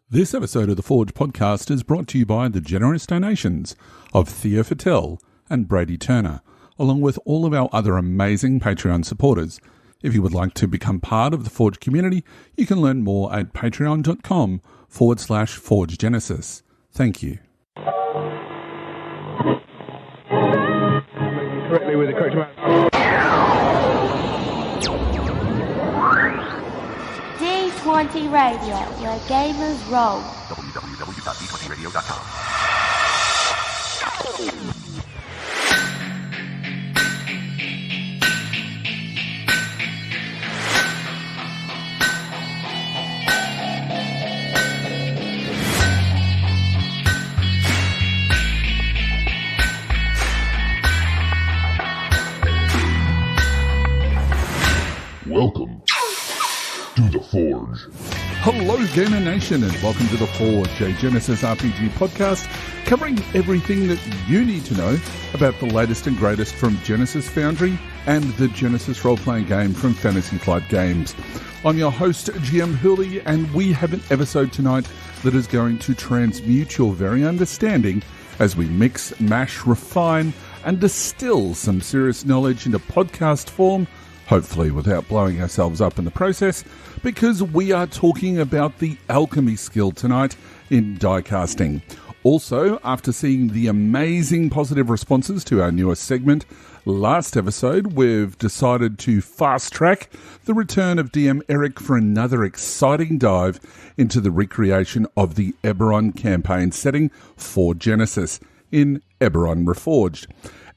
This episode of the Forge podcast is brought to you by the generous donations of Theo Fattel and Brady Turner, along with all of our other amazing Patreon supporters. If you would like to become part of the Forge community, you can learn more at patreon.com/Forge Genesis. Thank you. Correctly with the correct amount. D20 Radio, where gamers roll. www.d20radio.com. Welcome to the Forge. Hello, Gamer Nation, and welcome to the Forge, a Genesys RPG podcast covering everything that you need to know about the latest and greatest from Genesys Foundry and the Genesys role-playing game from Fantasy Flight Games. I'm your host, GM Hurley, and we have an episode tonight that is going to transmute your very understanding as we mix, mash, refine, and distill some serious knowledge into podcast form, hopefully without blowing ourselves up in the process, because we are talking about the alchemy skill tonight in die casting. Also, after seeing the amazing positive responses to our newest segment last episode, we've decided to fast-track the return of DM Eric for another exciting dive into the recreation of the Eberron campaign setting for Genesys in Eberron Reforged.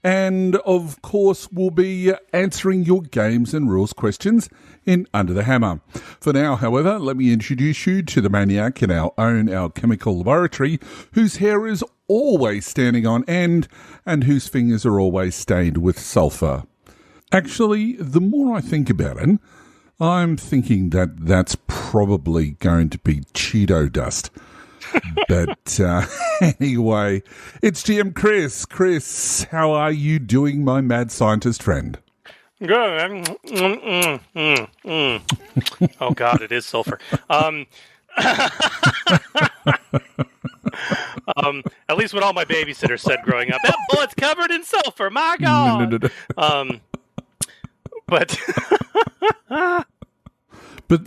And, of course, we'll be answering your games and rules questions in Under the Hammer. For now, however, let me introduce you to the maniac in our own alchemical laboratory, whose hair is always standing on end and whose fingers are always stained with sulphur. Actually, the more I think about it, I'm thinking that that's probably going to be Cheeto dust. But anyway, it's GM Chris. Chris, how are you doing, my mad scientist friend? Good. Oh, God, it is sulfur. At least what all my babysitters said growing up. That bullet's covered in sulfur, my God. No. But... But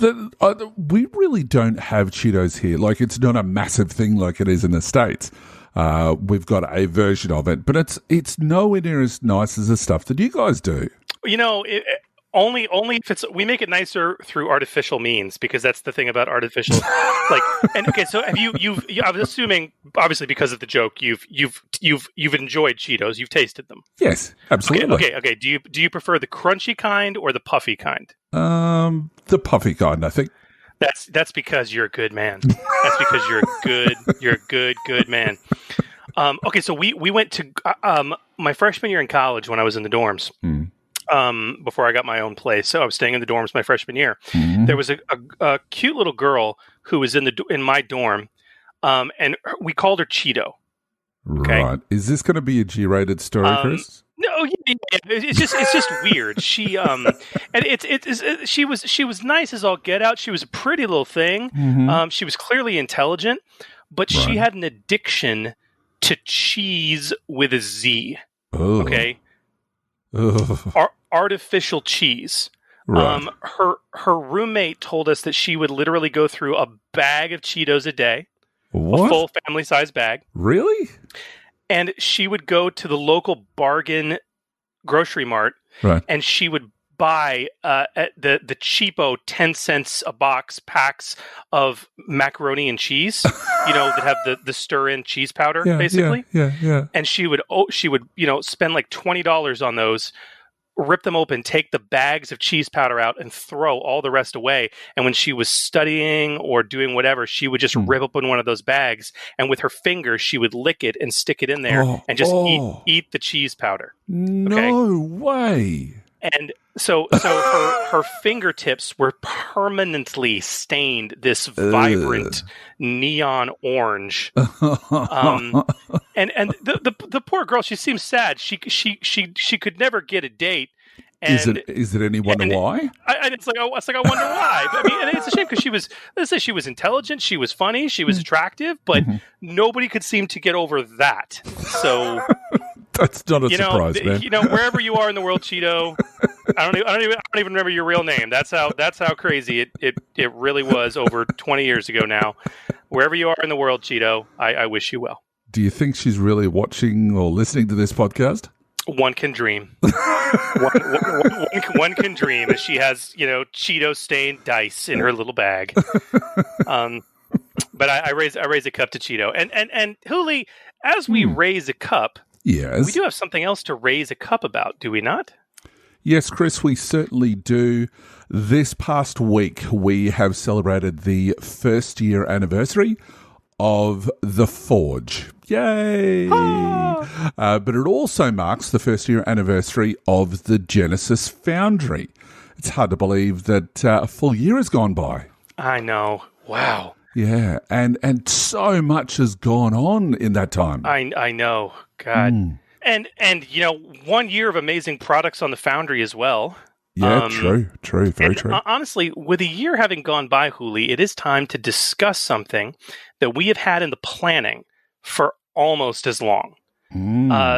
we really don't have Cheetos here. Like, it's not a massive thing like it is in the States. We've got a version of it, but it's nowhere near as nice as the stuff that you guys do. You know, only if it's, we make it nicer through artificial means, because that's the thing about artificial. And okay, so have you I was assuming, obviously because of the joke, you've enjoyed Cheetos, you've tasted them. Yes, absolutely. Okay. Do you prefer the crunchy kind or the puffy kind? The puffy kind, I think. That's because you're a good man. That's because you're a good man. Okay, so we went to my freshman year in college when I was in the dorms. Before I got my own place. So I was staying in the dorms my freshman year. Mm-hmm. There was a cute little girl who was in my dorm, and we called her Cheeto. Okay? Right. Is this going to be a G-rated story, Chris? No, yeah, it's just weird. She and she was nice as all get out. She was a pretty little thing. Mm-hmm. She was clearly intelligent, but she had an addiction to cheese with a Z. Oh. Okay. Artificial cheese. Right. Her roommate told us that she would literally go through a bag of Cheetos a day. What? A full family-size bag. Really? And she would go to the local bargain grocery mart, right, and she would buy the cheapo 10 cents a box packs of macaroni and cheese, that have the stir-in cheese powder, basically. Yeah. And she would spend like $20 on those, rip them open, take the bags of cheese powder out, and throw all the rest away. And when she was studying or doing whatever, she would just rip open one of those bags, and with her fingers, she would lick it and stick it in there and just eat the cheese powder. No way. And so her fingertips were permanently stained this vibrant neon orange. And the poor girl, she seems sad. She could never get a date. And is it any wonder why? It's like I wonder why. I mean, and it's a shame because she was intelligent, she was funny, she was attractive, but nobody could seem to get over that. So that's not a surprise, man. Wherever you are in the world, Cheeto, I don't even remember your real name. That's how crazy it really was over 20 years ago now. Wherever you are in the world, Cheeto, I wish you well. Do you think she's really watching or listening to this podcast? One can dream. one can dream as she has, Cheeto-stained dice in her little bag. But I raise a cup to Cheeto. And Huli, as we raise a cup, yes, we do have something else to raise a cup about, do we not? Yes, Chris, we certainly do. This past week, we have celebrated the first-year anniversary of The Forge. Yay! But it also marks the first-year anniversary of the Genesys Foundry. It's hard to believe that a full year has gone by. I know. Wow. Yeah, and so much has gone on in that time. I know. God. And 1 year of amazing products on the Foundry as well. Yeah, true, very true. Honestly, with a year having gone by, Huli, it is time to discuss something that we have had in the planning for almost as long.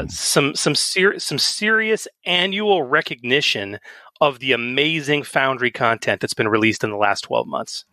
Some serious annual recognition of the amazing Foundry content that's been released in the last 12 months.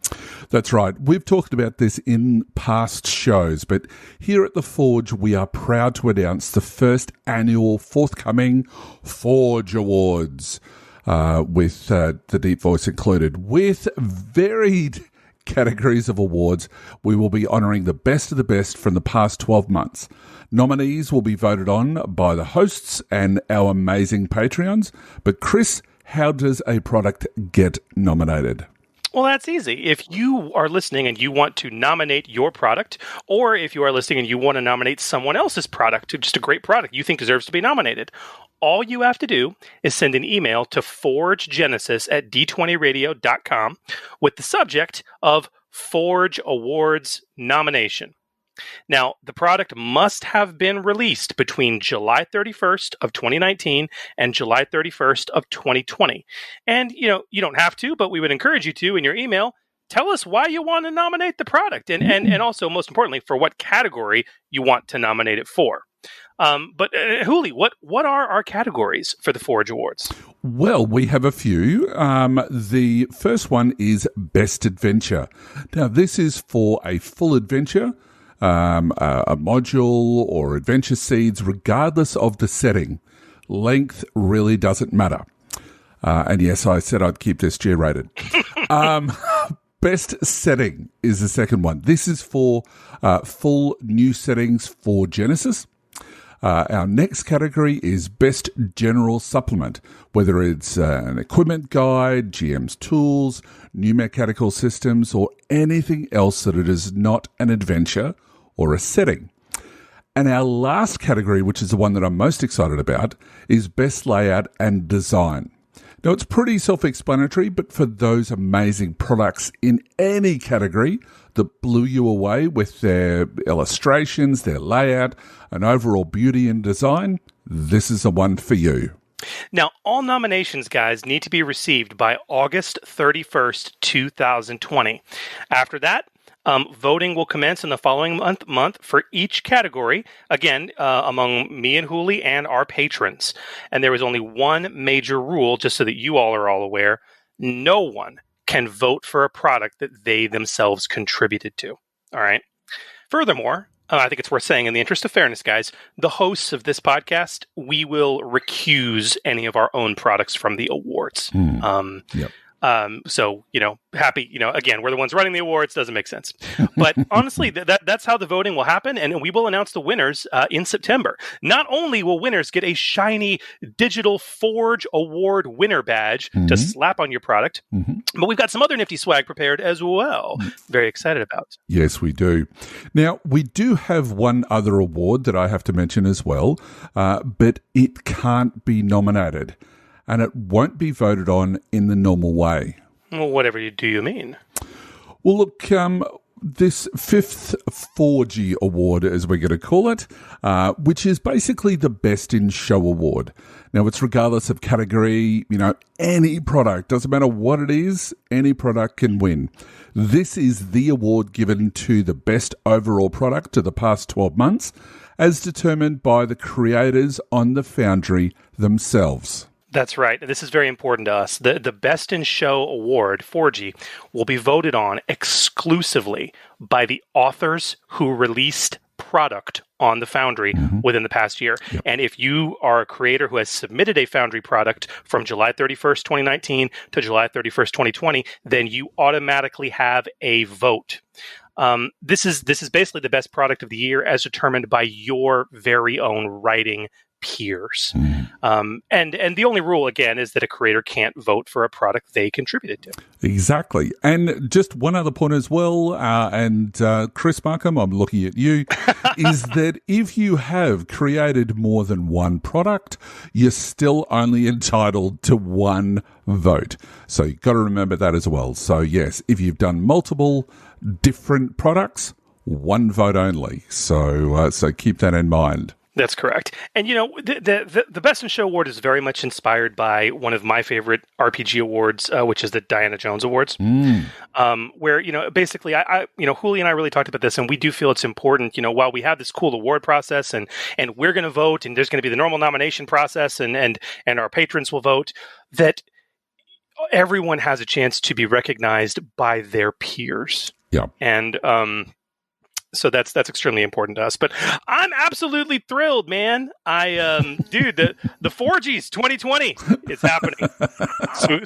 That's right. We've talked about this in past shows, but here at The Forge, we are proud to announce the first annual forthcoming Forge Awards, with the Deep Voice included. With varied categories of awards, we will be honouring the best of the best from the past 12 months. Nominees will be voted on by the hosts and our amazing Patreons. But Chris, how does a product get nominated? Well, that's easy. If you are listening and you want to nominate your product, or if you are listening and you want to nominate someone else's product, just a great product you think deserves to be nominated, all you have to do is send an email to forgegenesis@d20radio.com with the subject of Forge Awards nomination. Now, the product must have been released between July 31st of 2019 and July 31st of 2020. And, you don't have to, but we would encourage you to in your email. Tell us why you want to nominate the product and also, most importantly, for what category you want to nominate it for. But Huli, what are our categories for the Forge Awards? Well, we have a few. The first one is Best Adventure. Now, this is for a full adventure, a module or adventure seeds, regardless of the setting. Length really doesn't matter. And yes, I said I'd keep this G-rated. Best setting is the second one. This is for full new settings for Genesys. Our next category is Best General Supplement, whether it's an equipment guide, GM's tools, new mechanical systems, or anything else that it is not an adventure or a setting. And our last category, which is the one that I'm most excited about, is Best Layout and Design. Now, it's pretty self-explanatory, but for those amazing products in any category that blew you away with their illustrations, their layout, and overall beauty and design, this is the one for you. Now, all nominations, guys, need to be received by August 31st, 2020. After that, voting will commence in the following month for each category, again, among me and Huli and our patrons. And there is only one major rule, just so that you all are all aware. No one can vote for a product that they themselves contributed to. All right. Furthermore, I think it's worth saying, in the interest of fairness, guys, the hosts of this podcast, we will recuse any of our own products from the awards. Yep. So, happy, again, we're the ones running the awards, doesn't make sense. But honestly, that's how the voting will happen, and we will announce the winners in September. Not only will winners get a shiny digital Forge Award winner badge to slap on your product, but we've got some other nifty swag prepared as well. Very excited about. Yes, we do. Now, we do have one other award that I have to mention as well, but it can't be nominated. And it won't be voted on in the normal way. Well, whatever do you mean? Well, look, this fifth Forgy Award, as we're going to call it, which is basically the Best in Show Award. Now, it's regardless of category, any product, doesn't matter what it is, any product can win. This is the award given to the best overall product of the past 12 months, as determined by the creators on the Foundry themselves. That's right. This is very important to us. The Best in Show Award, Forgy, will be voted on exclusively by the authors who released product on the Foundry within the past year. Yep. And if you are a creator who has submitted a Foundry product from July 31st, 2019 to July 31st, 2020, then you automatically have a vote. This is basically the best product of the year as determined by your very own writing peers. And the only rule, again, is that a creator can't vote for a product they contributed to. Exactly. And just one other point as well, and Chris Markham, I'm looking at you, is that if you have created more than one product, you're still only entitled to one vote. So you've got to remember that as well. So yes, if you've done multiple different products, one vote only. So keep that in mind. That's correct. And, the Best in Show Award is very much inspired by one of my favorite RPG awards, which is the Diana Jones Awards, where, basically, Julie and I really talked about this, and we do feel it's important, while we have this cool award process and we're going to vote, and there's going to be the normal nomination process, and our patrons will vote, that everyone has a chance to be recognized by their peers. Yeah. And, so that's extremely important to us. But I'm absolutely thrilled, man. Dude, the Forgies 2020 is happening. So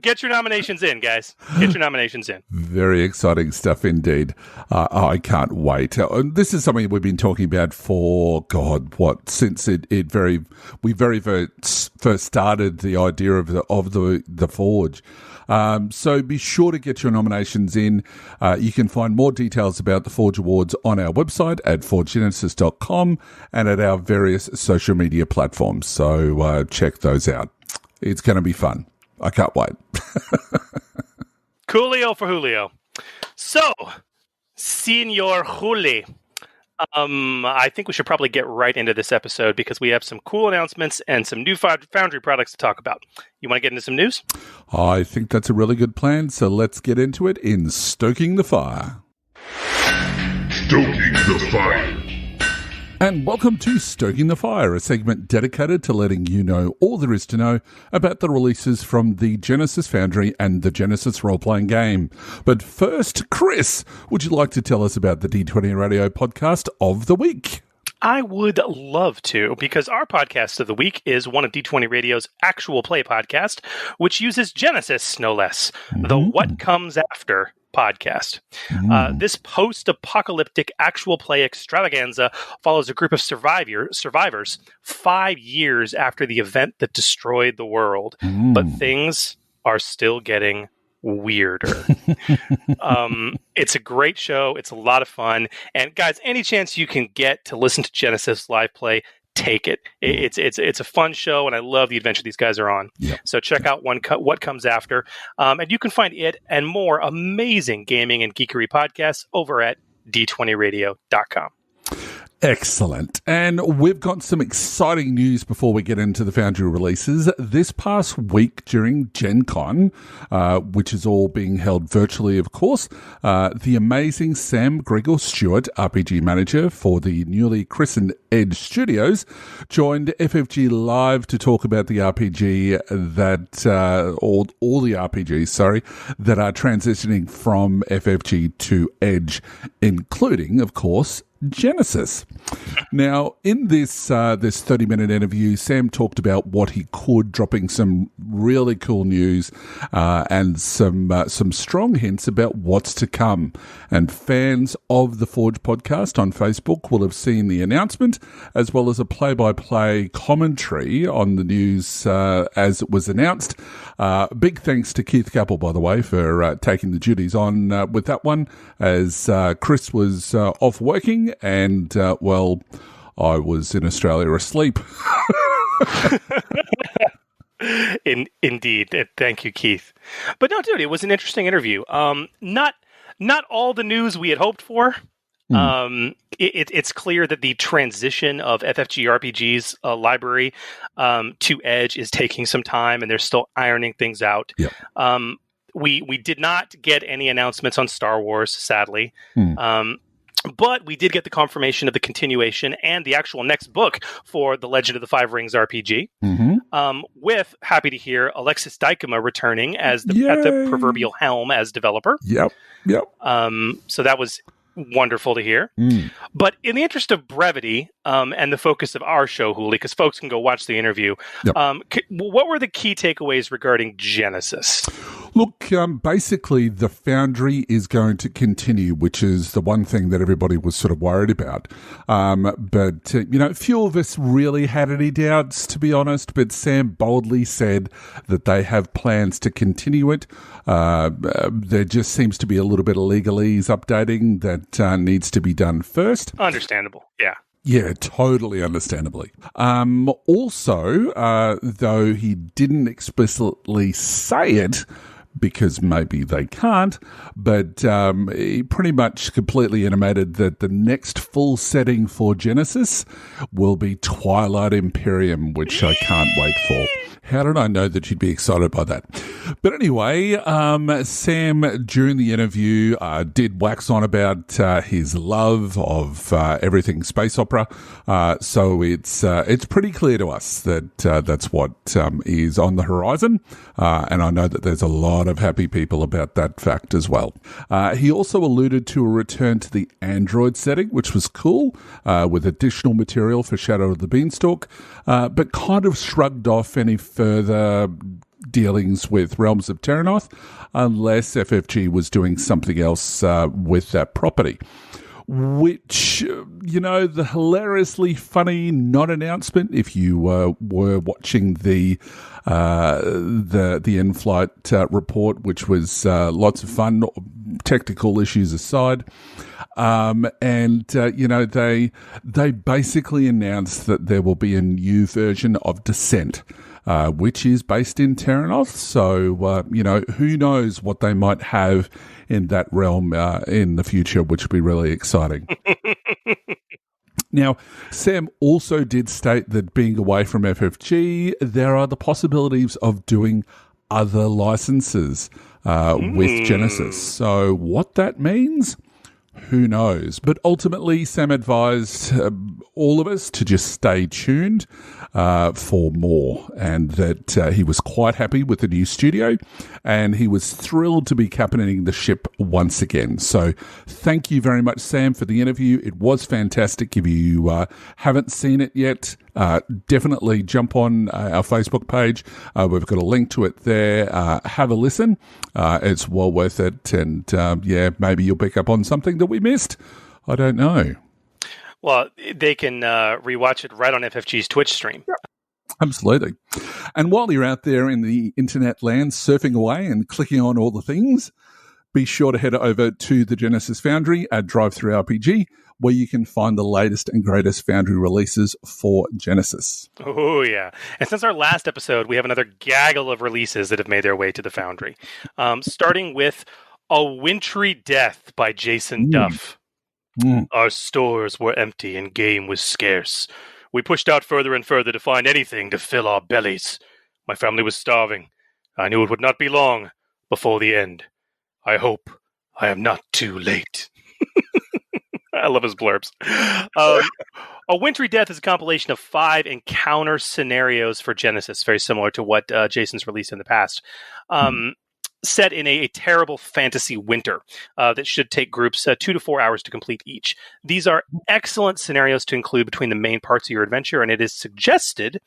get your nominations in, guys. Get your nominations in. Very exciting stuff indeed. I can't wait. This is something we've been talking about for since we very first started the idea of the Forge. So be sure to get your nominations in. You can find more details about the Forge Awards on our website at forgegenesis.com and at our various social media platforms. So check those out. It's going to be fun. I can't wait. Coolio for Julio. So, Senor Juli, I think we should probably get right into this episode because we have some cool announcements and some new Foundry products to talk about. You want to get into some news? I think that's a really good plan, so let's get into it in Stoking the Fire. Stoking the Fire. And welcome to Stoking the Fire, a segment dedicated to letting you know all there is to know about the releases from the Genesys Foundry and the Genesys role-playing game. But first, Chris, would you like to tell us about the D20 Radio podcast of the week? I would love to, because our podcast of the week is one of D20 Radio's actual play podcast, which uses Genesys, no less, the What Comes After podcast. This post-apocalyptic actual play extravaganza follows a group of survivors 5 years after the event that destroyed the world. But things are still getting weirder. It's a great show. It's a lot of fun. And guys, any chance you can get to listen to Genesys live play, take it. It's a fun show, and I love the adventure these guys are on. Yep. So check out What Comes After. And you can find it and more amazing gaming and geekery podcasts over at d20radio.com. Excellent. And we've got some exciting news before we get into the Foundry releases. This past week during Gen Con, which is all being held virtually, of course, the amazing Sam Gregor-Stewart, RPG manager for the newly christened Edge Studios, joined FFG Live to talk about the RPG that, all the RPGs, that are transitioning from FFG to Edge, including, of course, Genesys. Now, in this 30-minute interview, Sam talked about what he could, dropping some really cool news and some strong hints about what's to come. And fans of the Forge podcast on Facebook will have seen the announcement, as well as a play-by-play commentary on the news as it was announced. Big thanks to Keith Capel, by the way, for taking the duties on with that one, as Chris was off working and, I was in Australia asleep. Indeed. Thank you, Keith. But no, dude, it was an interesting interview. Not Not all the news we had hoped for. It's clear that the transition of FFG RPG's library to Edge is taking some time, and they're still ironing things out. Yep. We did not get any announcements on Star Wars, sadly. But we did get the confirmation of the continuation and the actual next book for the Legend of the Five Rings RPG. With, happy to hear, Alexis Dykema returning as at the proverbial helm as developer. Yep. So that was wonderful to hear. But in the interest of brevity and the focus of our show, Hooli, because folks can go watch the interview, what were the key takeaways regarding Genesys? Look, basically, the Foundry is going to continue, which is the one thing that everybody was sort of worried about. But few of us really had any doubts, to be honest. But Sam boldly said that they have plans to continue it. There just seems to be a little bit of legalese updating that needs to be done first. Understandable, yeah. Yeah, totally understandably. Also, though he didn't explicitly say it, because maybe they can't, but he pretty much completely intimated that the next full setting for Genesys will be Twilight Imperium, which I can't wait for. How did I know that you'd be excited by that? But anyway, Sam, during the interview, did wax on about his love of everything space opera. So it's pretty clear to us that that's what is on the horizon. And I know that there's a lot of happy people about that fact as well. He also alluded to a return to the Android setting, which was cool, with additional material for Shadow of the Beanstalk, but kind of shrugged off any further dealings with Realms of Terranoth, unless FFG was doing something else with that property. Which, the hilariously funny non-announcement, if you were watching the in-flight report, which was lots of fun, technical issues aside. They basically announced that there will be a new version of Descent, which is based in Terranoth. So, who knows what they might have in that realm in the future, which would be really exciting. Now, Sam also did state that being away from FFG, there are the possibilities of doing other licenses with Genesys. So what that means, who knows? But ultimately, Sam advised all of us to just stay tuned for more, and that he was quite happy with the new studio, and he was thrilled to be captaining the ship once again. So thank you very much, Sam, for the interview. It was fantastic. If you haven't seen it yet, definitely jump on our Facebook page. We've got a link to it there. Have a listen. It's well worth it. And maybe you'll pick up on something that we missed. I don't know. Well, they can rewatch it right on FFG's Twitch stream. Yep. Absolutely. And while you're out there in the internet land surfing away and clicking on all the things, be sure to head over to the Genesys Foundry at Drive-Thru RPG, where you can find the latest and greatest Foundry releases for Genesys. Oh, yeah. And since our last episode, we have another gaggle of releases that have made their way to the Foundry. Starting with A Wintry Death by Jason Duff. Our stores were empty and game was scarce. We pushed out further and further to find anything to fill our bellies. My family was starving. I knew it would not be long before the end. I hope I am not too late. I love his blurbs. A Wintry Death is a compilation of 5 encounter scenarios for Genesys, very similar to what Jason's released in the past. Set in a terrible fantasy winter that should take groups 2 to 4 hours to complete each. These are excellent scenarios to include between the main parts of your adventure, and it is suggested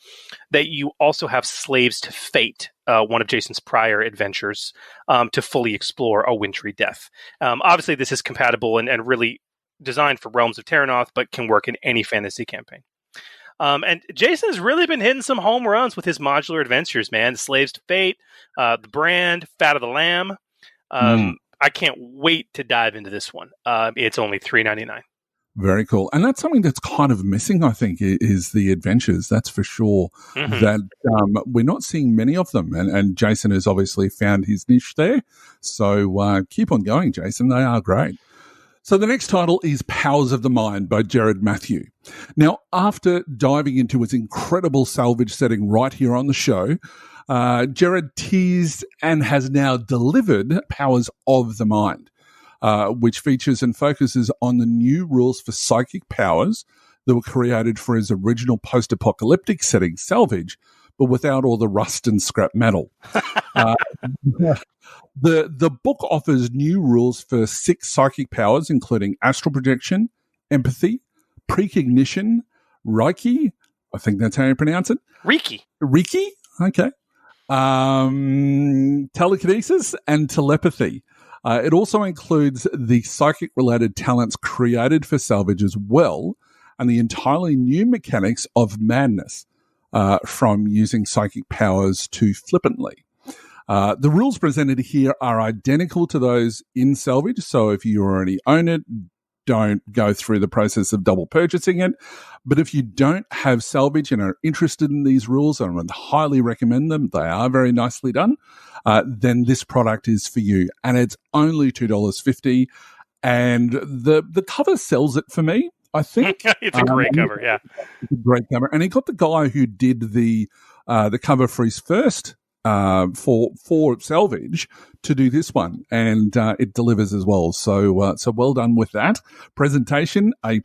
that you also have Slaves to Fate, one of Jason's prior adventures, to fully explore A Wintry Death. Obviously, this is compatible and really designed for Realms of Terranoth, but can work in any fantasy campaign. And Jason's really been hitting some home runs with his modular adventures, man. The Slaves to Fate, the Brand, Fat of the Lamb. I can't wait to dive into this one. It's only $3.99. Very cool. And that's something that's kind of missing, I think, is the adventures. That's for sure. Mm-hmm. That we're not seeing many of them. And Jason has obviously found his niche there. So keep on going, Jason. They are great. So the next title is Powers of the Mind by Jared Matthew. Now, after diving into his incredible salvage setting right here on the show, Jared teased and has now delivered Powers of the Mind, which features and focuses on the new rules for psychic powers that were created for his original post-apocalyptic setting, Salvage, but without all the rust and scrap metal. The book offers new rules for 6 psychic powers, including astral projection, empathy, precognition, Reiki, I think that's how you pronounce it. Reiki? Okay. Telekinesis and telepathy. It also includes the psychic-related talents created for Salvage as well, and the entirely new mechanics of madness, from using psychic powers to flippantly. The rules presented here are identical to those in Salvage, so if you already own it, don't go through the process of double purchasing it. But if you don't have Salvage and are interested in these rules, and I would highly recommend them, they are very nicely done, then this product is for you. And it's only $2.50, and the cover sells it for me, I think. It's a great cover, yeah. It's a great cover. And he got the guy who did the cover for his first for Salvage to do this one, and it delivers as well. So well done with that presentation, A+.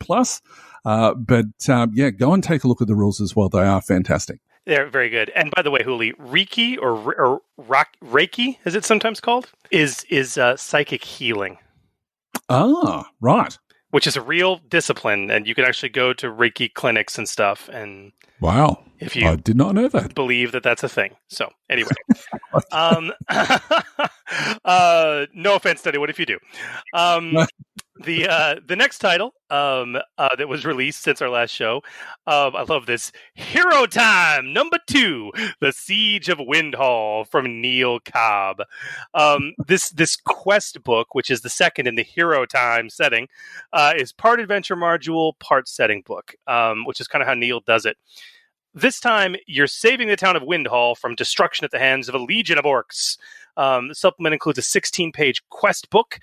But go and take a look at the rules as well. They are fantastic. They're very good. And by the way, Huli, Reiki or Reiki, as it's sometimes called, is psychic healing. Ah, right. Which is a real discipline, and you can actually go to Reiki clinics and stuff. And wow, if you I did not know that. Believe that that's a thing. So anyway, no offense to anyone if you do. The next title that was released since our last show, I love this. Hero Time #2, The Siege of Windhall from Neil Cobb. This quest book, which is the second in the Hero Time setting, is part adventure module, part setting book, which is kind of how Neil does it. This time, you're saving the town of Windhall from destruction at the hands of a legion of orcs. The supplement includes a 16-page quest book,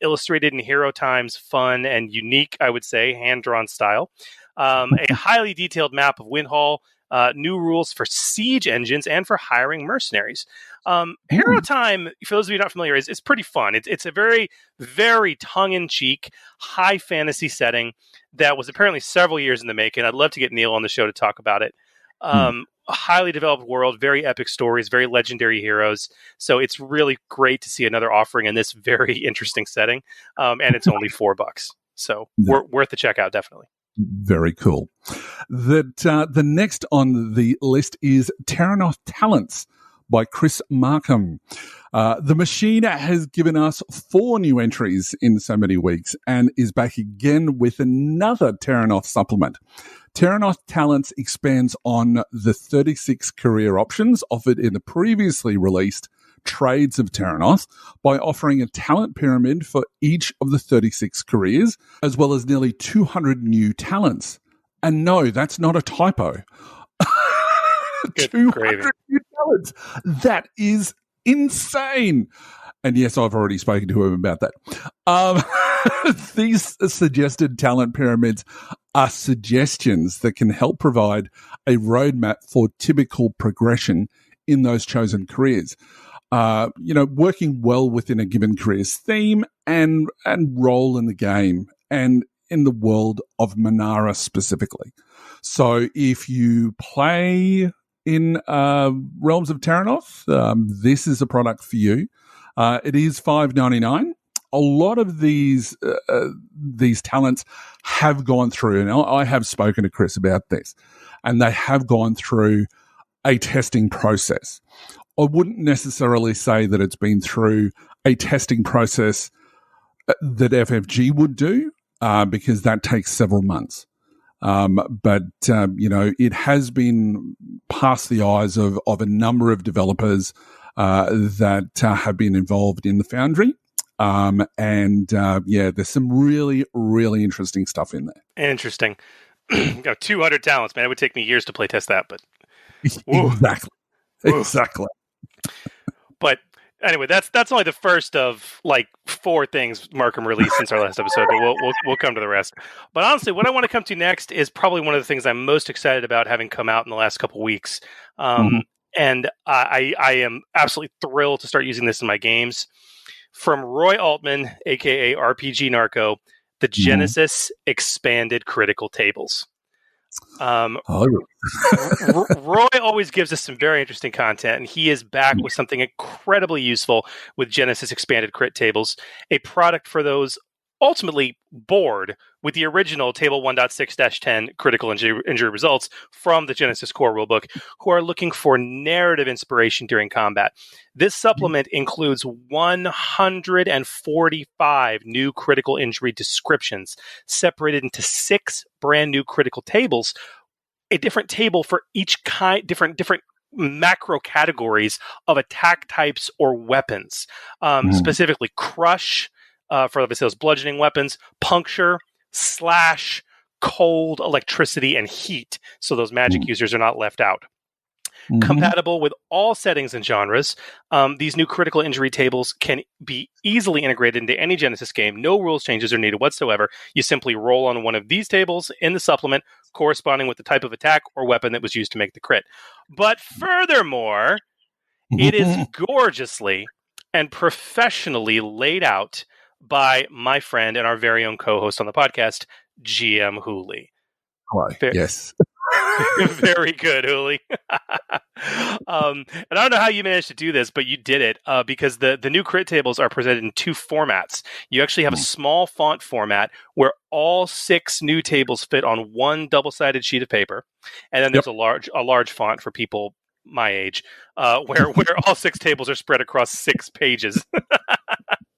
illustrated in Hero Time's fun and unique, I would say, hand-drawn style. A highly detailed map of Windhall, new rules for siege engines and for hiring mercenaries. Hero Time, for those of you not familiar, is pretty fun. It's a very, very tongue-in-cheek, high fantasy setting that was apparently several years in the making. I'd love to get Neil on the show to talk about it. A highly developed world, very epic stories, very legendary heroes. So it's really great to see another offering in this very interesting setting. And it's only $4. So worth the checkout, definitely. Very cool. The next on the list is Terranoth Talents by Chris Markham. The machine has given us 4 new entries in so many weeks and is back again with another Terranoth supplement. Terranoth Talents expands on the 36 career options offered in the previously released Trades of Terranoth by offering a talent pyramid for each of the 36 careers, as well as nearly 200 new talents. And no, that's not a typo. 200 new talents. That is insane. And yes, I've already spoken to him about that. These suggested talent pyramids are suggestions that can help provide a roadmap for typical progression in those chosen careers. Working well within a given career's theme and role in the game and in the world of Manara specifically. So if you play in Realms of Terranoth, this is a product for you. It is $5.99. A lot of these talents have gone through, and I have spoken to Chris about this, and they have gone through a testing process. I wouldn't necessarily say that it's been through a testing process that FFG would do, because that takes several months. But it has been past the eyes of a number of developers that have been involved in the Foundry. There's some really, really interesting stuff in there. Interesting. 200 talents, man. It would take me years to play test that, but Exactly. But anyway, that's only the first of like 4 things Markham released since our last episode, but we'll come to the rest. But honestly, what I want to come to next is probably one of the things I'm most excited about having come out in the last couple weeks. And I am absolutely thrilled to start using this in my games. From Roy Altman, aka RPG Narco, the Genesys expanded critical tables. Roy always gives us some very interesting content, and he is back with something incredibly useful with Genesys expanded crit tables, a product for those ultimately bored with the original Table 1.6-10 critical injury results from the Genesys core rulebook, who are looking for narrative inspiration during combat. This supplement includes 145 new critical injury descriptions, separated into 6 brand new critical tables, a different table for each kind, different macro categories of attack types or weapons, specifically crush, for those bludgeoning weapons, puncture, slash, cold, electricity, and heat. So those magic users are not left out. Compatible with all settings and genres, these new critical injury tables can be easily integrated into any Genesys game. No rules changes are needed whatsoever. You simply roll on one of these tables in the supplement, corresponding with the type of attack or weapon that was used to make the crit. But furthermore, it is gorgeously and professionally laid out by my friend and our very own co-host on the podcast, GM Hooley. Yes. Very good, Hooley. And I don't know how you managed to do this, but you did it because the new crit tables are presented in 2 formats. You actually have a small font format where all 6 new tables fit on one double-sided sheet of paper, and then there's a large font for people my age, where all 6 tables are spread across 6 pages.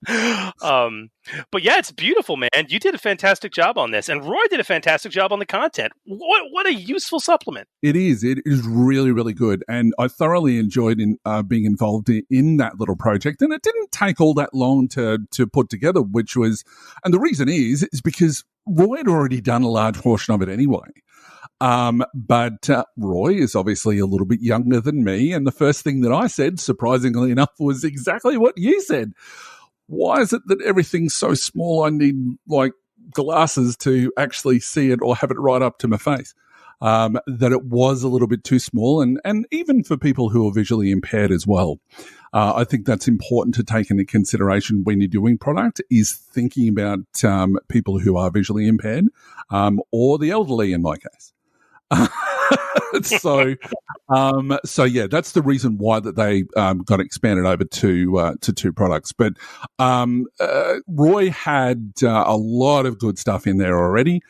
But yeah, it's beautiful, man. You did a fantastic job on this, and Roy did a fantastic job on the content. What a useful supplement. It is really, really good, and I thoroughly enjoyed being involved in that little project. And it didn't take all that long to put together, and the reason is because Roy had already done a large portion of it anyway. But Roy is obviously a little bit younger than me, and the first thing that I said, surprisingly enough, was exactly what you said. Why is it that everything's so small? I need like glasses to actually see it or have it right up to my face. That it was a little bit too small, and even for people who are visually impaired as well. I think that's important to take into consideration when you're doing product, is thinking about people who are visually impaired, or the elderly in my case. So yeah, that's the reason why that they got expanded over to 2 products. But Roy had a lot of good stuff in there already.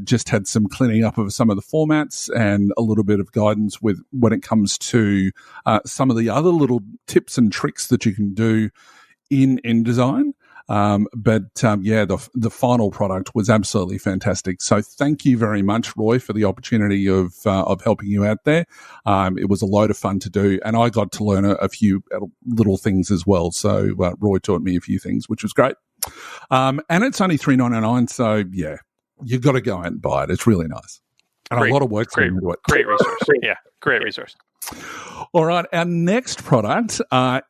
Just had some cleaning up of some of the formats and a little bit of guidance with when it comes to some of the other little tips and tricks that you can do in InDesign. The final product was absolutely fantastic. So thank you very much, Roy, for the opportunity of helping you out there. It was a load of fun to do, and I got to learn a few little things as well. So Roy taught me a few things, which was great. And it's only $3.99, so yeah, you've got to go out and buy it. It's really nice. And a lot of work. Great resource. Yeah, great resource. All right, our next product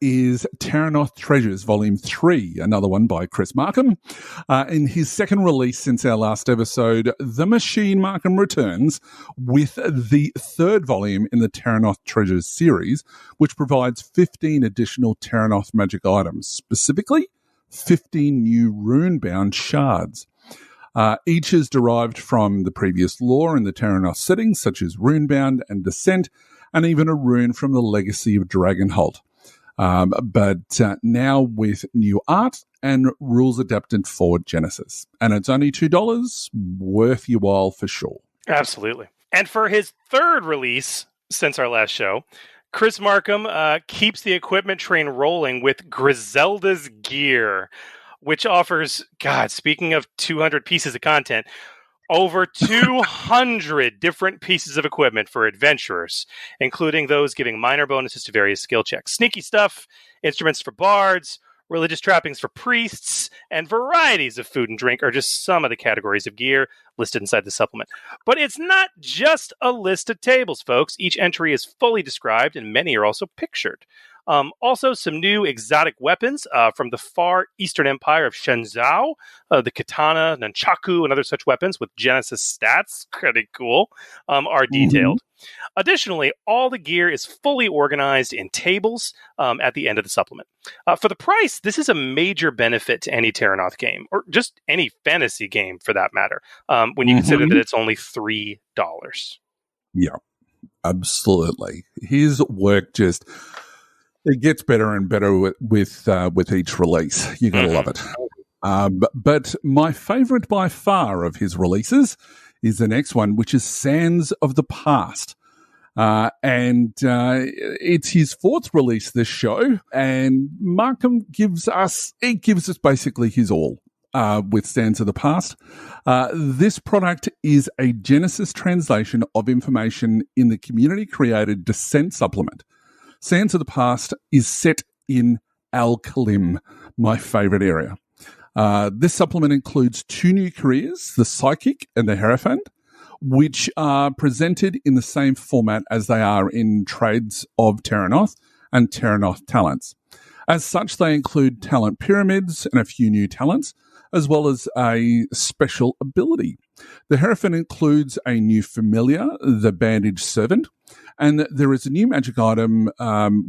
is Terranoth Treasures Volume 3, another one by Chris Markham. In his second release since our last episode, The Machine Markham returns with the 3rd volume in the Terranoth Treasures series, which provides 15 additional Terranoth magic items, specifically 15 new rune-bound shards. Each is derived from the previous lore in the Terranoth settings, such as Runebound and Descent, and even a rune from the Legacy of Dragonholt. But now with new art and rules adapted for Genesys. And it's only $2, worth your while for sure. Absolutely. And for his 3rd release since our last show, Chris Markham keeps the equipment train rolling with Griselda's Gear, which offers, God, speaking of 200 pieces of content, over 200 different pieces of equipment for adventurers, including those giving minor bonuses to various skill checks. Sneaky stuff, instruments for bards, Religious trappings for priests and varieties of food and drink are just some of the categories of gear listed inside the supplement. But it's not just a list of tables, folks. Each entry is fully described, and many are also pictured. Also, some new exotic weapons from the far eastern empire of Shenzhou, the katana, nunchaku, and other such weapons with Genesys stats, pretty cool, are detailed. Additionally, all the gear is fully organized in tables at the end of the supplement. For the price, this is a major benefit to any Terranoth game, or just any fantasy game for that matter, when you consider that it's only $3. Yeah, absolutely. His work just... It gets better and better with each release. You gotta love it. But my favorite by far of his releases is the next one, which is Sands of the Past. And it's his fourth release this show, and Markham gives us basically his all with Sands of the Past. This product is a Genesys translation of information in the community-created Descent supplement. Sands of the Past is set in Alchemy, my favorite area. This supplement includes 2 new careers, the Psychic and the Hierophant, which are presented in the same format as they are in Trades of Terranoth and Terranoth Talents. As such, they include talent pyramids and a few new talents, as well as a special ability. The Hierophant includes a new familiar, the Bandaged Servant, and there is a new magic item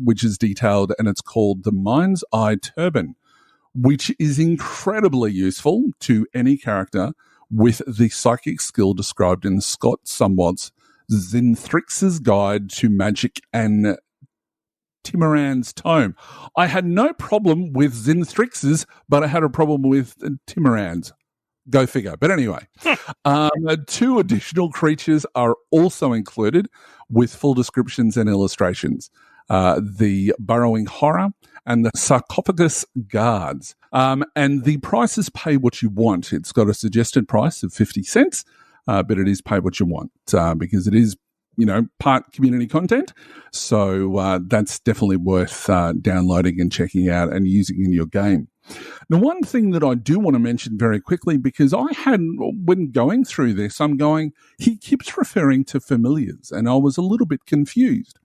which is detailed, and it's called the Mind's Eye Turban, which is incredibly useful to any character with the psychic skill described in Scott Sumwad's Zinthrix's Guide to Magic and Timuran's Tome. I had no problem with Zinthrix's, but I had a problem with Timuran's. Go figure. But anyway, 2 additional creatures are also included with full descriptions and illustrations. The Burrowing Horror and the Sarcophagus Guards. And the prices pay what you want. It's got a suggested price of 50 cents, but it is pay what you want because it is, part community content. So that's definitely worth downloading and checking out and using in your game. Now, one thing that I do want to mention very quickly, because when going through this, he keeps referring to familiars, and I was a little bit confused.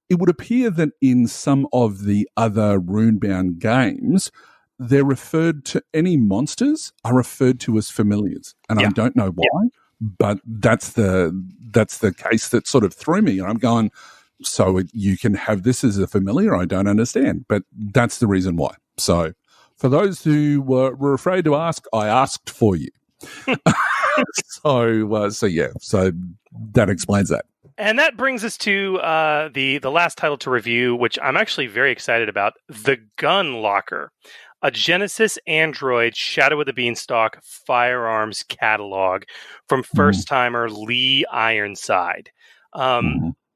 It would appear that in some of the other Runebound games, any monsters are referred to as familiars, and I don't know why, but that's the case that sort of threw me, and I'm going, so you can have this as a familiar? I don't understand, but that's the reason why. So for those who were afraid to ask, I asked for you. So that explains that. And that brings us to the last title to review, which I'm actually very excited about, The Gun Locker, a Genesys Android Shadow of the Beanstalk firearms catalog from first-timer Lee Ironside.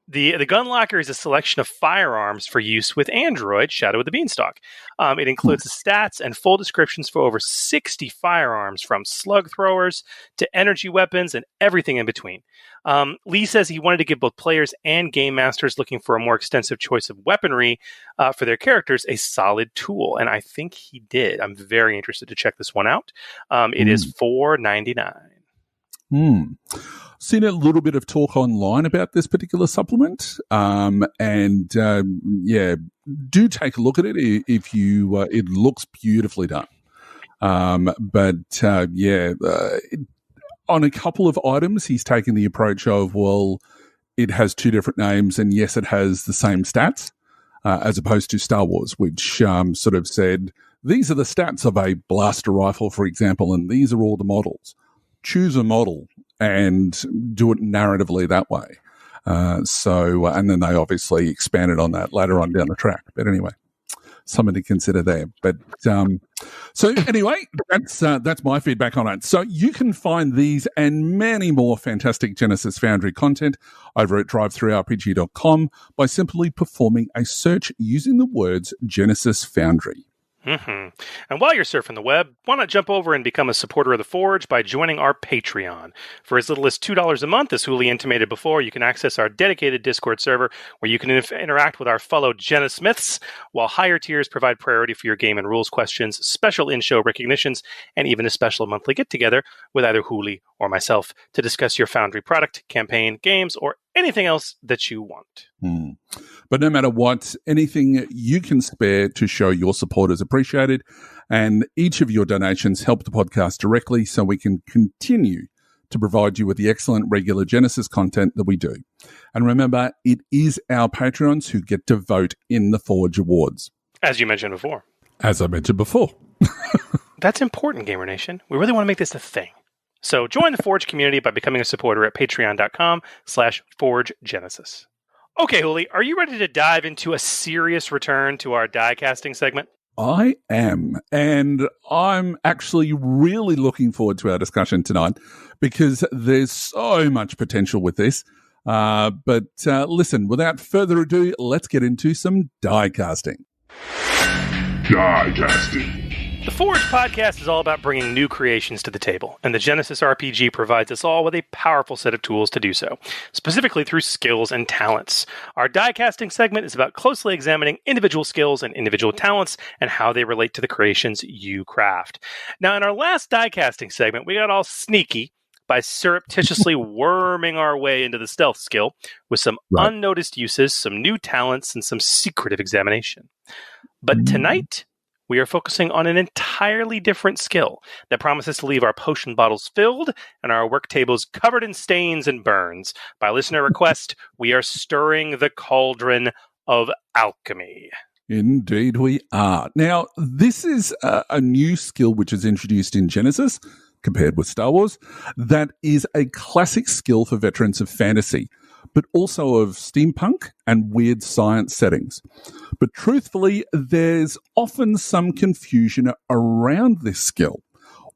The Gun Locker is a selection of firearms for use with Android Shadow of the Beanstalk. It includes the stats and full descriptions for over 60 firearms, from slug throwers to energy weapons and everything in between. Lee says he wanted to give both players and game masters looking for a more extensive choice of weaponry for their characters a solid tool, and I think he did. I'm very interested to check this one out. It is $4.99. Seen a little bit of talk online about this particular supplement, do take a look at it if you. It looks beautifully done, on a couple of items, he's taken the approach of, well, it has 2 different names, and yes, it has the same stats, as opposed to Star Wars, which sort of said, these are the stats of a blaster rifle, for example, and these are all the models. Choose a model and do it narratively that way. And then they obviously expanded on that later on down the track. But anyway, something to consider there. But so anyway, that's my feedback on it. So you can find these and many more fantastic Genesys Foundry content over at drivethrurpg.com by simply performing a search using the words Genesys Foundry. And while you're surfing the web, why not jump over and become a supporter of The Forge by joining our Patreon? For as little as $2 a month, as Huli intimated before, you can access our dedicated Discord server where you can interact with our fellow Genesmiths, while higher tiers provide priority for your game and rules questions, special in-show recognitions, and even a special monthly get-together with either Huli or myself to discuss your Foundry product, campaign, games, or anything else that you want. But no matter what, anything you can spare to show your support is appreciated, and each of your donations help the podcast directly so we can continue to provide you with the excellent regular Genesis content that we do. And remember, it is our Patreons who get to vote in the Forge Awards. As you mentioned before. As I mentioned before. That's important, Gamer Nation. We really want to make this a thing. So join the Forge community by becoming a supporter at patreon.com/ForgeGenesis. Okay, Huli, are you ready to dive into a serious return to our die casting segment? I am, and I'm actually really looking forward to our discussion tonight because there's so much potential with this. But listen, without further ado, let's get into some die casting. Die casting. The Forge podcast is all about bringing new creations to the table, and the Genesys RPG provides us all with a powerful set of tools to do so, specifically through skills and talents. Our die casting segment is about closely examining individual skills and individual talents and how they relate to the creations you craft. Now, in our last die casting segment, we got all sneaky by surreptitiously worming our way into the stealth skill with some unnoticed uses, some new talents, and some secretive examination. But tonight, we are focusing on an entirely different skill that promises to leave our potion bottles filled and our work tables covered in stains and burns. By listener request, we are stirring the cauldron of alchemy. Indeed we are. Now, this is a new skill which is introduced in Genesis, compared with Star Wars, that is a classic skill for veterans of fantasy, but also of steampunk and weird science settings. But truthfully, there's often some confusion around this skill.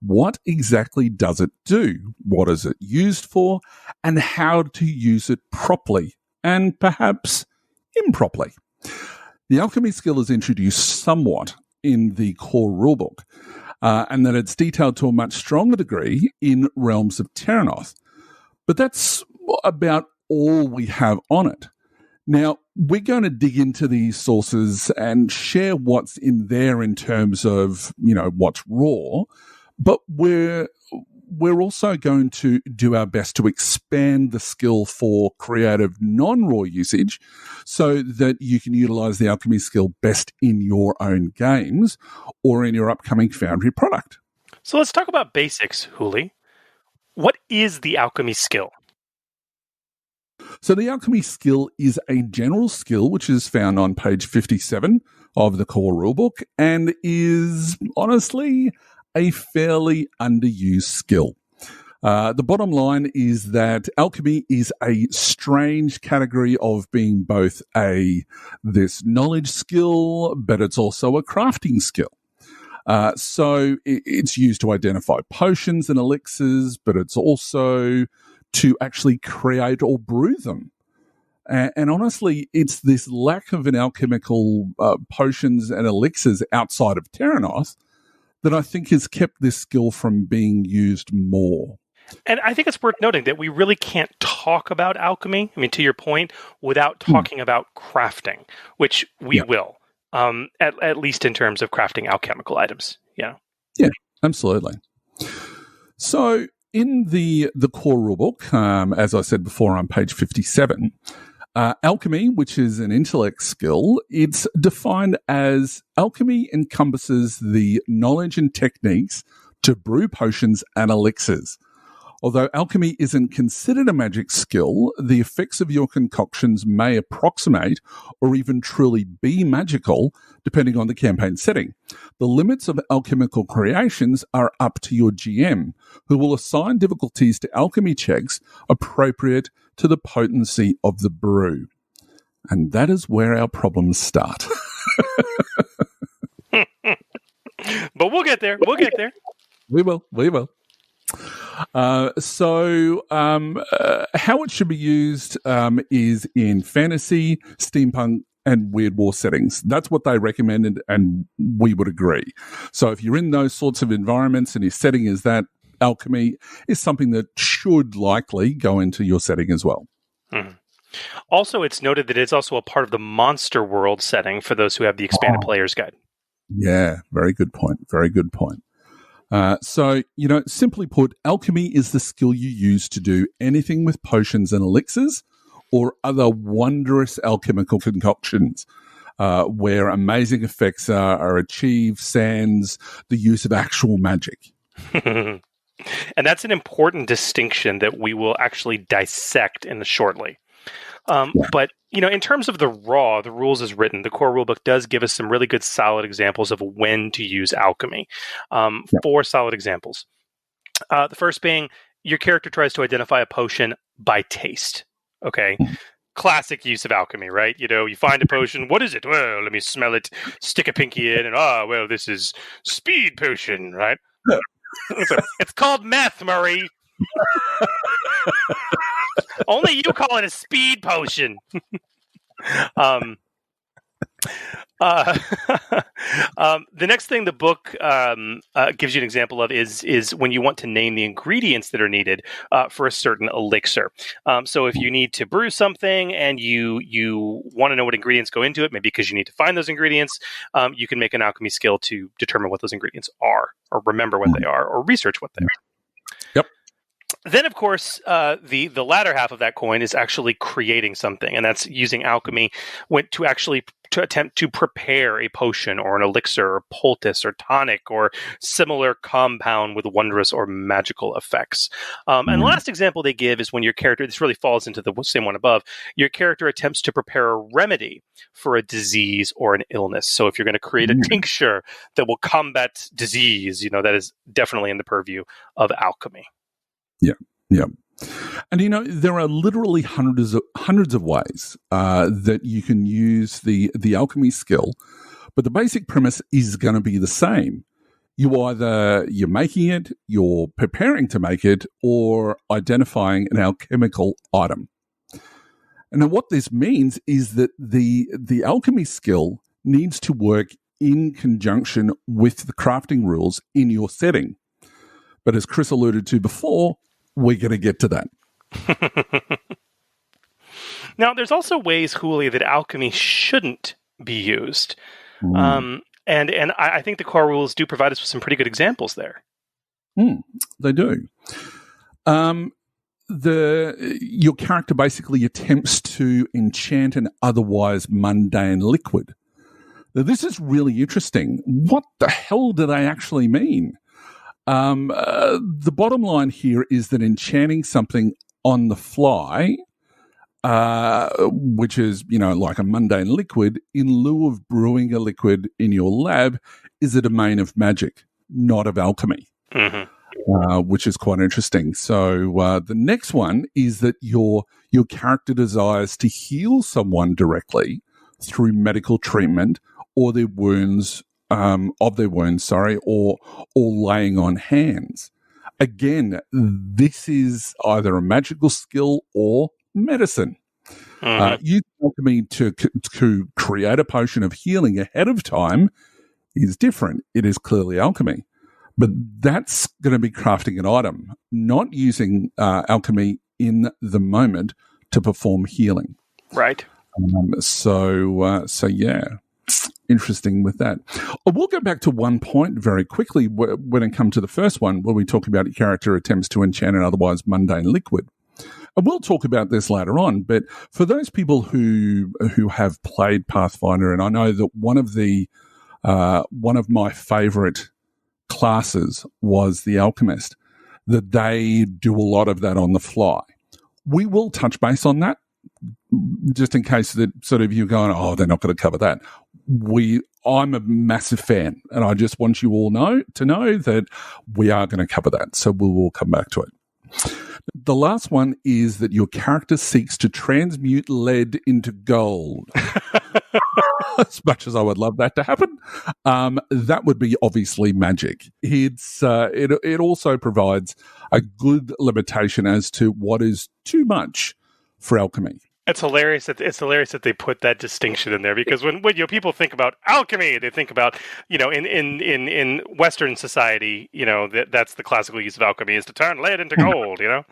What exactly does it do? What is it used for? And how to use it properly and perhaps improperly? The alchemy skill is introduced somewhat in the core rulebook, and that it's detailed to a much stronger degree in Realms of Terranoth. But that's about all we have on it. Now, we're going to dig into these sources and share what's in there in terms of, what's raw, but we're also going to do our best to expand the skill for creative non-raw usage so that you can utilize the alchemy skill best in your own games or in your upcoming Foundry product. So let's talk about basics, Huli. What is the alchemy skill? So the alchemy skill is a general skill which is found on page 57 of the core rulebook and is honestly a fairly underused skill. The bottom line is that alchemy is a strange category of being both this knowledge skill, but it's also a crafting skill. So it's used to identify potions and elixirs, but it's also to actually create or brew them. And honestly, it's this lack of an alchemical potions and elixirs outside of Terranoth that I think has kept this skill from being used more. And I think it's worth noting that we really can't talk about alchemy, to your point, without talking about crafting, which we will, at least in terms of crafting alchemical items. Yeah, absolutely. So in the core rulebook, as I said before on page 57, alchemy, which is an intellect skill, it's defined as alchemy encompasses the knowledge and techniques to brew potions and elixirs. Although alchemy isn't considered a magic skill, the effects of your concoctions may approximate or even truly be magical, depending on the campaign setting. The limits of alchemical creations are up to your GM, who will assign difficulties to alchemy checks appropriate to the potency of the brew. And that is where our problems start. But we'll get there. We will. So how it should be used is in fantasy, steampunk, and Weird War settings. That's what they recommended, and we would agree. So if you're in those sorts of environments and your setting is that, alchemy is something that should likely go into your setting as well. Mm-hmm. Also, it's noted that it's also a part of the Monster World setting for those who have the expanded player's guide. Yeah, very good point. Very good point. So, simply put, alchemy is the skill you use to do anything with potions and elixirs or other wondrous alchemical concoctions where amazing effects are achieved, sans the use of actual magic. And that's an important distinction that we will actually dissect in shortly. But, in terms of the rules as written, the core rulebook does give us some really good solid examples of when to use alchemy. 4 solid examples. The first being, your character tries to identify a potion by taste. Okay? Classic use of alchemy, right? You find a potion. What is it? Well, let me smell it. Stick a pinky in and, this is speed potion, right? It's called meth, Murray. Only you call it a speed potion. The next thing the book gives you an example of is when you want to name the ingredients that are needed for a certain elixir. So if you need to brew something and you want to know what ingredients go into it, maybe because you need to find those ingredients, you can make an alchemy skill to determine what those ingredients are, or remember what they are, or research what they are. Yep. Then, of course, the latter half of that coin is actually creating something, and that's using alchemy to attempt to prepare a potion or an elixir or poultice or tonic or similar compound with wondrous or magical effects. And the last example they give is when your character, this really falls into the same one above, your character attempts to prepare a remedy for a disease or an illness. So if you're going to create a tincture that will combat disease, that is definitely in the purview of alchemy. Yeah. And, there are literally hundreds of ways that you can use the alchemy skill, but the basic premise is going to be the same. You're making it, you're preparing to make it, or identifying an alchemical item. And now what this means is that the alchemy skill needs to work in conjunction with the crafting rules in your setting. But as Chris alluded to before, we're going to get to that. Now, there's also ways, Hooli, that alchemy shouldn't be used. And I think the core rules do provide us with some pretty good examples there. They do. Your character basically attempts to enchant an otherwise mundane liquid. Now, this is really interesting. What the hell do they actually mean? The bottom line here is that enchanting something on the fly, which is, like a mundane liquid, in lieu of brewing a liquid in your lab, is a domain of magic, not of alchemy, which is quite interesting. So the next one is that your character desires to heal someone directly through medical treatment or their wounds, or laying on hands. Again, this is either a magical skill or medicine. Using alchemy to create a potion of healing ahead of time is different. It is clearly alchemy. But that's going to be crafting an item, not using alchemy in the moment to perform healing. Right. So yeah. Interesting with that. I will go back to one point very quickly when it comes to the first one, where we talk about character attempts to enchant an otherwise mundane liquid. And we'll talk about this later on, but for those people who have played Pathfinder, and I know that one of my favorite classes was the alchemist, that they do a lot of that on the fly. We will touch base on that, just in case that sort of you're going, they're not going to cover that. I'm a massive fan, and I just want you all to know that we are going to cover that. So we will come back to it. The last one is that your character seeks to transmute lead into gold. As much as I would love that to happen, that would be obviously magic. It also provides a good limitation as to what is too much for alchemy. It's hilarious that they put that distinction in there, because when people think about alchemy, they think about, in Western society, that's the classical use of alchemy is to turn lead into gold. Yeah.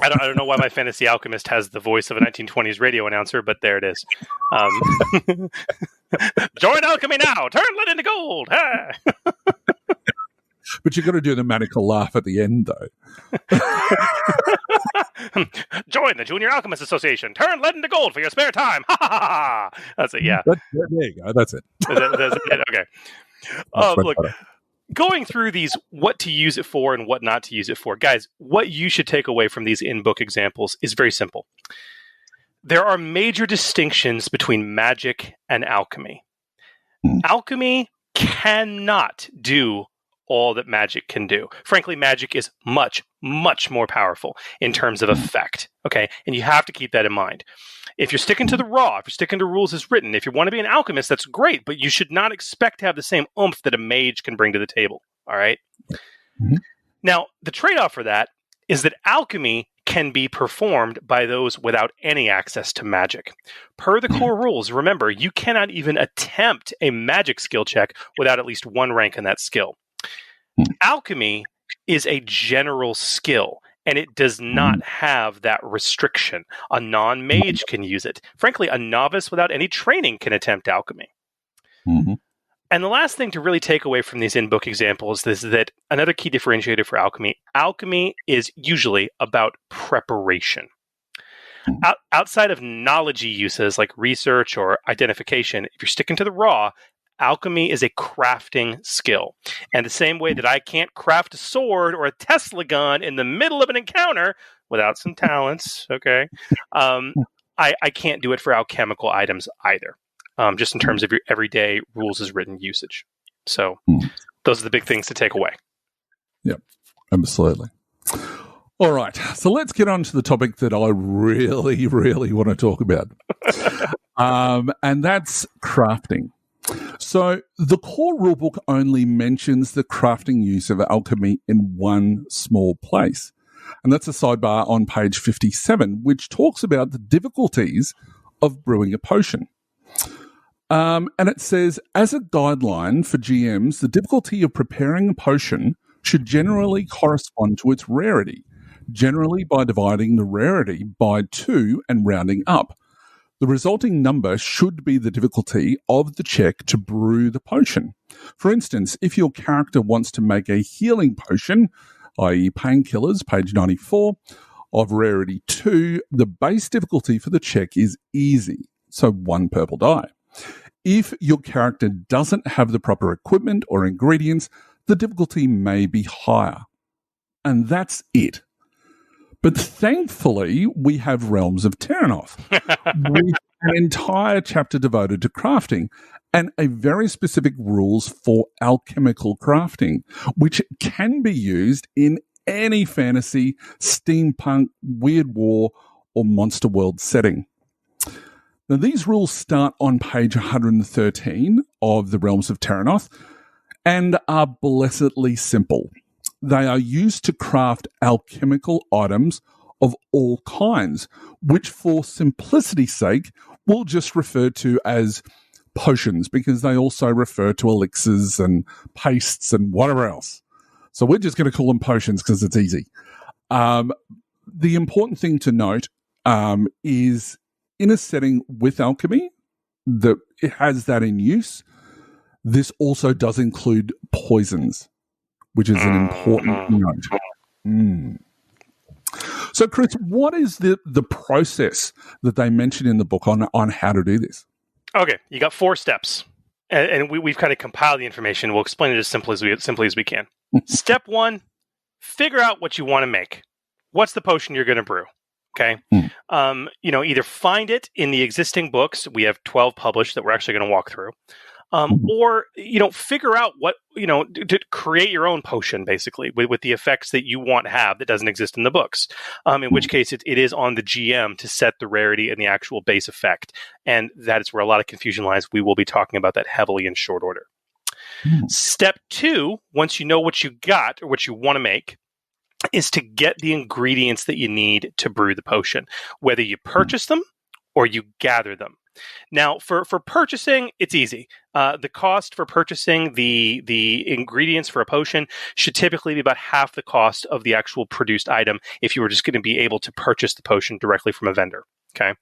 I don't know why my fantasy alchemist has the voice of a 1920s radio announcer, but there it is. Join alchemy now. Turn lead into gold. Ah! But you've got to do the maniacal laugh at the end, though. Join the Junior Alchemist Association. Turn lead into gold for your spare time. Ha ha ha ha. That's it. Yeah. There you go. That's it. That's it. Okay. Look, going through these, what to use it for and what not to use it for, guys. What you should take away from these in-book examples is very simple. There are major distinctions between magic and alchemy. Alchemy cannot do all that magic can do. Frankly, magic is much, much more powerful in terms of effect. Okay, and you have to keep that in mind. If you're sticking to the raw, if you're sticking to rules as written, if you want to be an alchemist, that's great, but you should not expect to have the same oomph that a mage can bring to the table. All right? Mm-hmm. Now, the trade-off for that is that alchemy can be performed by those without any access to magic. Per the core rules, remember, you cannot even attempt a magic skill check without at least one rank in that skill. Alchemy is a general skill, and it does not have that restriction. A non-mage can use it. Frankly, a novice without any training can attempt alchemy. Mm-hmm. And the last thing to really take away from these in-book examples is that another key differentiator for alchemy is usually about preparation. Outside of knowledge uses like research or identification, if you're sticking to the raw, alchemy is a crafting skill. And the same way that I can't craft a sword or a Tesla gun in the middle of an encounter without some talents, okay, I can't do it for alchemical items either, just in terms of your everyday rules as written usage. So those are the big things to take away. Yep, absolutely. All right, so let's get on to the topic that I really, really want to talk about. And that's crafting. So the core rulebook only mentions the crafting use of alchemy in one small place. And that's a sidebar on page 57, which talks about the difficulties of brewing a potion. And it says, as a guideline for GMs, the difficulty of preparing a potion should generally correspond to its rarity, generally by dividing the rarity by 2 and rounding up. The resulting number should be the difficulty of the check to brew the potion. For instance, if your character wants to make a healing potion, i.e. painkillers, page 94, of rarity 2, the base difficulty for the check is easy, so 1 purple die. If your character doesn't have the proper equipment or ingredients, the difficulty may be higher. And that's it. But thankfully, we have Realms of Terranoth, with an entire chapter devoted to crafting and a very specific rules for alchemical crafting, which can be used in any fantasy, steampunk, weird war, or monster world setting. Now, these rules start on page 113 of the Realms of Terranoth and are blessedly simple. They are used to craft alchemical items of all kinds, which for simplicity's sake, we'll just refer to as potions, because they also refer to elixirs and pastes and whatever else. So we're just going to call them potions because it's easy. The important thing to note is in a setting with alchemy, that it has that in use. This also does include poisons, which is an important note. So, Chris, what is the process that they mention in the book on how to do this? Okay, you got 4 steps, and we've kind of compiled the information. We'll explain it as simply as we can. Step 1, figure out what you want to make. What's the potion you're going to brew? Okay, either find it in the existing books. We have 12 published that we're actually going to walk through. Or, figure out what, to create your own potion, basically, with the effects that you want to have that doesn't exist in the books. In which case, it is on the GM to set the rarity and the actual base effect. And that is where a lot of confusion lies. We will be talking about that heavily in short order. Step 2, once you know what you got or what you want to make, is to get the ingredients that you need to brew the potion, whether you purchase them or you gather them. Now, for purchasing, it's easy. The cost for purchasing the ingredients for a potion should typically be about half the cost of the actual produced item if you were just going to be able to purchase the potion directly from a vendor. Okay.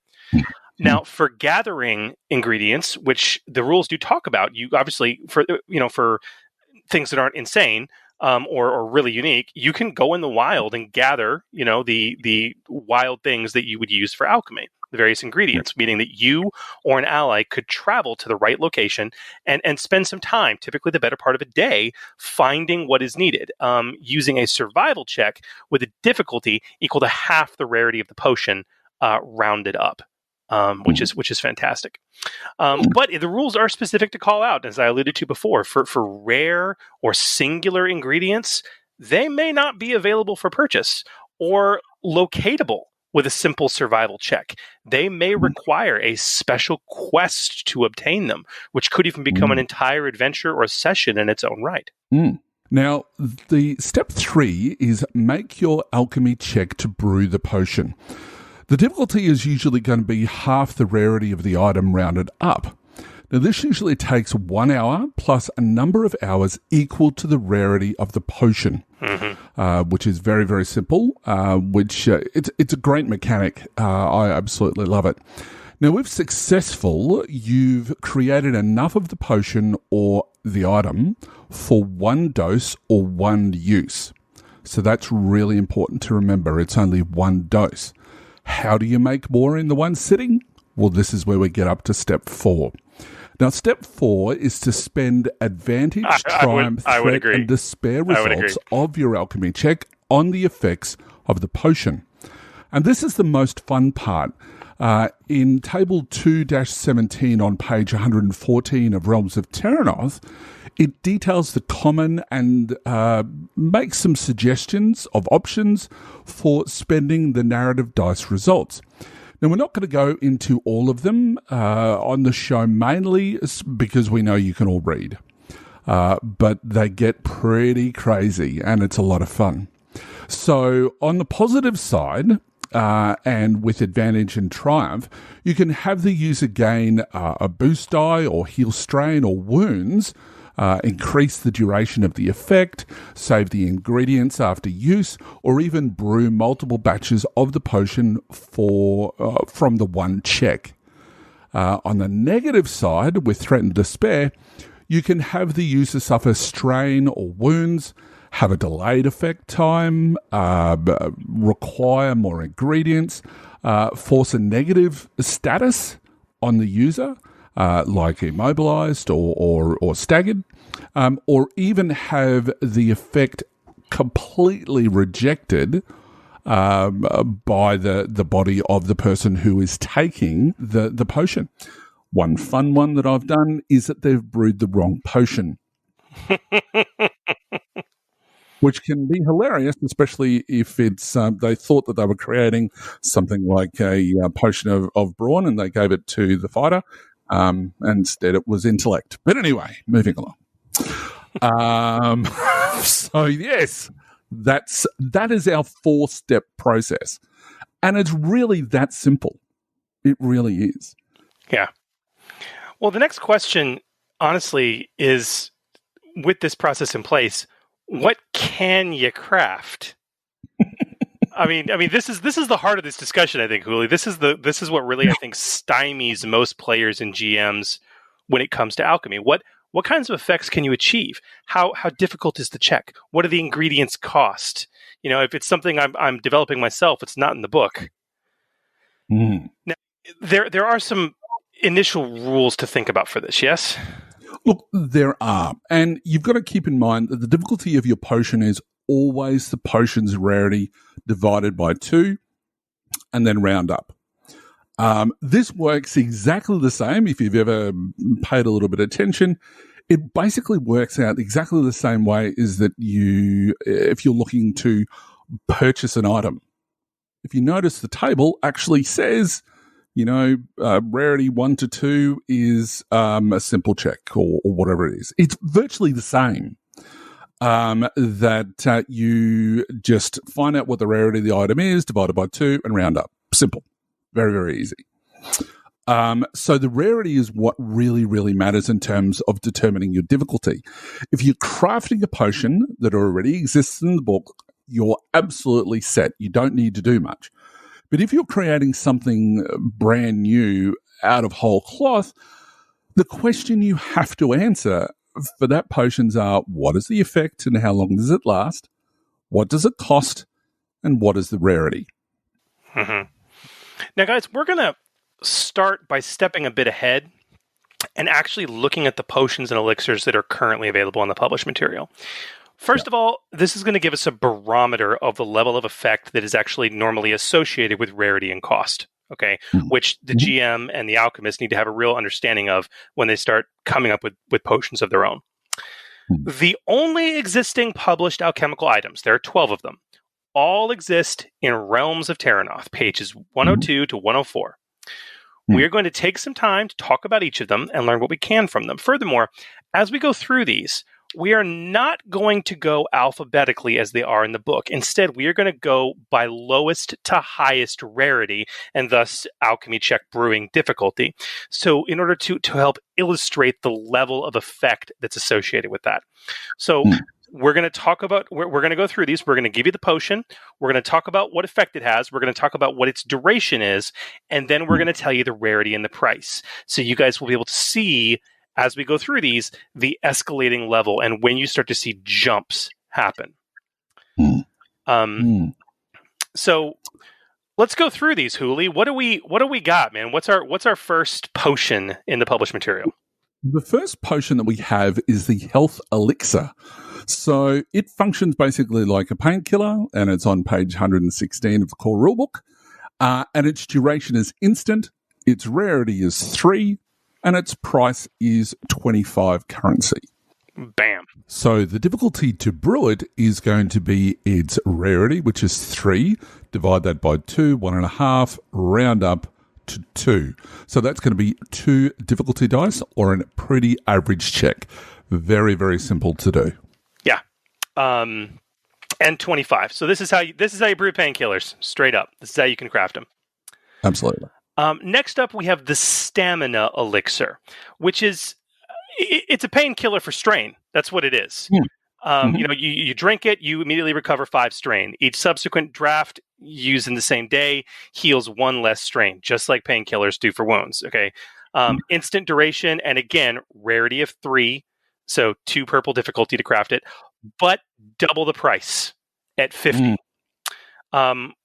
Now, for gathering ingredients, which the rules do talk about, you obviously for things that aren't insane or really unique, you can go in the wild and gather, the wild things that you would use for alchemy, the various ingredients, meaning that you or an ally could travel to the right location and spend some time, typically the better part of a day, finding what is needed, using a survival check with a difficulty equal to half the rarity of the potion, rounded up. Which is fantastic. But the rules are specific to call out, as I alluded to before. For rare or singular ingredients, they may not be available for purchase or locatable with a simple survival check. They may require a special quest to obtain them, which could even become an entire adventure or session in its own right. Now, the step 3 is make your alchemy check to brew the potion. The difficulty is usually going to be half the rarity of the item rounded up. Now, this usually takes 1 hour plus a number of hours equal to the rarity of the potion, which is very, very simple, it's a great mechanic. I absolutely love it. Now, if successful, you've created enough of the potion or the item for 1 dose or 1 use. So that's really important to remember. It's only 1 dose. How do you make more in the one sitting? Well, this is where we get up to step 4. Now, step 4 is to spend advantage, triumph, threat, and despair results of your alchemy check on the effects of the potion. And this is the most fun part. In table 2-17 on page 114 of Realms of Terranoth, it details the common and makes some suggestions of options for spending the narrative dice results. Now, we're not going to go into all of them on the show, mainly because we know you can all read. But they get pretty crazy, and it's a lot of fun. So on the positive side, and with advantage and triumph, you can have the user gain a boost die or heal strain or wounds, increase the duration of the effect, save the ingredients after use, or even brew multiple batches of the potion from the one check. On the negative side, with threat and despair, you can have the user suffer strain or wounds, have a delayed effect time, require more ingredients, force a negative status on the user, like immobilized or staggered, or even have the effect completely rejected by the body of the person who is taking the potion. One fun one that I've done is that they've brewed the wrong potion. Which can be hilarious, especially if it's they thought that they were creating something like a potion of brawn, and they gave it to the fighter, and instead it was intellect. But anyway, moving along. So yes, that is our 4-step process, and it's really that simple. It really is. Yeah. Well, the next question, honestly, is with this process in place, what can you craft? I mean, this is the heart of this discussion, I think, Huli. This is what really, I think, stymies most players and GMs when it comes to alchemy. What kinds of effects can you achieve? How difficult is the check? What do the ingredients cost? If it's something I'm developing myself, it's not in the book. Now, there are some initial rules to think about for this, yes? Look, there are. And you've got to keep in mind that the difficulty of your potion is always the potion's rarity divided by 2 and then round up. This works exactly the same if you've ever paid a little bit of attention. It basically works out exactly the same way as that if you're looking to purchase an item. If you notice, the table actually says, rarity 1 to 2 is a simple check or whatever it is. It's virtually the same. that you just find out what the rarity of the item is, divided by 2, and round up. Simple. Very, very easy. So the rarity is what really, really matters in terms of determining your difficulty. If you're crafting a potion that already exists in the book, you're absolutely set. You don't need to do much. But if you're creating something brand new out of whole cloth, the question you have to answer for that potions are, what is the effect and how long does it last? What does it cost? And what is the rarity? Mm-hmm. Now, guys, we're going to start by stepping a bit ahead and actually looking at the potions and elixirs that are currently available on the published material. First of all, this is going to give us a barometer of the level of effect that is actually normally associated with rarity and cost, okay? Which the GM and the alchemist need to have a real understanding of when they start coming up with potions of their own. The only existing published alchemical items, there are 12 of them, all exist in Realms of Terranoth, pages 102 to 104. We are going to take some time to talk about each of them and learn what we can from them. Furthermore, as we go through these, we are not going to go alphabetically as they are in the book. Instead, we are going to go by lowest to highest rarity and thus alchemy check brewing difficulty. So in order to help illustrate the level of effect that's associated with that. So we're going to talk about, we're going to go through these. We're going to give you the potion. We're going to talk about what effect it has. We're going to talk about what its duration is. And then we're going to tell you the rarity and the price. So you guys will be able to see, as we go through these, the escalating level and when you start to see jumps happen. So let's go through these, Hooli. What do we got, man? What's our first potion in the published material? The first potion that we have is the health elixir. So it functions basically like a painkiller, and it's on page 116 of the core rulebook. And its duration is instant, its rarity is 3, and its price is 25 currency. Bam. So the difficulty to brew it is going to be its rarity, which is 3. Divide that by 2, 1.5, round up to 2. So that's going to be 2 difficulty dice or a pretty average check. Very, very simple to do. Yeah. And 25. So this is how you brew painkillers, straight up. This is how you can craft them. Absolutely. Next up, we have the stamina elixir, which is it's a painkiller for strain. That's what it is. You drink it, you immediately recover 5 strain. Each subsequent draft used in the same day heals 1 less strain, just like painkillers do for wounds. Okay, instant duration, and again, rarity of 3, so 2 purple difficulty to craft it, but double the price at 50.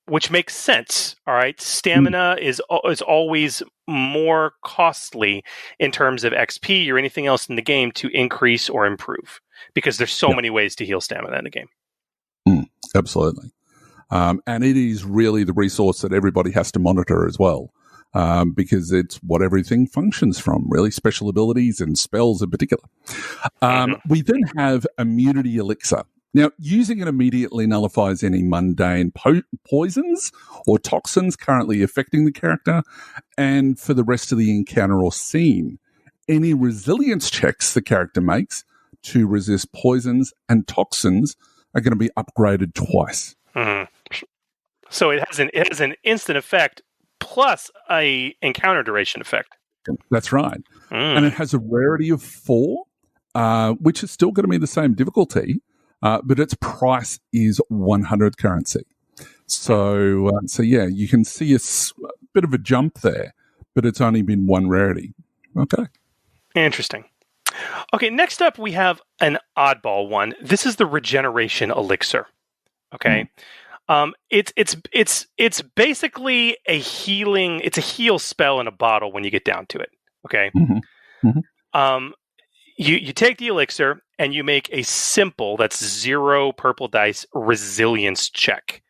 Which makes sense. All right, stamina is always more costly in terms of XP or anything else in the game to increase or improve, because there's so many ways to heal stamina in the game. Absolutely, and it is really the resource that everybody has to monitor as well, because it's what everything functions from. Really, special abilities and spells in particular. We then have immunity elixir. Now, using it immediately nullifies any mundane poisons or toxins currently affecting the character, and for the rest of the encounter or scene, any resilience checks the character makes to resist poisons and toxins are going to be upgraded twice. So it has an instant effect plus a encounter duration effect. That's right. And it has a rarity of 4, which is still going to be the same difficulty. But its price is 100 currency. So yeah, you can see a bit of a jump there, but it's only been 1 rarity. Okay. Interesting. Okay, next up we have an oddball one. This is the regeneration elixir. Okay. It's basically a healing, it's a heal spell in a bottle when you get down to it. Okay. You take the elixir and you make a simple, that's 0 purple dice, resilience check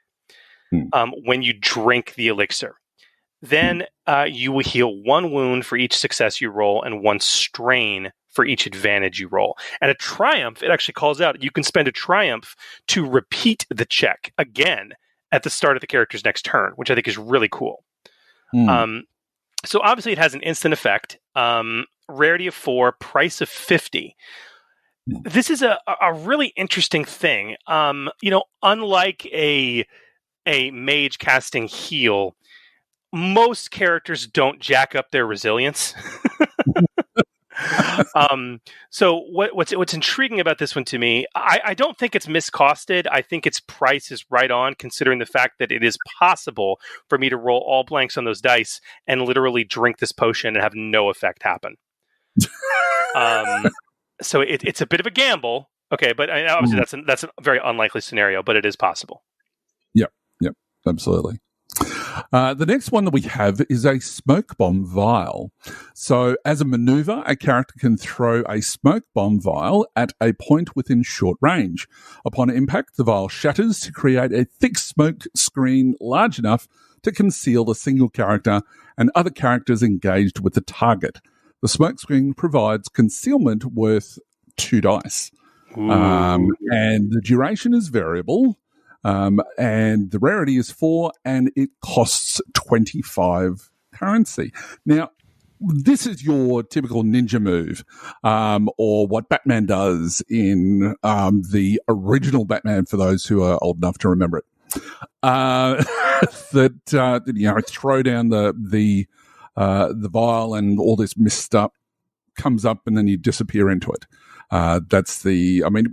when you drink the elixir. Then you will heal 1 wound for each success you roll and 1 strain for each advantage you roll. And a triumph, it actually calls out, you can spend a triumph to repeat the check again at the start of the character's next turn, which I think is really cool. So obviously it has an instant effect. Rarity of 4, price of 50. this is a really interesting thing. Unlike a mage casting heal, most characters don't jack up their resilience. So what's intriguing about this one to me, I don't think it's miscosted. I think its price is right on, considering the fact that it is possible for me to roll all blanks on those dice and literally drink this potion and have no effect happen. So it's a bit of a gamble. Okay, but obviously that's a very unlikely scenario, but it is possible. Yep, absolutely. The next one that we have is a smoke bomb vial. So as a maneuver, a character can throw a smoke bomb vial at a point within short range. Upon impact, the vial shatters to create a thick smoke screen large enough to conceal the single character and other characters engaged with the target. The smoke screen provides concealment worth 2 dice. And the duration is variable. And the rarity is 4, and it costs 25 currency. Now, this is your typical ninja move, or what Batman does in the original Batman, for those who are old enough to remember it. Throw down the vial, and all this mist stuff comes up, and then you disappear into it.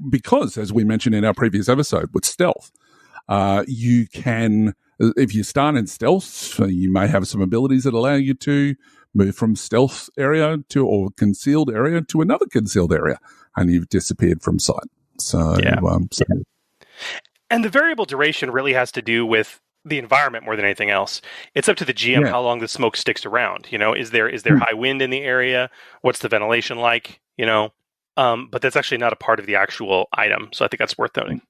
Because as we mentioned in our previous episode with stealth, you can, if you start in stealth, you may have some abilities that allow you to move from stealth area or concealed area to another concealed area, and you've disappeared from sight. So, and the variable duration really has to do with the environment more than anything else. It's up to the GM how long the smoke sticks around. Is there high wind in the area? What's the ventilation like? But that's actually not a part of the actual item, so I think that's worth noting.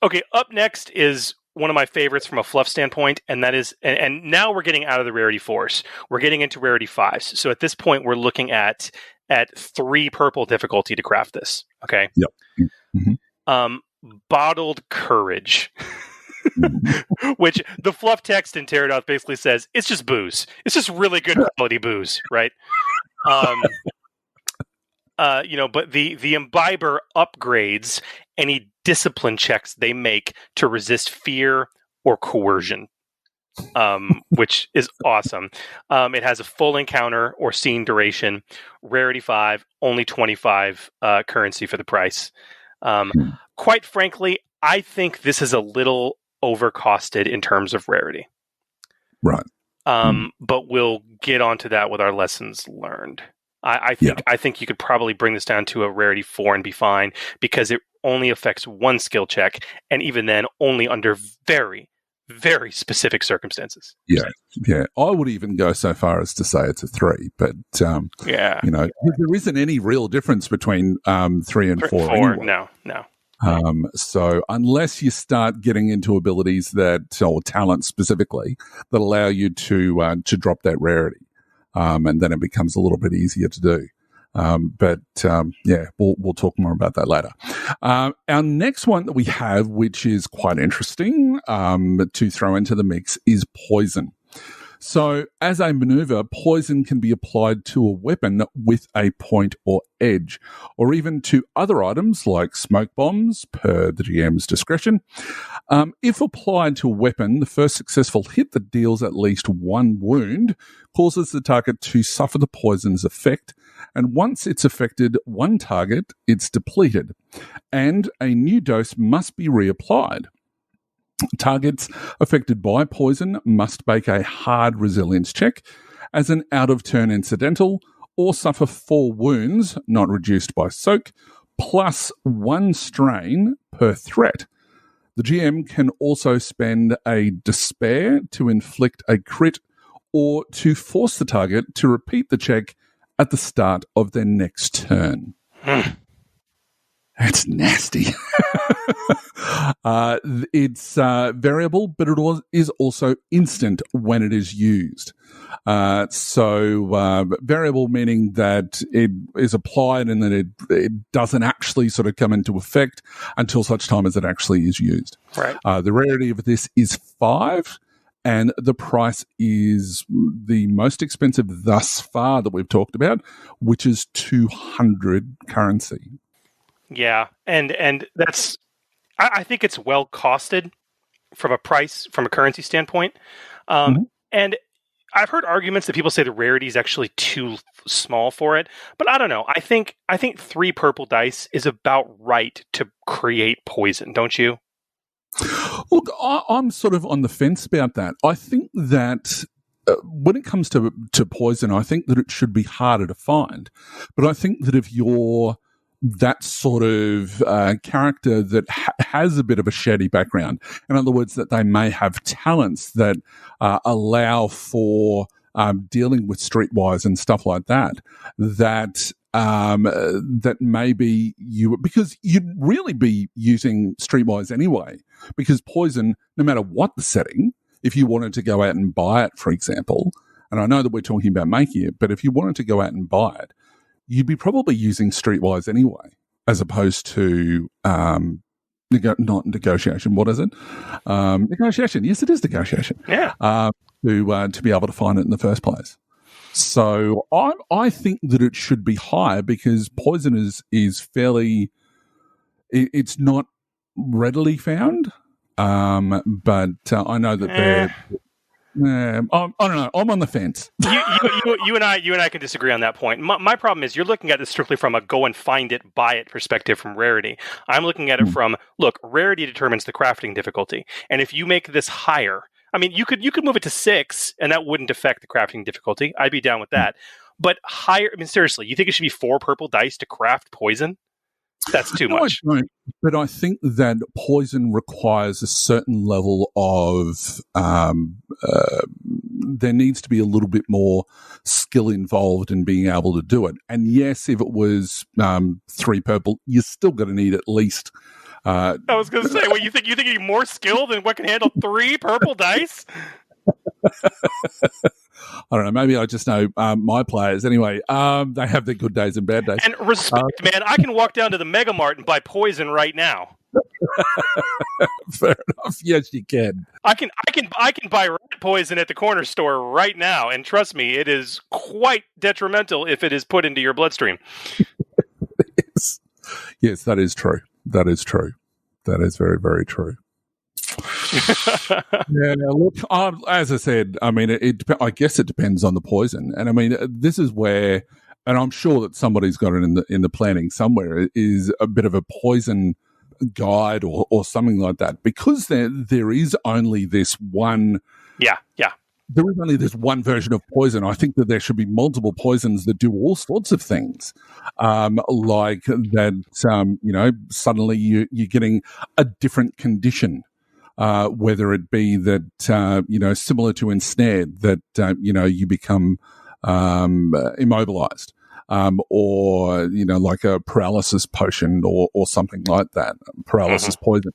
Okay, up next is one of my favorites from a fluff standpoint, and that is, and now we're getting out of the rarity 4s. We're getting into rarity 5s. So at this point, we're looking at 3 purple difficulty to craft this. Okay. Yep. Mm-hmm. Bottled courage, which the fluff text in Pterodoth basically says it's just booze. It's just really good quality booze, right? But the imbiber upgrades any discipline checks they make to resist fear or coercion, which is awesome. It has a full encounter or scene duration, rarity 5, only 25 currency for the price. Quite frankly, I think this is a little overcosted in terms of rarity. Right. But we'll get onto that with our lessons learned. I think you could probably bring this down to a rarity 4 and be fine, because it only affects one skill check, and even then only under very, very specific circumstances. Yeah. I would even go so far as to say it's a 3, but there isn't any real difference between 3 and 4. Anyway. No. So unless you start getting into abilities or talents specifically that allow you to drop that rarity, and then it becomes a little bit easier to do. We'll talk more about that later. Our next one that we have, which is quite interesting to throw into the mix, is poison. So as a maneuver, poison can be applied to a weapon with a point or edge, or even to other items like smoke bombs, per the GM's discretion. If applied to a weapon, the first successful hit that deals at least 1 wound causes the target to suffer the poison's effect, and once it's affected one target, it's depleted, and a new dose must be reapplied. Targets affected by poison must make a hard resilience check as an out-of-turn incidental, or suffer 4 wounds, not reduced by soak, plus 1 strain per threat. The GM can also spend a despair to inflict a crit, or to force the target to repeat the check at the start of their next turn. That's nasty. It's variable, but it is also instant when it is used. Variable meaning that it is applied and then it doesn't actually sort of come into effect until such time as it actually is used. Right. The rarity of this is 5, and the price is the most expensive thus far that we've talked about, which is 200 currency. Yeah, and that's I think it's well costed from a currency standpoint, and I've heard arguments that people say the rarity is actually too small for it, but I don't know. I think 3 purple dice is about right to create poison, don't you? Look, I'm sort of on the fence about that. I think that when it comes to poison, I think that it should be harder to find. But I think that if you're that sort of character that has a bit of a shady background, in other words, that they may have talents that allow for dealing with streetwise and stuff like that, that maybe because you'd really be using streetwise anyway, because poison, no matter what the setting, if you wanted to go out and buy it, for example, and I know that we're talking about making it, but if you wanted to go out and buy it, you'd be probably using streetwise anyway, as opposed to not negotiation. What is it? Negotiation. Yes, it is negotiation. Yeah. To be able to find it in the first place. So I think that it should be higher because poison is fairly. It's not readily found, but I know that they're. I don't know. I'm on the fence. You and I can disagree on that point. My problem is you're looking at this strictly from a go and find it, buy it perspective from rarity. I'm looking at it from, look, rarity determines the crafting difficulty. And if you make this higher, I mean, you could move it to 6 and that wouldn't affect the crafting difficulty. I'd be down with that. But higher, I mean, seriously, you think it should be 4 purple dice to craft poison? That's too much. I don't, but I think that poison requires a certain level of there needs to be a little bit more skill involved in being able to do it. And yes, if it was 3 purple, you're still going to need at least. I was going to say, what you think you need more skill than what can handle 3 purple dice? I don't know. Maybe I just know my players. Anyway, they have their good days and bad days. And respect, man. I can walk down to the Mega Mart and buy poison right now. Fair enough. Yes, you can. I can buy rat poison at the corner store right now, and trust me, it is quite detrimental if it is put into your bloodstream. Yes, that is true. That is true. That is very, very true. Yeah, look, as I said, I mean, I guess it depends on the poison, and I mean, this is where, and I'm sure that somebody's got it in the planning somewhere, is a bit of a poison guide or something like that, because there is only this one. Yeah. There is only this one version of poison. I think that there should be multiple poisons that do all sorts of things, like that. Suddenly you're getting a different condition. Whether it be that, similar to ensnared, that, you become immobilized, or, like a paralysis potion or something like that, paralysis poison.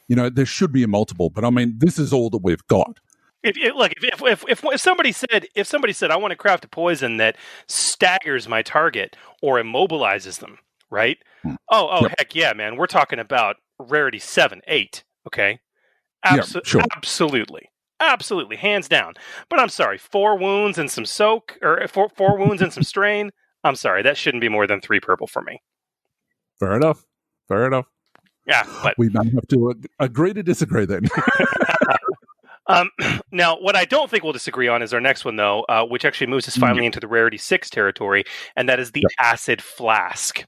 There should be a multiple, but I mean, this is all that we've got. If somebody said, I want to craft a poison that staggers my target or immobilizes them, right? Yep. Heck yeah, man. We're talking about rarity 7, 8. Okay. Sure. Absolutely, hands down. But I'm sorry, 4 wounds and some soak, or 4 wounds and some strain. I'm sorry, that shouldn't be more than 3 purple for me. Fair enough. Yeah, but we may have to agree to disagree then. Now, what I don't think we'll disagree on is our next one, though, which actually moves us finally into the rarity 6 territory, and that is the acid flask.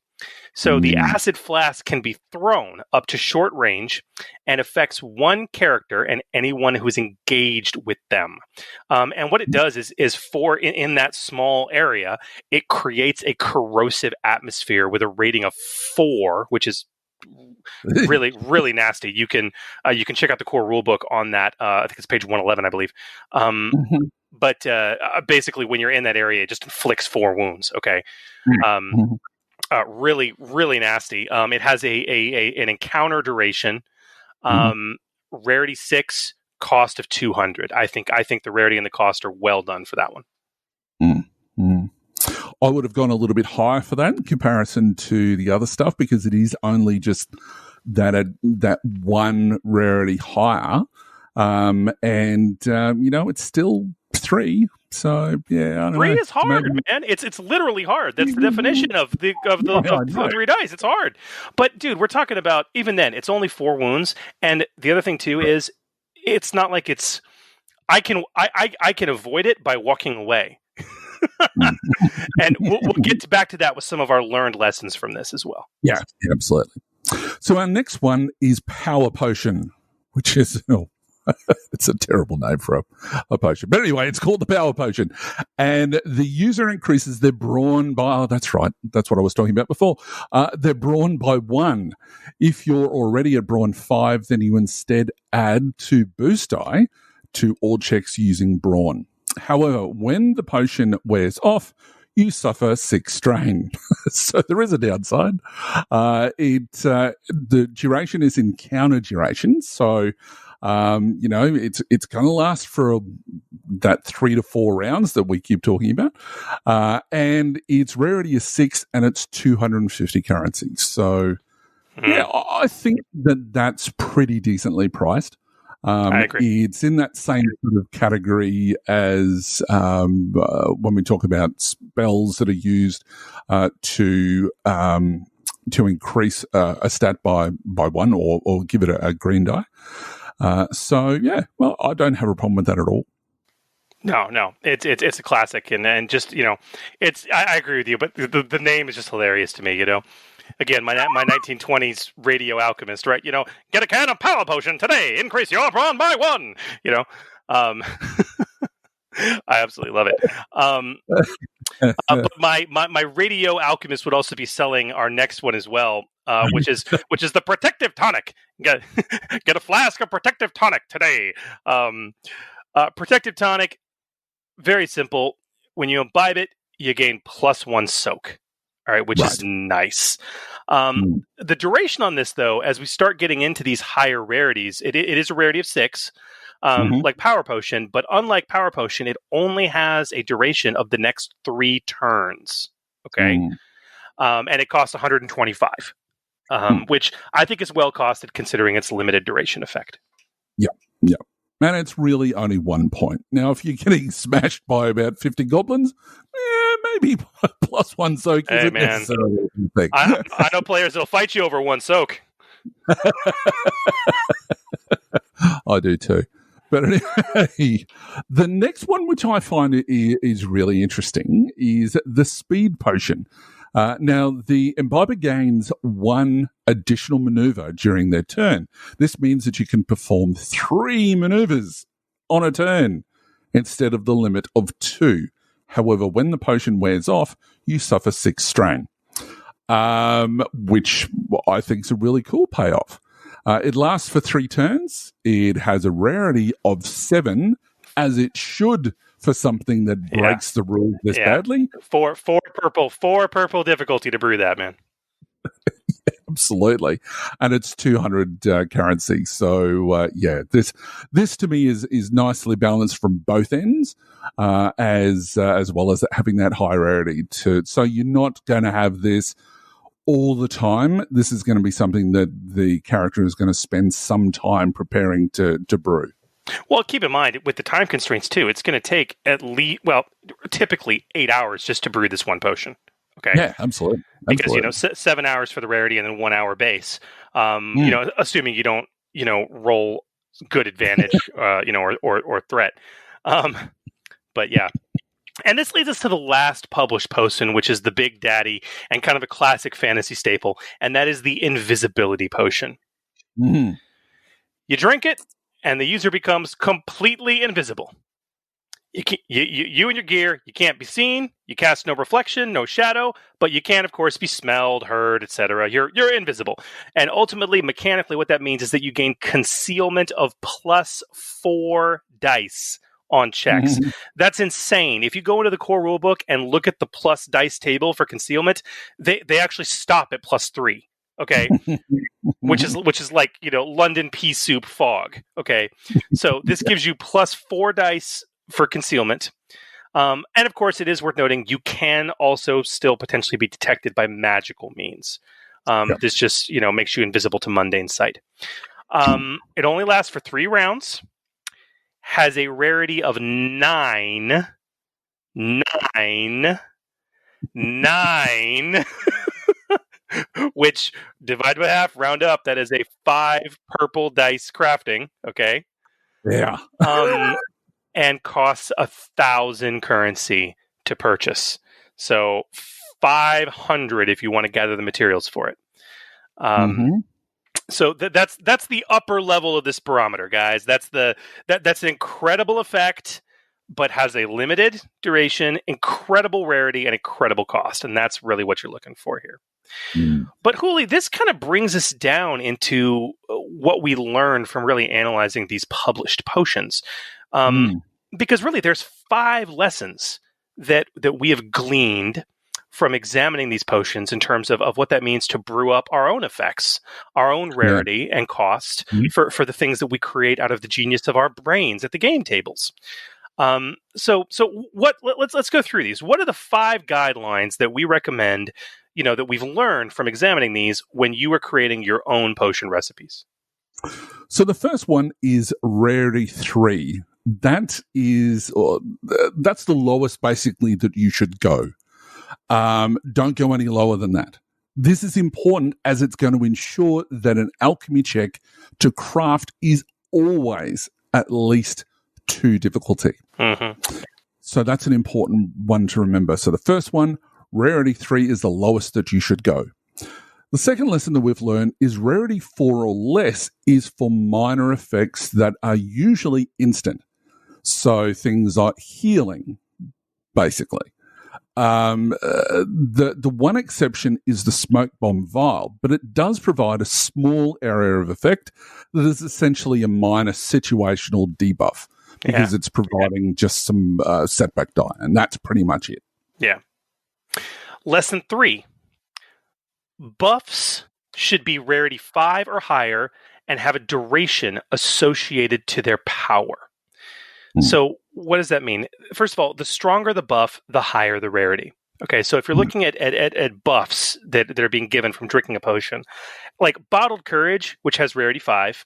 So the acid flask can be thrown up to short range and affects one character and anyone who is engaged with them. And what it does is in that small area, it creates a corrosive atmosphere with a rating of 4, which is really, really nasty. You can check out the core rulebook on that. I think it's page 111, I believe. But basically, when you're in that area, it just inflicts 4 wounds. Okay. Really, really nasty. It has an encounter duration, rarity 6, cost of 200. I think the rarity and the cost are well done for that one. I would have gone a little bit higher for that in comparison to the other stuff, because it is only just that one rarity higher. It's still 3. So yeah, I don't know. 3 is hard, man. It's literally hard. That's the definition of the 3 dice. It's hard. But dude, we're talking about, even then, it's only 4 wounds. And the other thing too is, it's not like it's. I can avoid it by walking away. And we'll get back to that with some of our learned lessons from this as well. Yeah, absolutely. So our next one is Power Potion, which is it's a terrible name for a potion. But anyway, it's called the Power Potion. And the user increases their brawn by, that's right, that's what I was talking about before. Their brawn by 1. If you're already at brawn 5, then you instead add 2 boost die to all checks using brawn. However, when the potion wears off, you suffer 6 strain. So there is a downside. The duration is encounter duration. So, it's going to last for that 3 to 4 rounds that we keep talking about. And its rarity is 6 and it's 250 currency. So, yeah, I think that's pretty decently priced. I agree. It's in that same sort of category as when we talk about spells that are used to increase a stat by 1 or give it a green die. So yeah, well, I don't have a problem with that at all. No, it's a classic, and just I agree with you, but the name is just hilarious to me. Again, my 1920s radio alchemist, right? Get a can of Power Potion today, increase your brawn by 1. I absolutely love it. But my radio alchemist would also be selling our next one as well, which is the protective tonic. Get a flask of protective tonic today. Protective tonic, very simple. When you imbibe it, you gain +1 soak. All right, which is nice. The duration on this, though, as we start getting into these higher rarities, it is a rarity of 6, like Power Potion. But unlike Power Potion, it only has a duration of the next 3 turns. Okay, and it costs 125, which I think is well costed considering its limited duration effect. Yeah. And it's really only 1 point. Now, if you're getting smashed by about 50 goblins, maybe +1 soak isn't necessarily a thing. I know players that'll fight you over 1 soak. I do too. But anyway, the next one, which I find is really interesting, is the Speed Potion. Now, the imbiber gains 1 additional maneuver during their turn. This means that you can perform 3 maneuvers on a turn instead of the limit of 2. However, when the potion wears off, you suffer 6 strain, which I think is a really cool payoff. It lasts for 3 turns. It has a rarity of 7, as it should for something that breaks the rules this badly. 4 purple difficulty to brew that, man. Absolutely. And it's 200 currency. So, this to me is nicely balanced from both ends, as well as having that high rarity. So you're not going to have this all the time. This is going to be something that the character is going to spend some time preparing to brew. Well, keep in mind, with the time constraints, too, it's going to take typically 8 hours just to brew this 1 potion. Okay. Yeah, absolutely. Because 7 hours for the rarity and then 1 hour base. Assuming you don't roll good advantage, or threat. But yeah. And this leads us to the last published potion, which is the big daddy and kind of a classic fantasy staple, and that is the invisibility potion. Mm-hmm. You drink it, and the user becomes completely invisible. You and your gear, you can't be seen, you cast no reflection, no shadow, but you can, of course, be smelled, heard, etc. You're invisible. And ultimately, mechanically, what that means is that you gain concealment of +4 dice on checks. Mm-hmm. That's insane. If you go into the core rulebook and look at the plus dice table for concealment, they actually stop at +3. Okay, which is like London pea soup fog. Okay, so this gives you +4 dice for concealment, and of course, it is worth noting you can also still potentially be detected by magical means. This just makes you invisible to mundane sight. It only lasts for 3 rounds. has a rarity of 9, which divide by half, round up, that is a 5 purple dice crafting, okay? Yeah. And costs 1,000 currency to purchase. So 500 if you want to gather the materials for it. So that's the upper level of this barometer, guys. That's an incredible effect, but has a limited duration, incredible rarity, and incredible cost, and that's really what you're looking for here. But Hooli, this kind of brings us down into what we learned from really analyzing these published potions, because really there's 5 lessons that we have gleaned from examining these potions in terms of what that means to brew up our own effects, our own rarity and cost for the things that we create out of the genius of our brains at the game tables. So let's go through these. What are the 5 guidelines that we recommend, that we've learned from examining these when you are creating your own potion recipes? So the first one is rarity 3. That's the lowest basically that you should go. Don't go any lower than that. This is important as it's going to ensure that an alchemy check to craft is always at least 2 difficulty. So that's an important one to remember. So the first one, rarity 3 is the lowest that you should go. The second lesson that we've learned is rarity 4 or less is for minor effects that are usually instant. So things like healing, basically. The one exception is the smoke bomb vial, but it does provide a small area of effect that is essentially a minor situational debuff because it's providing just some setback die, and that's pretty much it. Yeah. Lesson 3. Buffs should be rarity 5 or higher and have a duration associated to their power. So what does that mean? First of all, the stronger the buff, the higher the rarity. Okay, so if you're looking at buffs that are being given from drinking a potion, like Bottled Courage, which has rarity 5,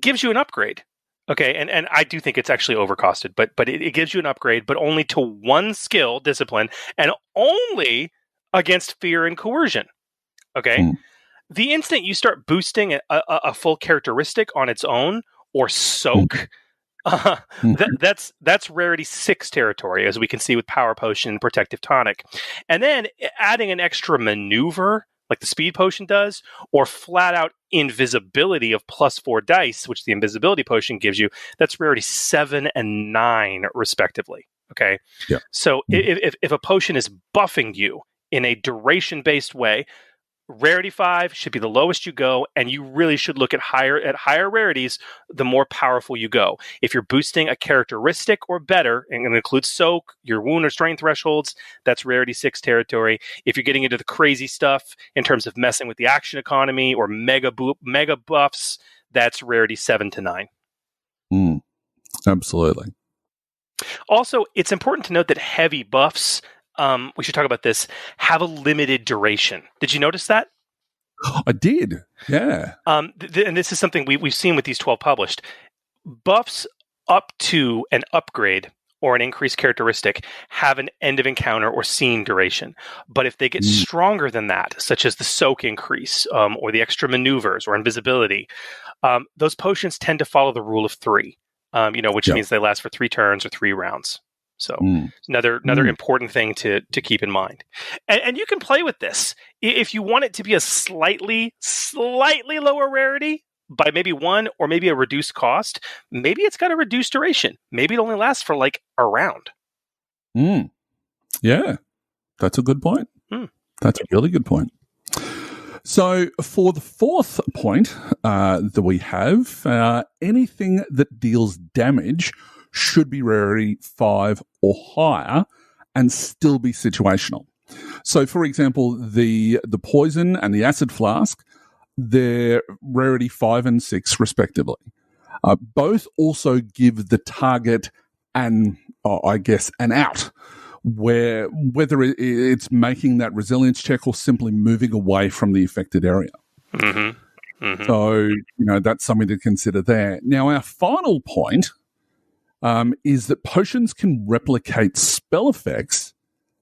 gives you an upgrade. Okay, and I do think it's actually overcosted, but it gives you an upgrade, but only to 1 skill discipline, and only against fear and coercion. Okay? The instant you start boosting a full characteristic on its own, or soak, that's rarity 6 territory, as we can see with Power Potion and Protective Tonic. And then adding an extra maneuver, like the Speed Potion does, or flat out invisibility of +4 dice, which the Invisibility Potion gives you, that's rarity 7 and 9, respectively. Okay? Yeah. So if a potion is buffing you in a duration-based way, rarity 5 should be the lowest you go, and you really should look at higher rarities the more powerful you go. If you're boosting a characteristic or better, and it includes soak, your wound or strain thresholds, that's rarity 6 territory. If you're getting into the crazy stuff in terms of messing with the action economy or mega buffs, that's rarity 7 to 9. Absolutely. Also, it's important to note that heavy buffs, we should talk about this, have a limited duration. Did you notice that? I did, yeah. And this is something we've seen with these 12 published. Buffs up to an upgrade or an increased characteristic have an end of encounter or scene duration. But if they get stronger than that, such as the soak increase or the extra maneuvers or invisibility, those potions tend to follow the rule of 3, which means they last for 3 turns or 3 rounds. So another important thing to keep in mind. And you can play with this. If you want it to be a slightly lower rarity by maybe 1 or maybe a reduced cost, maybe it's got a reduced duration. Maybe it only lasts for like a round. Yeah, that's a good point. That's a really good point. So for the 4th point that we have, anything that deals damage should be rarity 5 or higher and still be situational. So, for example, the poison and the acid flask, they're rarity 5 and 6 respectively. Both also give the target an out, where whether it's making that resilience check or simply moving away from the affected area. So, that's something to consider there. Now, our final point is that potions can replicate spell effects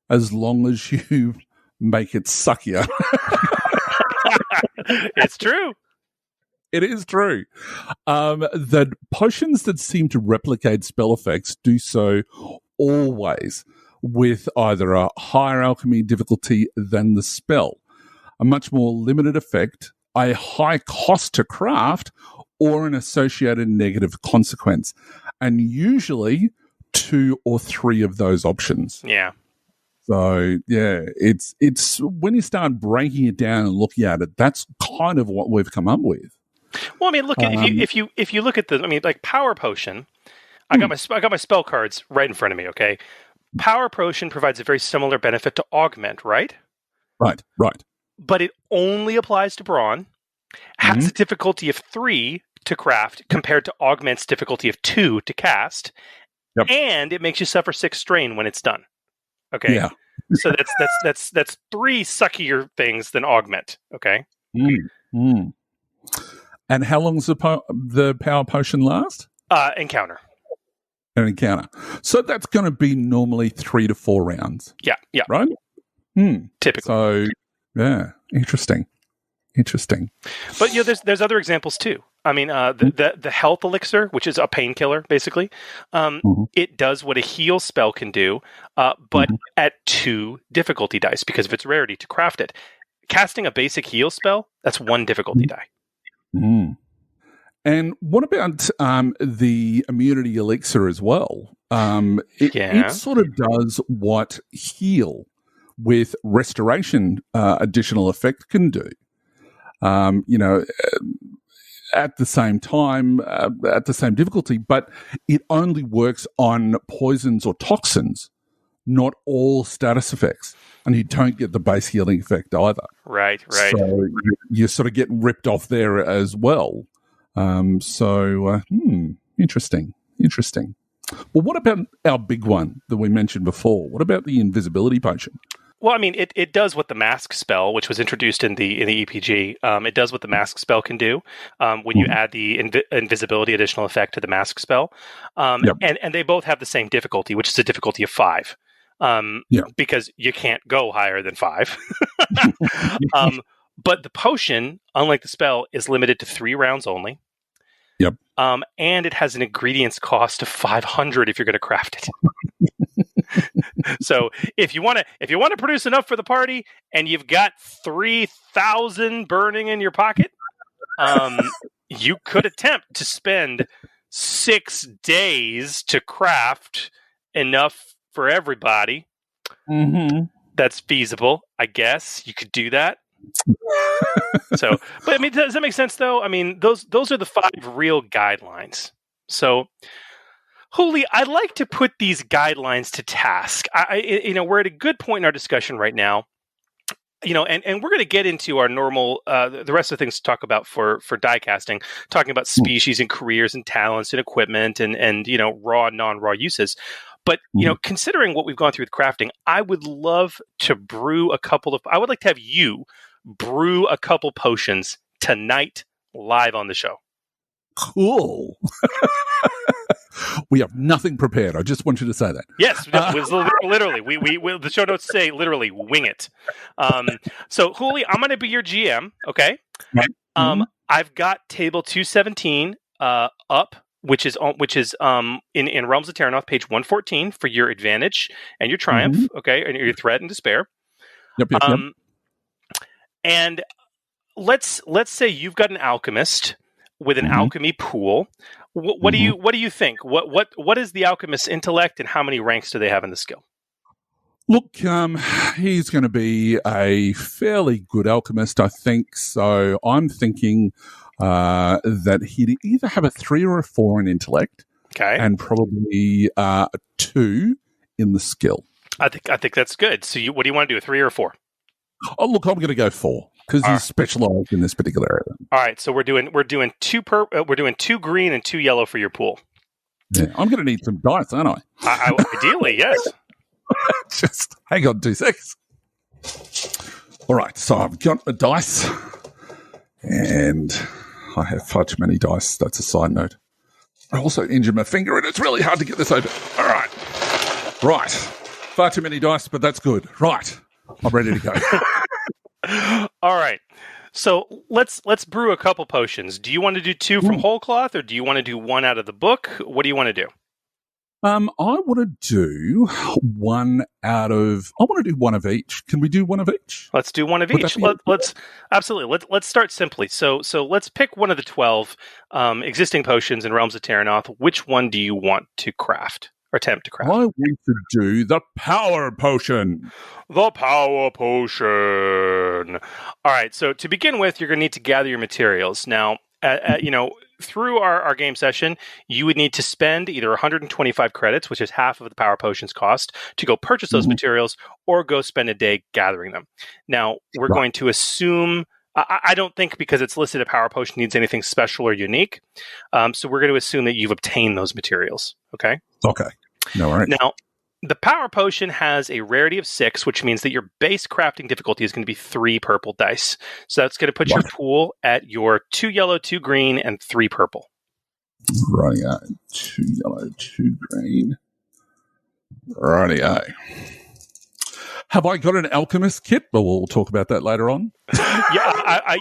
as long as you make it suckier. It's true. It is true. That potions that seem to replicate spell effects do so always with either a higher alchemy difficulty than the spell, a much more limited effect, a high cost to craft, or an associated negative consequence. And usually 2 or 3 of those options. Yeah. So, yeah, it's when you start breaking it down and looking at it, that's kind of what we've come up with. Well, I mean, look at if you look at like power potion, I got my spell cards right in front of me. Okay, power potion provides a very similar benefit to augment, right? Right. But it only applies to brawn. Has a difficulty of 3 to craft compared to augment's difficulty of 2 to cast, and it makes you suffer 6 strain when it's done. Okay, yeah. So that's 3 suckier things than augment. Okay. And how long does the power potion last? Encounter. An encounter. So that's going to be normally 3 to 4 rounds. Yeah. Right? Typically. So, yeah, interesting. But there's other examples too. I mean, the health elixir, which is a painkiller, basically, it does what a heal spell can do, but at 2 difficulty dice because of its rarity to craft it. Casting a basic heal spell, that's 1 difficulty die. And what about the immunity elixir as well? It sort of does what heal with restoration additional effect can do. At the same time, at the same difficulty, but it only works on poisons or toxins, not all status effects. And you don't get the base healing effect either. Right. So you're sort of getting ripped off there as well. Interesting. Well, what about our big one that we mentioned before? What about the invisibility potion? Well, I mean, it does what the mask spell, which was introduced in the EPG. It does what the mask spell can do when you add the invisibility additional effect to the mask spell. And they both have the same difficulty, which is a difficulty of 5. Because you can't go higher than 5. But the potion, unlike the spell, is limited to 3 rounds only. Yep. And it has an ingredients cost of 500 if you're going to craft it. So if you want to produce enough for the party, and you've got 3,000 burning in your pocket, you could attempt to spend 6 days to craft enough for everybody. That's feasible, I guess. You could do that. So, but I mean, does that make sense though? I mean, those are the 5 real guidelines. So, Hooli, I'd like to put these guidelines to task. We're at a good point in our discussion right now. And we're going to get into our normal, the rest of the things to talk about for die casting, talking about species and careers and talents and equipment and raw and non-raw uses. But, considering what we've gone through with crafting, I would love to I would like to have you brew a couple potions tonight live on the show. Cool. We have nothing prepared. I just want you to say that. Yes, literally. We the show notes say literally wing it. So Hooli, I'm going to be your GM. Okay. I've got table 217 up, which is in Realms of Terranoth, page 114 for your advantage and your triumph. Okay, and your threat and despair. Yep. And let's say you've got an alchemist with an alchemy pool. What do you think? What is the alchemist's intellect, and how many ranks do they have in the skill? Look, he's going to be a fairly good alchemist, I think. So I'm thinking that he'd either have a 3 or a 4 in intellect, and probably a 2 in the skill. I think that's good. So what do you want to do? A 3 or a 4? Oh, look, I'm going to go 4 because he's specialized in this particular area. All right, so we're doing 2 green and 2 yellow for your pool. Yeah, I'm going to need some dice, aren't I? Ideally, yes. Just hang on 2 seconds. All right, so I've got a dice, and I have far too many dice. That's a side note. I also injured my finger, and it's really hard to get this open. All right. Right. Far too many dice, but that's good. Right. I'm ready to go. All right. So let's brew a couple potions. Do you want to do 2 from whole cloth, or do you want to do 1 out of the book? What do you want to do? I want to do 1 out of... I want to do 1 of each. Can we do 1 of each? Let's do 1 of each. Let's absolutely. Let's start simply. So let's pick one of the 12 existing potions in Realms of Terranoth. Which one do you want to craft or attempt to craft? I want to do the power potion. The power potion. All right. So to begin with, you're going to need to gather your materials. Now, through our game session, you would need to spend either 125 credits, which is half of the power potion's cost, to go purchase those materials, or go spend a day gathering them. Now, we're going to assume... I don't think, because it's listed a power potion, needs anything special or unique. So we're going to assume that you've obtained those materials. Okay? Okay. No worries. Now, the power potion has a rarity of 6, which means that your base crafting difficulty is going to be 3 purple dice. So that's going to put your pool at your 2 yellow, 2 green, and 3 purple. Rightio. 2 yellow, 2 green. Rightio. Have I got an alchemist kit? But we'll talk about that later on.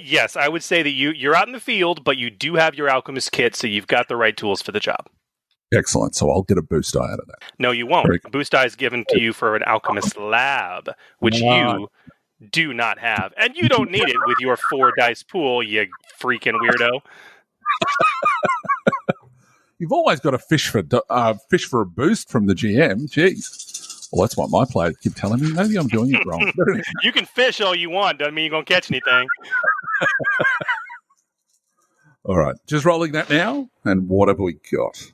Yes, I would say that you're out in the field, but you do have your alchemist kit, so you've got the right tools for the job. Excellent. So I'll get a boost die out of that. No, you won't. A boost die is given to you for an alchemist lab, which you do not have. And you don't need it with your 4 dice pool, you freaking weirdo. You've always got to fish for a boost from the GM. Jeez. Well, that's what my players keep telling me. Maybe I'm doing it wrong. You can fish all you want. Doesn't mean you're going to catch anything. All right. Just rolling that now. And what have we got?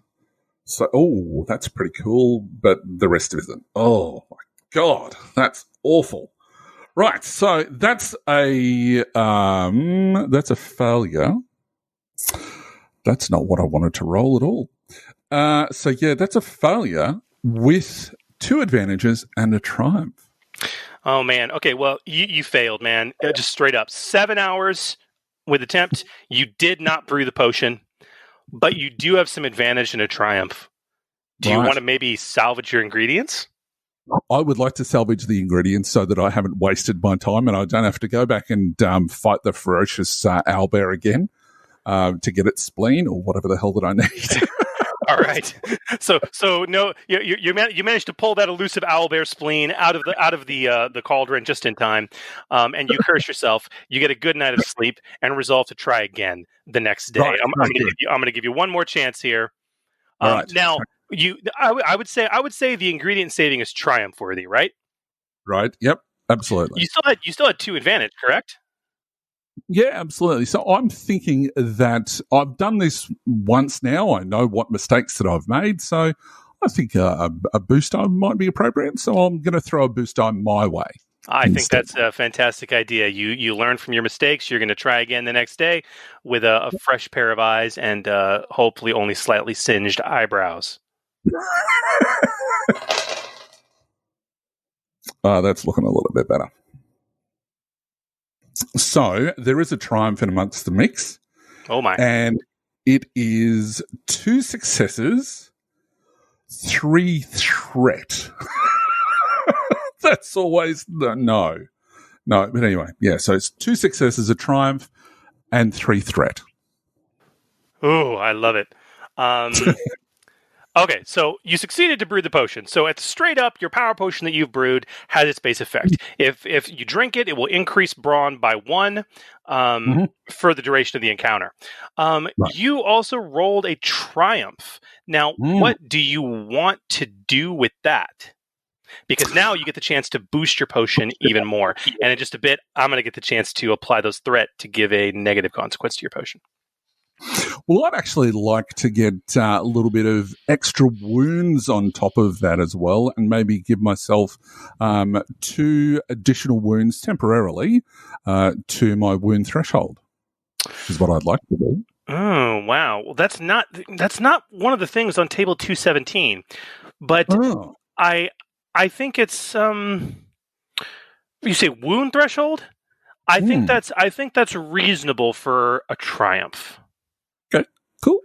So, that's pretty cool, but the rest isn't. Oh, my God. That's awful. Right. So, that's a failure. That's not what I wanted to roll at all. That's a failure with 2 advantages and a triumph. Oh, man. Okay, well, you failed, man. Just straight up. 7 hours with attempt. You did not brew the potion, but you do have some advantage and a triumph. Do you want to maybe salvage your ingredients? I would like to salvage the ingredients so that I haven't wasted my time and I don't have to go back and fight the ferocious owlbear again to get its spleen or whatever the hell that I need. All right. So no, you managed to pull that elusive owlbear spleen out of the cauldron just in time, and you curse yourself. You get a good night of sleep and resolve to try again the next day. Right, I'm going to give you one more chance here. Right. Now, I would say the ingredient saving is triumph worthy, right? Right. Yep. Absolutely. You still had 2 advantage, correct? Yeah, absolutely. So I'm thinking that I've done this once now. I know what mistakes that I've made. So I think a boost die might be appropriate. So I'm going to throw a boost die my way. I think that's a fantastic idea. You learn from your mistakes. You're going to try again the next day with a fresh pair of eyes and hopefully only slightly singed eyebrows. That's looking a little bit better. So there is a triumph in amongst the mix. Oh my. And it is 2 successes, 3 threat. That's always no. But anyway, yeah. So it's 2 successes, a triumph, and 3 threat. Oh, I love it. Okay, so you succeeded to brew the potion. So it's straight up, your power potion that you've brewed has its base effect. If you drink it, it will increase brawn by 1 for the duration of the encounter. Right. You also rolled a triumph. Now, what do you want to do with that? Because now you get the chance to boost your potion even more. And in just a bit, I'm going to get the chance to apply those threat to give a negative consequence to your potion. Well, I'd actually like to get a little bit of extra wounds on top of that as well, and maybe give myself 2 additional wounds temporarily to my wound threshold, which is what I'd like to do. Oh, wow. Well, that's not one of the things on table 217, but I think it's you say wound threshold? I think that's reasonable for a triumph. Okay, cool.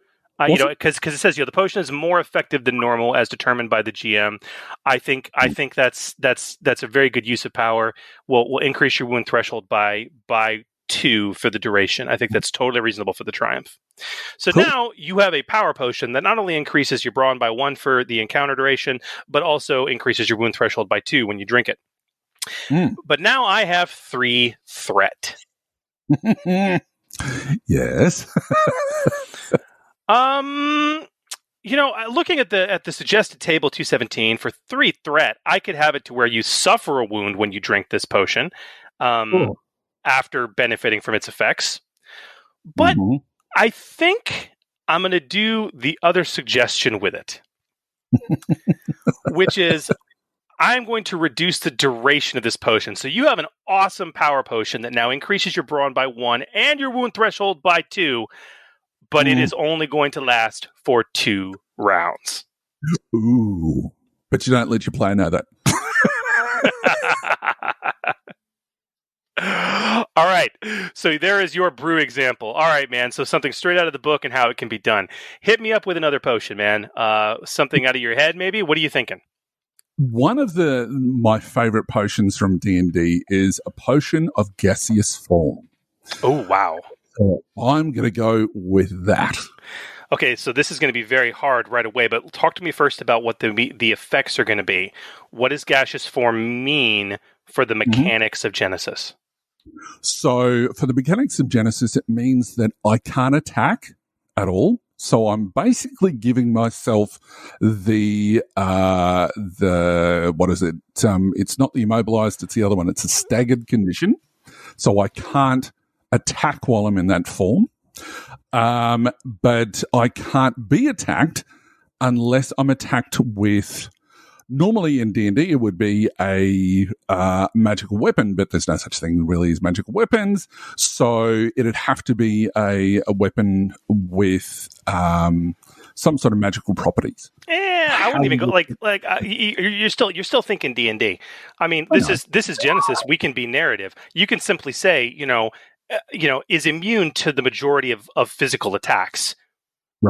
Because it says the potion is more effective than normal as determined by the GM. I think that's a very good use of power. Will increase your wound threshold by 2 for the duration. I think that's totally reasonable for the triumph. So now you have a power potion that not only increases your brawn by 1 for the encounter duration, but also increases your wound threshold by 2 when you drink it. But now I have 3 threat. Yes. Looking at the suggested table 217 for 3 threat, I could have it to where you suffer a wound when you drink this potion, after benefiting from its effects. But I think I'm going to do the other suggestion with it, which is I'm going to reduce the duration of this potion. So you have an awesome power potion that now increases your brawn by 1 and your wound threshold by 2. But it is only going to last for 2 rounds. Ooh. But you don't let your player know that. All right. So there is your brew example. All right, man. So something straight out of the book and how it can be done. Hit me up with another potion, man. Something out of your head, maybe? What are you thinking? One of my favorite potions from D&D is a potion of gaseous form. Oh, wow. So I'm going to go with that. Okay, so this is going to be very hard right away, but talk to me first about what the effects are going to be. What does gaseous form mean for the mechanics of Genesys? So for the mechanics of Genesys, it means that I can't attack at all. So I'm basically giving myself the what is it? It's not the immobilized, it's the other one. It's a staggered condition. So I can't attack while I'm in that form. But I can't be attacked unless I'm attacked with, normally in D&D it would be a magical weapon, but there's no such thing really as magical weapons. So it'd have to be a weapon with some sort of magical properties. Yeah, I wouldn't even go you're still thinking D&D. I mean, this is Genesys. We can be narrative. You can simply say, is immune to the majority of physical attacks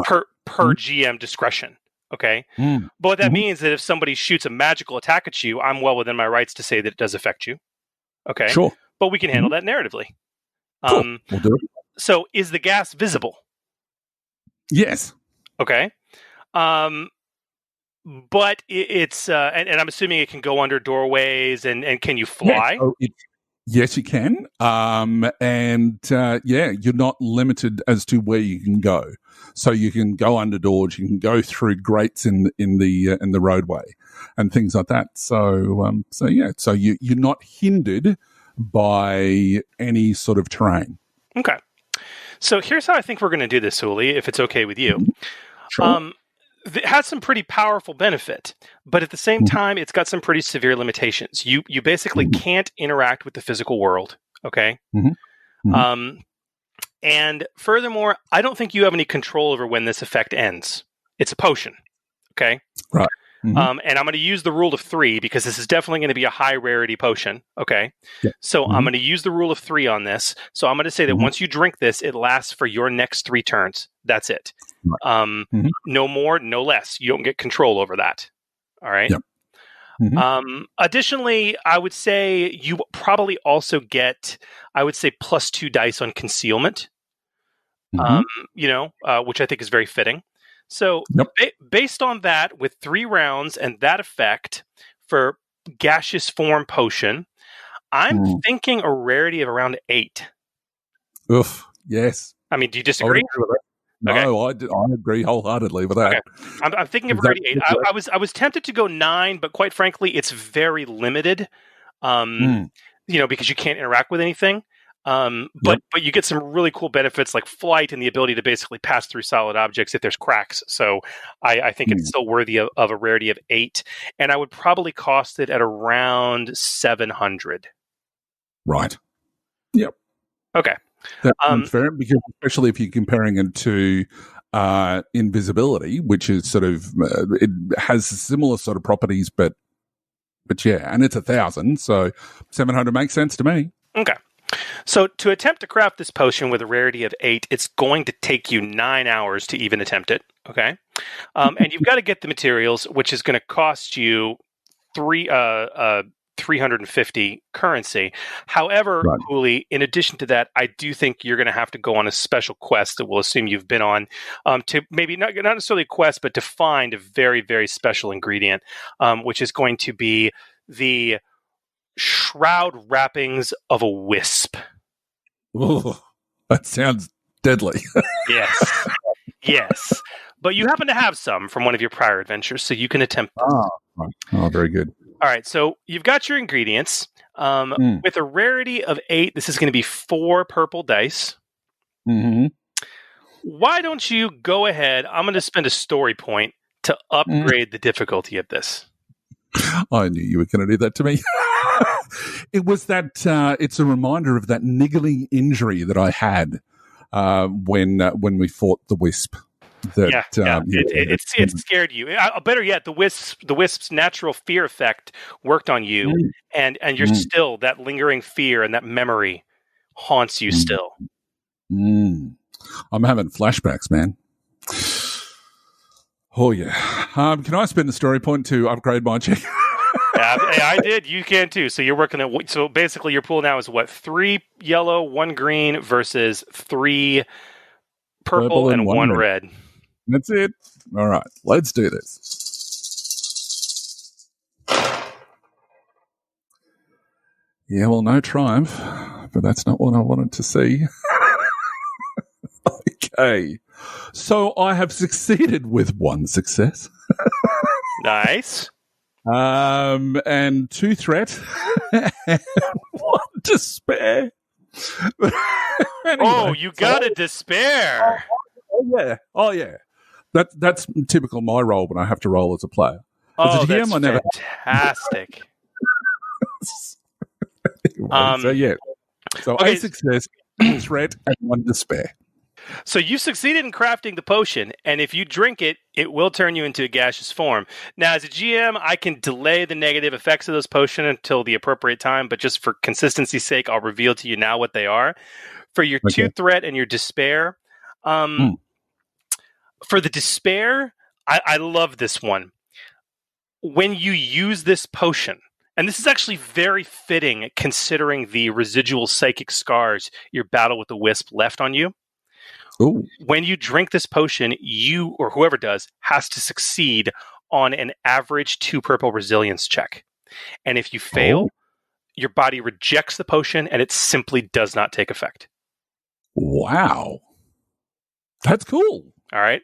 per GM discretion. Okay. But what that means that if somebody shoots a magical attack at you, I'm well within my rights to say that it does affect you. Okay. Sure. But we can handle that narratively. Cool. We'll do it. So is the gas visible? Yes. Okay. But it's and I'm assuming it can go under doorways and can you fly? Yes, you can. You're not limited as to where you can go. So you can go under doors, you can go through grates in the roadway and things like that. So you're not hindered by any sort of terrain. Okay. So here's how I think we're going to do this, Uli, if it's okay with you. Sure. It has some pretty powerful benefit, but at the same time, it's got some pretty severe limitations. You basically can't interact with the physical world, okay? And furthermore, I don't think you have any control over when this effect ends. It's a potion, okay? Right. And I'm going to use the rule of 3 because this is definitely going to be a high rarity potion, okay? Yeah. So I'm going to use the rule of 3 on this. So I'm going to say that once you drink this, it lasts for your next 3 turns. That's it. Right. No more, no less. You don't get control over that. All right? Yep. Additionally, I would say you probably also get, +2 dice on concealment, which I think is very fitting. So based on that, with 3 rounds and that effect for gaseous form potion, I'm thinking a rarity of around 8. Oof. Yes. I mean, do you disagree? No, I agree wholeheartedly with that. Okay. I'm thinking of rarity 8. I was tempted to go 9, but quite frankly, it's very limited. Because you can't interact with anything. But you get some really cool benefits like flight and the ability to basically pass through solid objects if there's cracks. So I think it's still worthy of a rarity of 8, and I would probably cost it at around 700. Right. Yep. Okay. That's fair, because especially if you're comparing it to invisibility, which is sort of it has similar sort of properties, but yeah, and it's 1,000, so 700 makes sense to me. Okay. So to attempt to craft this potion with a rarity of 8, it's going to take you 9 hours to even attempt it. Okay, and you've got to get the materials, which is going to cost you 350 currency. However, Right. Hooli, in addition to that, I do think you're going to have to go on a special quest that we'll assume you've been on, to maybe not necessarily a quest, but to find a very, very special ingredient, which is going to be the shroud wrappings of a wisp. Ooh, that sounds deadly. Yes. Yes. But you happen to have some from one of your prior adventures, so you can attempt them. Oh, very good. All right, so you've got your ingredients. With a rarity of 8, this is going to be 4 purple dice. Mm-hmm. Why don't you go ahead? I'm going to spend a story point to upgrade the difficulty of this. I knew you were going to do that to me. It was that. It's a reminder of that niggling injury that I had when we fought the wisp. That, it scared you. Better yet, the wisp's natural fear effect worked on you, and you're still, that lingering fear and that memory haunts you still. I'm having flashbacks, man. Oh yeah. Can I spend a story point to upgrade my check? I did. You can too. So you're working at. So basically, your pool now is what? 3 yellow, 1 green versus 3 purple and 1 red. That's it. All right, let's do this. Yeah, well, no triumph, but that's not what I wanted to see. Okay. So I have succeeded with 1 success. Nice. And 2 threat and 1 despair. Anyway, you got a despair. Oh yeah. That's typical my role when I have to roll as a player. As a GM, that's I never fantastic. Anyway, so okay. A success, 2 threat, and 1 despair. So you succeeded in crafting the potion, and if you drink it, it will turn you into a gaseous form. Now, as a GM, I can delay the negative effects of this potion until the appropriate time, but just for consistency's sake, I'll reveal to you now what they are. For your 2 threat and your despair, for the despair, I love this one. When you use this potion, and this is actually very fitting considering the residual psychic scars your battle with the wisp left on you. Ooh. When you drink this potion, you, or whoever does, has to succeed on an average 2 purple resilience check. And if you fail, your body rejects the potion and it simply does not take effect. Wow. That's cool. All right.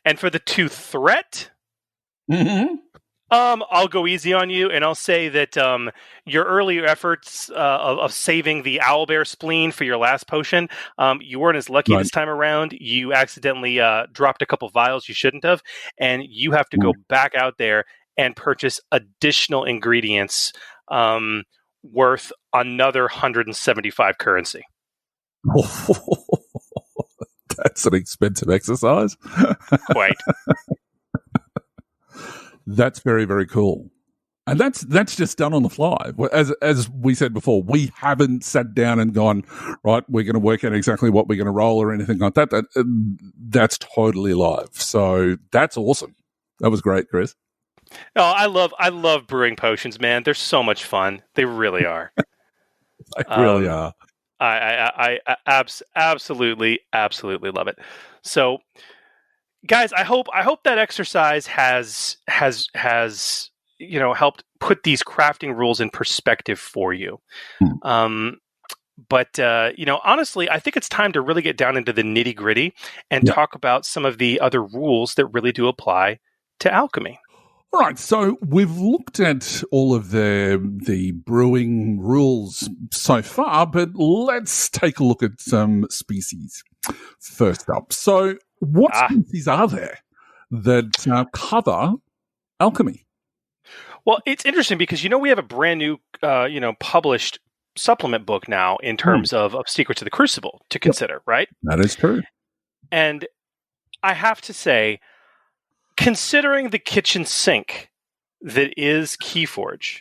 And for the 2 threat, I'll go easy on you, and I'll say that your earlier efforts of saving the owlbear spleen for your last potion, you weren't as lucky this time around. You accidentally dropped a couple vials you shouldn't have, and you have to go back out there and purchase additional ingredients worth another 175 currency. That's an expensive exercise. Quite. That's very, very cool. And that's just done on the fly. As we said before, we haven't sat down and gone, right, we're going to work out exactly what we're going to roll or anything like that. That's totally live. So that's awesome. That was great, Chris. Oh, I love brewing potions, man. They're so much fun. They really are. They really are. I absolutely love it. So, guys, I hope that exercise has helped put these crafting rules in perspective for you. But honestly, I think it's time to really get down into the nitty gritty and talk about some of the other rules that really do apply to alchemy. All right, so we've looked at all of the brewing rules so far, but let's take a look at some species first up. So what species are there that cover alchemy? Well, it's interesting because, we have a brand new, published supplement book now in terms of Secrets of the Crucible to consider, right? That is true. And I have to say, considering the kitchen sink that is Keyforge,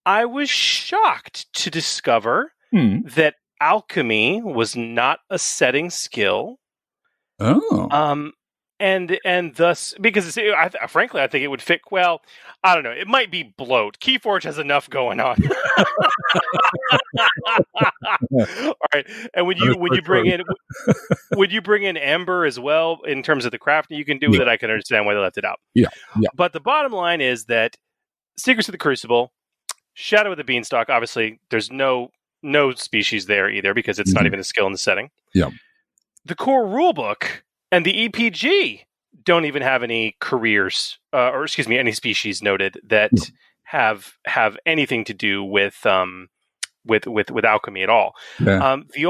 I was shocked to discover that alchemy was not a setting skill. Oh. And thus, because frankly, I think it would fit well. I don't know. It might be bloat. Keyforge has enough going on. All right. And when you bring in Ember as well in terms of the crafting you can do with it, I can understand why they left it out. Yeah. But the bottom line is that Secrets of the Crucible, Shadow of the Beanstalk, obviously there's no species there either because it's not even a skill in the setting. Yeah. The core rulebook and the EPG don't even have any careers, any species noted that have anything to do with alchemy at all. Yeah. The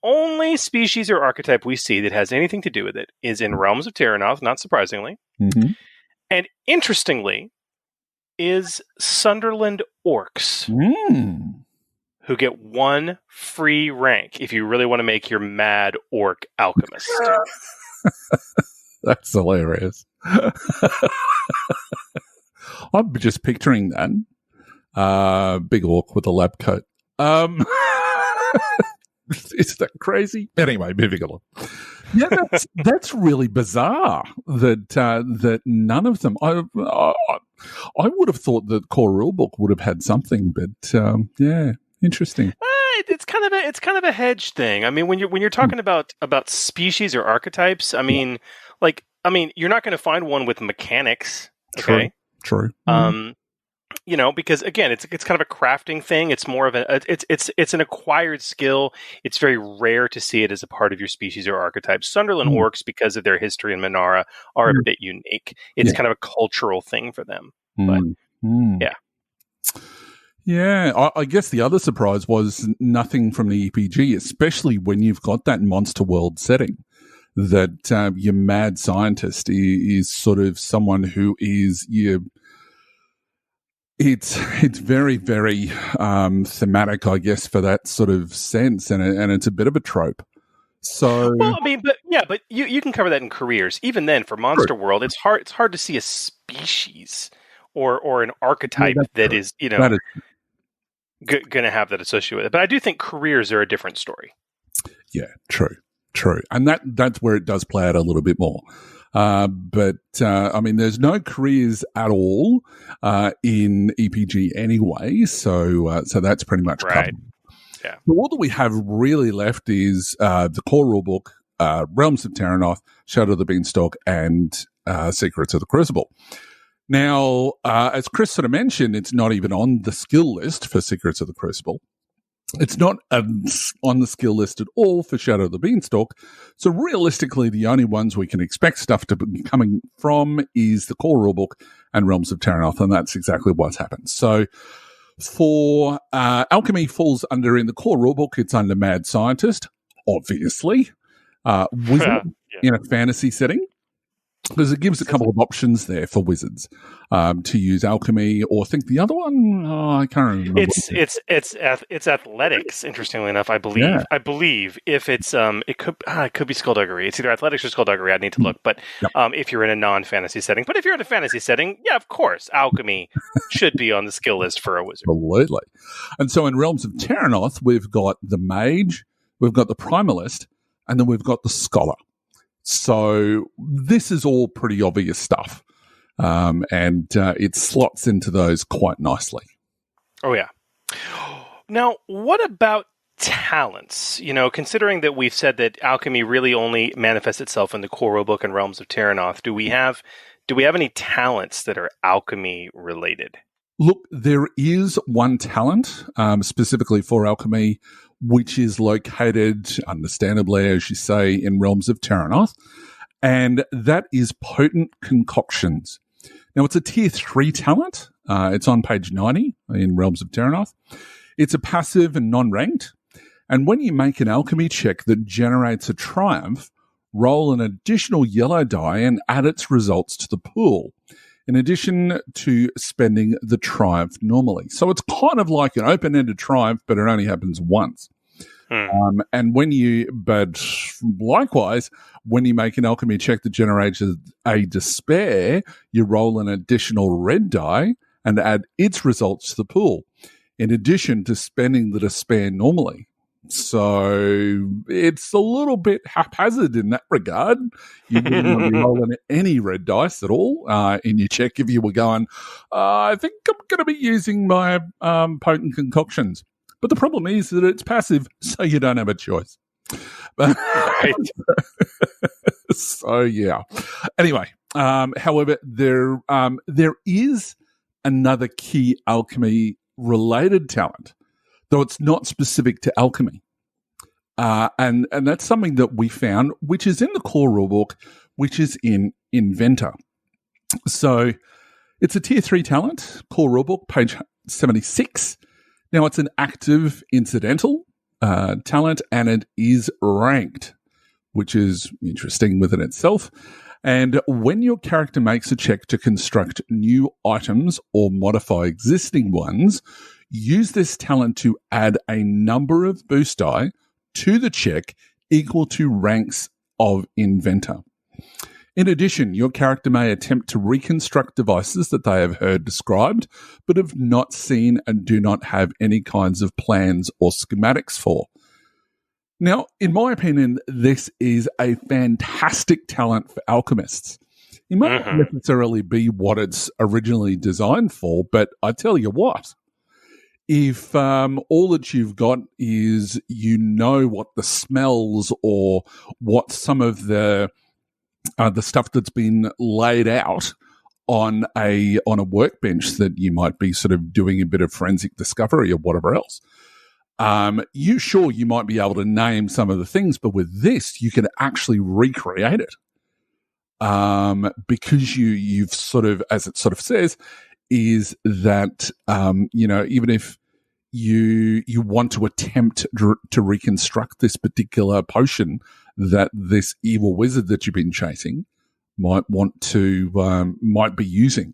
only species or archetype we see that has anything to do with it is in Realms of Terranoth, not surprisingly, and interestingly, is Sunderland Orcs, who get 1 free rank if you really want to make your mad orc alchemist. That's hilarious. I'm just picturing that. Big orc with a lab coat. Is that crazy? Anyway, moving along. Yeah, that's really bizarre that none of them. I would have thought that core rulebook would have had something, but yeah, interesting. It's kind of a hedge thing. I mean, when you're talking about species or archetypes, I mean, you're not going to find one with mechanics. Okay, true. Because again, it's kind of a crafting thing. It's more of it's an acquired skill. It's very rare to see it as a part of your species or archetype. Sunderland Orcs, because of their history in Minara, are a bit unique. It's kind of a cultural thing for them. But yeah. Yeah, I guess the other surprise was nothing from the EPG, especially when you've got that monster world setting, that your mad scientist is sort of someone who is it's very, very thematic, I guess, for that sort of sense, and it's a bit of a trope. So, well, I mean, but you can cover that in careers. Even then, for Monster World, it's hard to see a species or an archetype that is going to have that associated with it. But I do think careers are a different story. Yeah, true. And that's where it does play out a little bit more. But I mean, there's no careers at all in EPG anyway, so that's pretty much covered. Yeah. So all that we have really left is the core rulebook, Realms of Terranoth, Shadow of the Beanstalk, and Secrets of the Crucible. Now, as Chris sort of mentioned, it's not even on the skill list for Secrets of the Crucible. It's not on the skill list at all for Shadow of the Beanstalk. So realistically, the only ones we can expect stuff to be coming from is the core rulebook and Realms of Terranoth, and that's exactly what's happened. So for Alchemy falls under in the core rulebook, it's under Mad Scientist, obviously. Wizard in a fantasy setting. Because it gives a couple of options there for wizards to use alchemy, or I think the other one, I can't remember. It's athletics. Interestingly enough, I believe. Yeah. I believe if it's it could be skullduggery. It's either athletics or skullduggery. I need to look, but if you're in a non-fantasy setting, but if you're in a fantasy setting, yeah, of course, alchemy should be on the skill list for a wizard. Absolutely. And so in Realms of Terranoth, we've got the mage, we've got the primalist, and then we've got the scholar. So this is all pretty obvious stuff, and it slots into those quite nicely. Oh, yeah. Now, what about talents? Considering that we've said that alchemy really only manifests itself in the core rulebook and Realms of Terranoth, do we have any talents that are alchemy related? Look, there is one talent specifically for alchemy, which is located, understandably, as you say, in Realms of Terranoth, and that is Potent Concoctions. Now, it's a Tier 3 talent. It's on page 90 in Realms of Terranoth. It's a passive and non-ranked, and when you make an alchemy check that generates a triumph, roll an additional yellow die and add its results to the pool, in addition to spending the triumph normally. So it's kind of like an open-ended triumph, but it only happens once. But likewise, when you make an alchemy check that generates a despair, you roll an additional red die and add its results to the pool. in addition to spending the despair normally. So it's a little bit haphazard in that regard. You wouldn't want to be rolling any red dice at all in your check if you were going, I think I'm going to be using my potent concoctions. But the problem is that it's passive, so you don't have a choice. Right. So, yeah. Anyway, however, there is another key alchemy-related talent, though it's not specific to alchemy. And that's something that we found, which is in the core rulebook, which is in Inventor. So it's a tier 3 talent, core rulebook, page 76. Now, it's an active incidental talent, and it is ranked, which is interesting within itself. And when your character makes a check to construct new items or modify existing ones, use this talent to add a number of boost die to the check equal to ranks of Inventor. In addition, your character may attempt to reconstruct devices that they have heard described, but have not seen and do not have any kinds of plans or schematics for. Now, in my opinion, this is a fantastic talent for alchemists. It might not necessarily be what it's originally designed for, but I tell you what, if all that you've got is what the smells or what some of the stuff that's been laid out on a workbench that you might be sort of doing a bit of forensic discovery or whatever else, you might be able to name some of the things, but with this, you can actually recreate it. Because you've sort of, as it sort of says, is that, even if you want to attempt to reconstruct this particular potion that this evil wizard that you've been chasing might be using,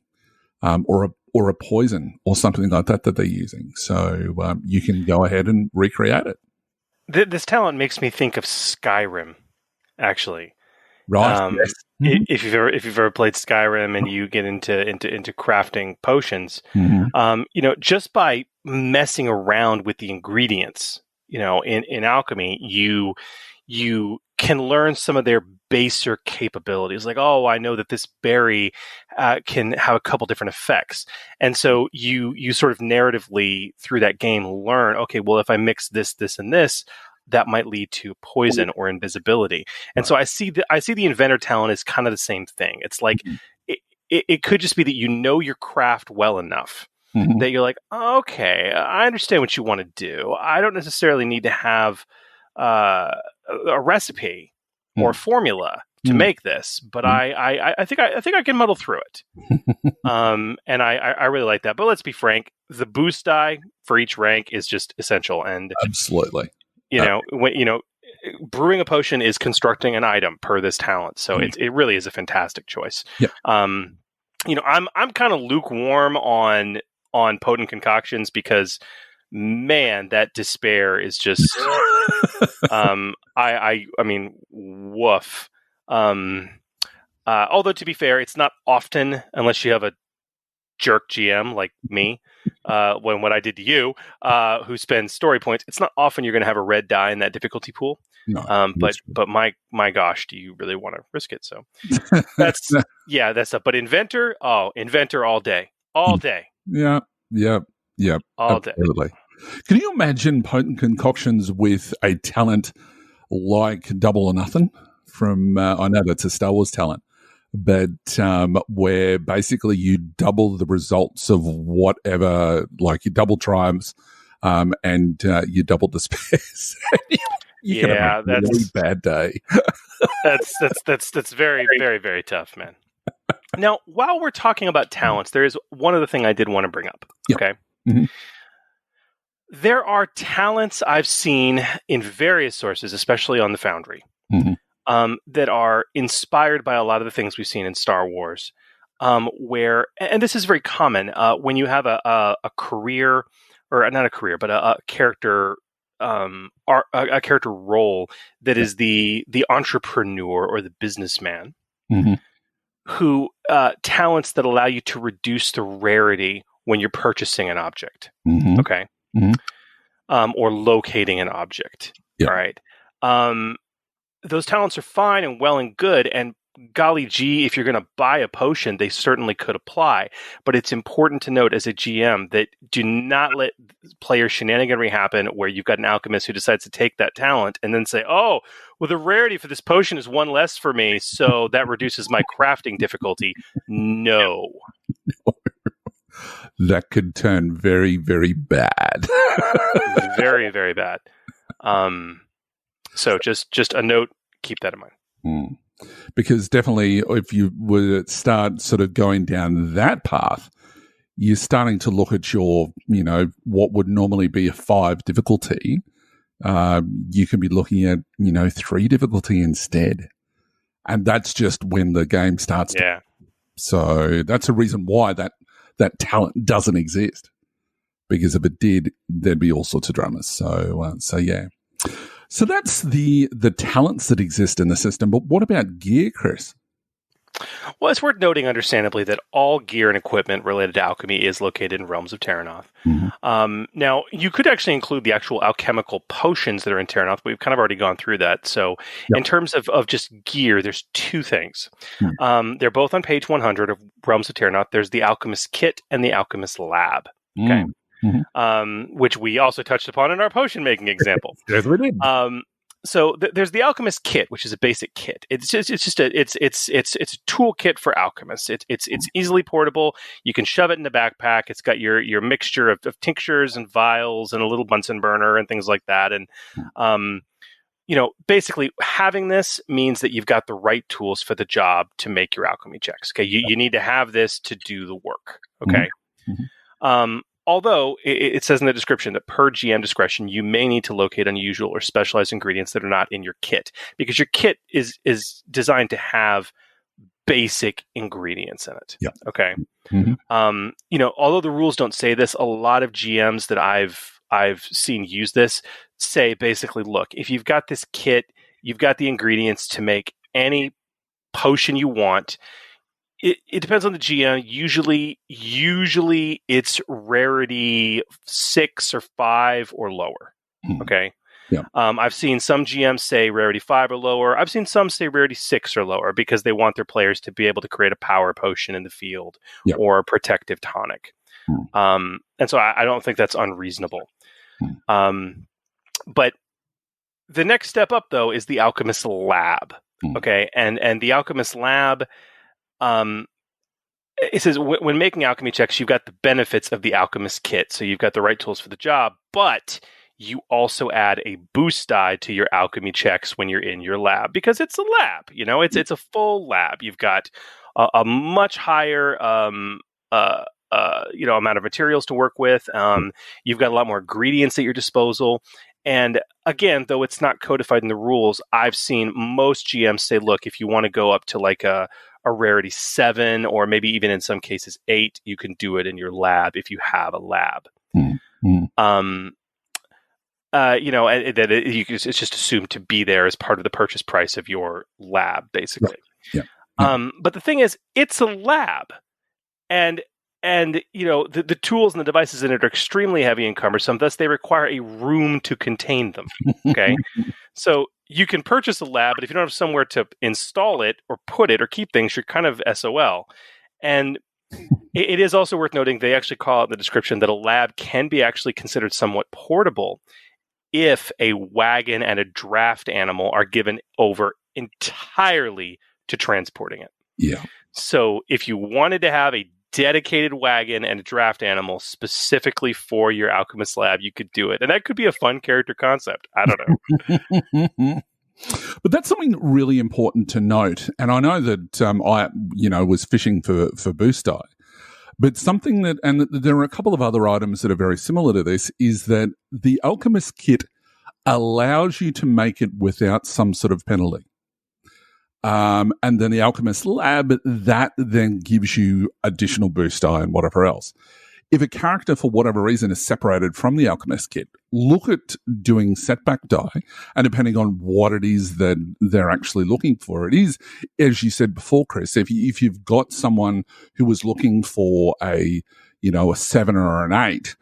or a poison or something like that they're using. So you can go ahead and recreate it. This talent makes me think of Skyrim, actually. Right. Yes. If you've ever played Skyrim and you get into crafting potions, just by messing around with the ingredients, in alchemy, you can learn some of their baser capabilities. Like, oh, I know that this berry can have a couple different effects, and so you sort of narratively through that game learn. Okay, well, if I mix this, and this, that might lead to poison or invisibility. And so I see the inventor talent as kind of the same thing. It's like it could just be that your craft well enough that you're like, okay, I understand what you want to do. I don't necessarily need to have a recipe or formula to make this, but I think I can muddle through it. And I really like that. But let's be frank, the boost die for each rank is just essential. And absolutely. Brewing a potion is constructing an item per this talent, so it really is a fantastic choice. Yep. I'm kind of lukewarm on potent concoctions because, man, that despair is just, I mean, woof. Although to be fair, it's not often unless you have a jerk GM like me. When what I did to you, who spends story points, it's not often you're going to have a red die in that difficulty pool. No, but my gosh, do you really want to risk it? So that's up. But inventor all day. Yeah. All absolutely. day. Can you imagine potent concoctions with a talent like Double or Nothing from? I know that's a Star Wars talent. But where basically you double the results of whatever, like you double triumphs and you double despairs. you that's a really bad day. that's very, very, very tough, man. Now, while we're talking about talents, there is one other thing I did want to bring up. Yep. Okay. Mm-hmm. There are talents I've seen in various sources, especially on the Foundry. Mm-hmm. That are inspired by a lot of the things we've seen in Star Wars, where, and this is very common, when you have a career, or not a career, but a character, a character role that is the entrepreneur or the businessman, who talents that allow you to reduce the rarity when you're purchasing an object. Mm-hmm. Okay. Or locating an object. Yeah. All right. Those talents are fine and well and good. And golly gee, if you're going to buy a potion, they certainly could apply. But it's important to note as a GM that do not let player shenaniganry happen where you've got an alchemist who decides to take that talent and then say, oh, well, the rarity for this potion is one less for me, so that reduces my crafting difficulty. No. That could turn very, very bad. Very, very bad. So just a note, keep that in mind. Because definitely if you were to start sort of going down that path, you're starting to look at your, what would normally be a 5 difficulty. You can be looking at, 3 difficulty instead. And that's just when the game starts. Yeah. So that's a reason why that talent doesn't exist. Because if it did, there'd be all sorts of dramas. So yeah. So that's the talents that exist in the system. But what about gear, Chris? Well, it's worth noting, understandably, that all gear and equipment related to alchemy is located in Realms of Terranoth. Now, you could actually include the actual alchemical potions that are in Terranoth, but we've kind of already gone through that. So in terms of just gear, there's 2 things. They're both on page 100 of Realms of Terranoth. There's the Alchemist Kit and the Alchemist Lab. Okay. Which we also touched upon in our potion making example. Yes, we did. So there's the Alchemist Kit, which is a basic kit. It's a tool kit for alchemists. It's easily portable. You can shove it in the backpack. It's got your mixture of tinctures and vials and a little Bunsen burner and things like that. And basically having this means that you've got the right tools for the job to make your alchemy checks. Okay, you need to have this to do the work. Okay. Although it says in the description that per GM discretion, you may need to locate unusual or specialized ingredients that are not in your kit, because your kit is designed to have basic ingredients in it. Yeah. Okay. Although the rules don't say this, a lot of GMs that I've seen use this say basically, look, if you've got this kit, you've got the ingredients to make any potion you want. It depends on the GM. Usually it's rarity 6 or 5 or lower. Okay. Yeah. I've seen some GMs say rarity 5 or lower. I've seen some say rarity 6 or lower because they want their players to be able to create a power potion in the field or a protective tonic. And so I don't think that's unreasonable. But the next step up, though, is the Alchemist Lab. Okay. And the Alchemist Lab, it says when making alchemy checks, you've got the benefits of the Alchemist Kit. So you've got the right tools for the job, but you also add a boost die to your alchemy checks when you're in your lab, because it's a lab, it's a full lab. You've got a much higher, amount of materials to work with. You've got a lot more ingredients at your disposal. And again, though it's not codified in the rules, I've seen most GMs say, look, if you want to go up to like a rarity 7, or maybe even in some cases 8, you can do it in your lab if you have a lab. It's just assumed to be there as part of the purchase price of your lab, basically. But the thing is, it's a lab, and the tools and the devices in it are extremely heavy and cumbersome. Thus, they require a room to contain them. Okay, so you can purchase a lab, but if you don't have somewhere to install it or put it or keep things, you're kind of SOL. And it is also worth noting, they actually call out in the description that a lab can be actually considered somewhat portable if a wagon and a draft animal are given over entirely to transporting it. Yeah. So if you wanted to have a dedicated wagon and a draft animal specifically for your alchemist lab, you could do it. And that could be a fun character concept. I don't know. But that's something really important to note. And I know that I was fishing for boost die. But something that, and there are a couple of other items that are very similar to this, is that the Alchemist Kit allows you to make it without some sort of penalty. And then the Alchemist Lab, that then gives you additional boost die and whatever else. if a character, for whatever reason, is separated from the alchemist kit, look at doing setback die, and depending on what it is that they're actually looking for, it is, as you said before, Chris, if you've got someone who was looking for a 7 or an 8,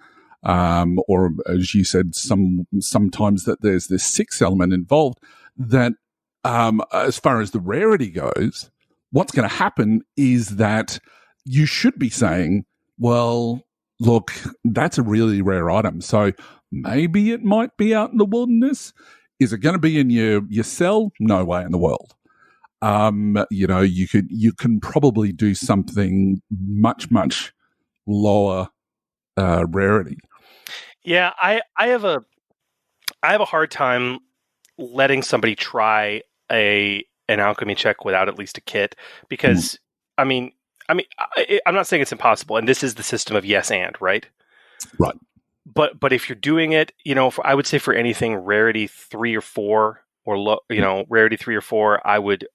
or as you said, sometimes that there's this 6 element involved, that as far as the rarity goes, what's going to happen is that you should be saying, well, look, that's a really rare item, so maybe it might be out in the wilderness. Is it going to be in your cell? No way in the world. You can probably do something much, much lower rarity. Yeah, I have a hard time letting somebody try an alchemy check without at least a kit, because I'm not saying it's impossible, and this is the system of yes and, right? Right. But if you're doing it, I would say for anything rarity 3 or 4 or rarity 3 or 4, I would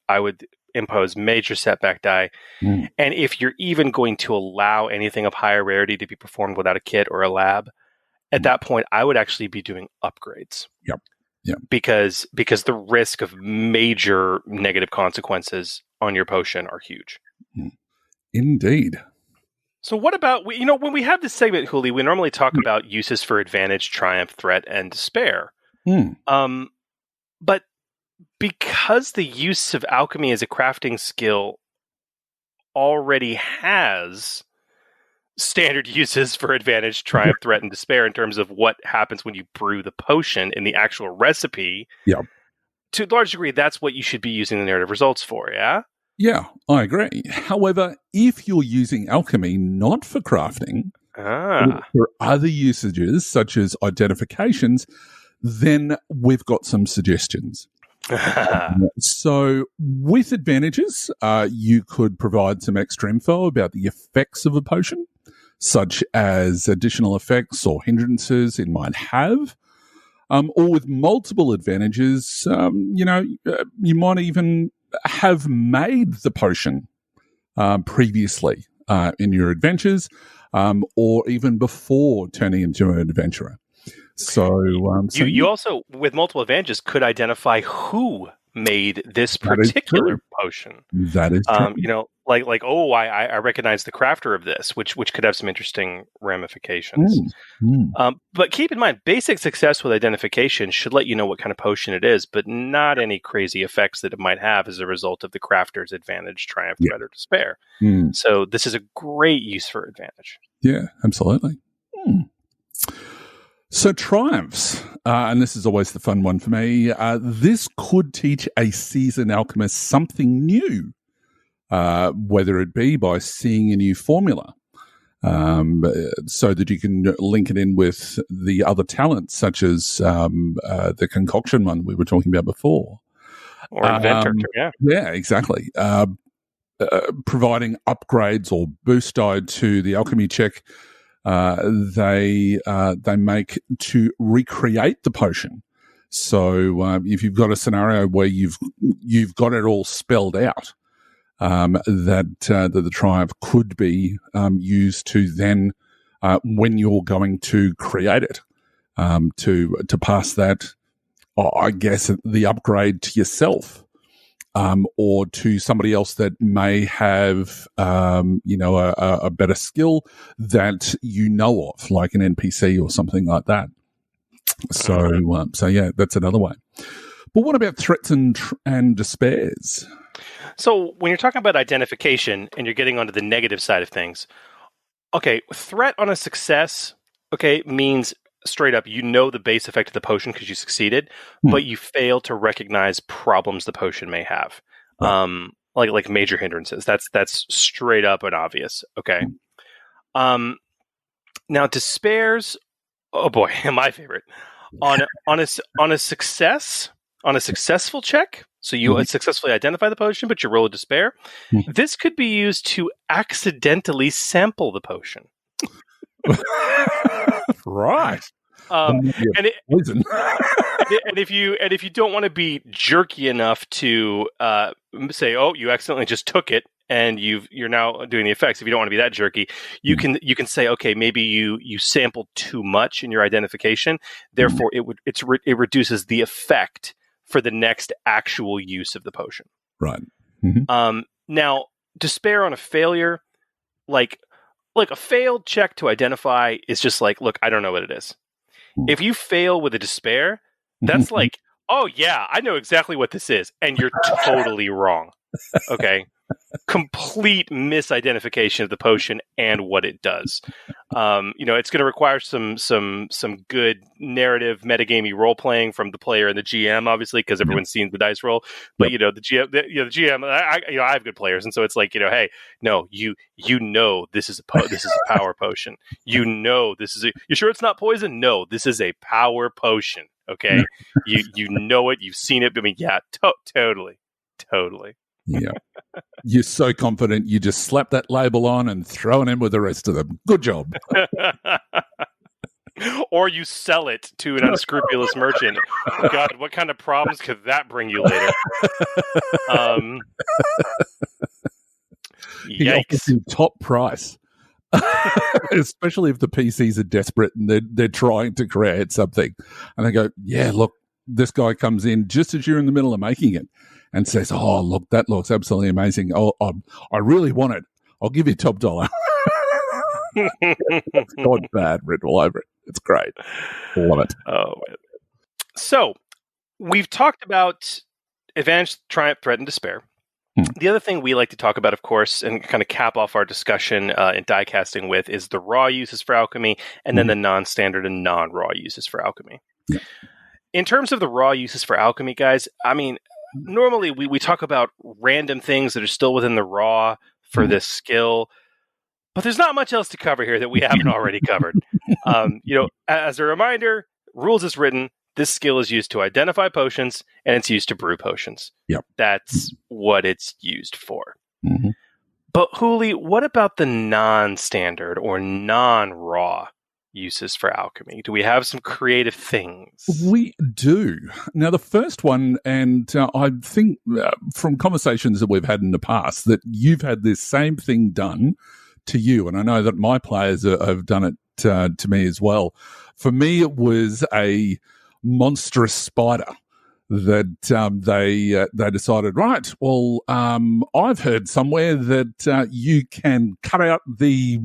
impose major setback die. And if you're even going to allow anything of higher rarity to be performed without a kit or a lab, at that point, I would actually be doing upgrades. Yep. Yeah. Because the risk of major negative consequences on your potion are huge. Indeed. So what about, when we have this segment, Huli, we normally talk about uses for advantage, triumph, threat, and despair. But because the use of alchemy as a crafting skill already has standard uses for advantage, triumph, threat, and despair in terms of what happens when you brew the potion in the actual recipe. Yeah. To a large degree, that's what you should be using the narrative results for, yeah? Yeah, I agree. However, if you're using alchemy not for crafting, for other usages such as identifications, then we've got some suggestions. So with advantages, you could provide some extra info about the effects of a potion, such as additional effects or hindrances it might have. Or with multiple advantages, you might even have made the potion previously in your adventures, or even before turning into an adventurer. So you also, with multiple advantages, could identify who made this particular potion. That is true. I recognize the crafter of this, which could have some interesting ramifications. But keep in mind, basic success with identification should let you know what kind of potion it is, but not any crazy effects that it might have as a result of the crafter's advantage, triumph, threat, or despair. So this is a great use for advantage. Yeah, absolutely. So triumphs, and this is always the fun one for me, this could teach a seasoned alchemist something new, whether it be by seeing a new formula, so that you can link it in with the other talents, such as the concoction one we were talking about before. Or inventor, yeah. Yeah, exactly. Providing upgrades or boost die to the alchemy check they make to recreate the potion. So if you've got a scenario where you've got it all spelled out, that the triumph could be used to then when you're going to create it, to pass that, I guess, the upgrade to yourself. Or to somebody else that may have, a better skill that you know of, like an NPC or something like that. So yeah, that's another way. But what about threats and despairs? So when you're talking about identification and you're getting onto the negative side of things, okay, threat on a success, means straight up, the base effect of the potion because you succeeded, but you fail to recognize problems the potion may have, like major hindrances. That's straight up and obvious. Okay. Now despairs. Oh boy, my favorite. On a successful check. So you successfully identify the potion, but you roll a despair. This could be used to accidentally sample the potion. Right. And it, Poison. and if you don't want to be jerky enough to say, oh, you accidentally just took it and you're now doing the effects. If you don't want to be that jerky, you can say, okay, maybe you sampled too much in your identification. Therefore, it reduces the effect for the next actual use of the potion. Right. Now, despair on a failure, like a failed check to identify is just like, look, I don't know what it is. If you fail with a despair, that's like, oh yeah, I know exactly what this is, and you're totally wrong. Okay, complete misidentification of the potion and what it does. It's going to require some good narrative metagamey role playing from the player and the GM, obviously, because everyone's seen the dice roll. But the GM, I have good players, and so it's like, hey, no, you know this is a power potion. You know this is you sure it's not poison? No, this is a power potion. Okay, you know it, you've seen it. I mean, yeah, totally. Yeah. You're so confident you just slap that label on and throw it in with the rest of them. Good job. Or you sell it to an unscrupulous merchant. God, what kind of problems could that bring you later? He offers you top price. Especially if the PCs are desperate and they're trying to create something. And they go, yeah, look, this guy comes in just as you're in the middle of making it and says, oh, look, that looks absolutely amazing. Oh, I really want it. I'll give you top dollar. It's gone bad written all over it. It's great. Love it. Oh, so we've talked about advantage, triumph, threat, and despair. The other thing we like to talk about, of course, and kind of cap off our discussion in die casting with, is the raw uses for alchemy, and then the non-standard and non-raw uses for alchemy. Yeah. In terms of the raw uses for alchemy, guys, I mean, normally we talk about random things that are still within the raw for this skill, but there's not much else to cover here that we haven't already covered. As a reminder, rules as written, this skill is used to identify potions, and it's used to brew potions. Yep. That's what it's used for. But Hooli, what about the non-standard or non-raw uses for alchemy? Do we have some creative things? We do. Now, the first one, and I think from conversations that we've had in the past, that you've had this same thing done to you, and I know that my players have done it to me as well. For me, it was a monstrous spider that they decided, right, well, I've heard somewhere that you can cut out the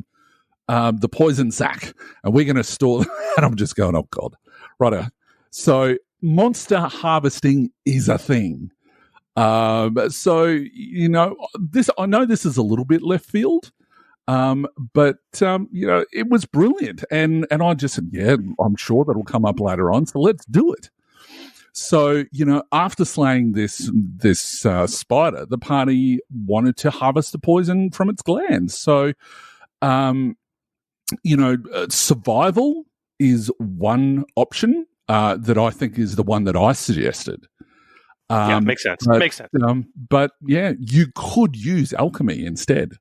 poison sac, and we're going to store them. And I'm just going, oh, God. Righto. So monster harvesting is a thing. So, this, I know this is a little bit left field, but it was brilliant. And I just said, yeah, I'm sure that'll come up later on. So let's do it. So, after slaying this spider, the party wanted to harvest the poison from its glands. So, survival is one option that I think is the one that I suggested. Makes sense. But yeah, you could use alchemy instead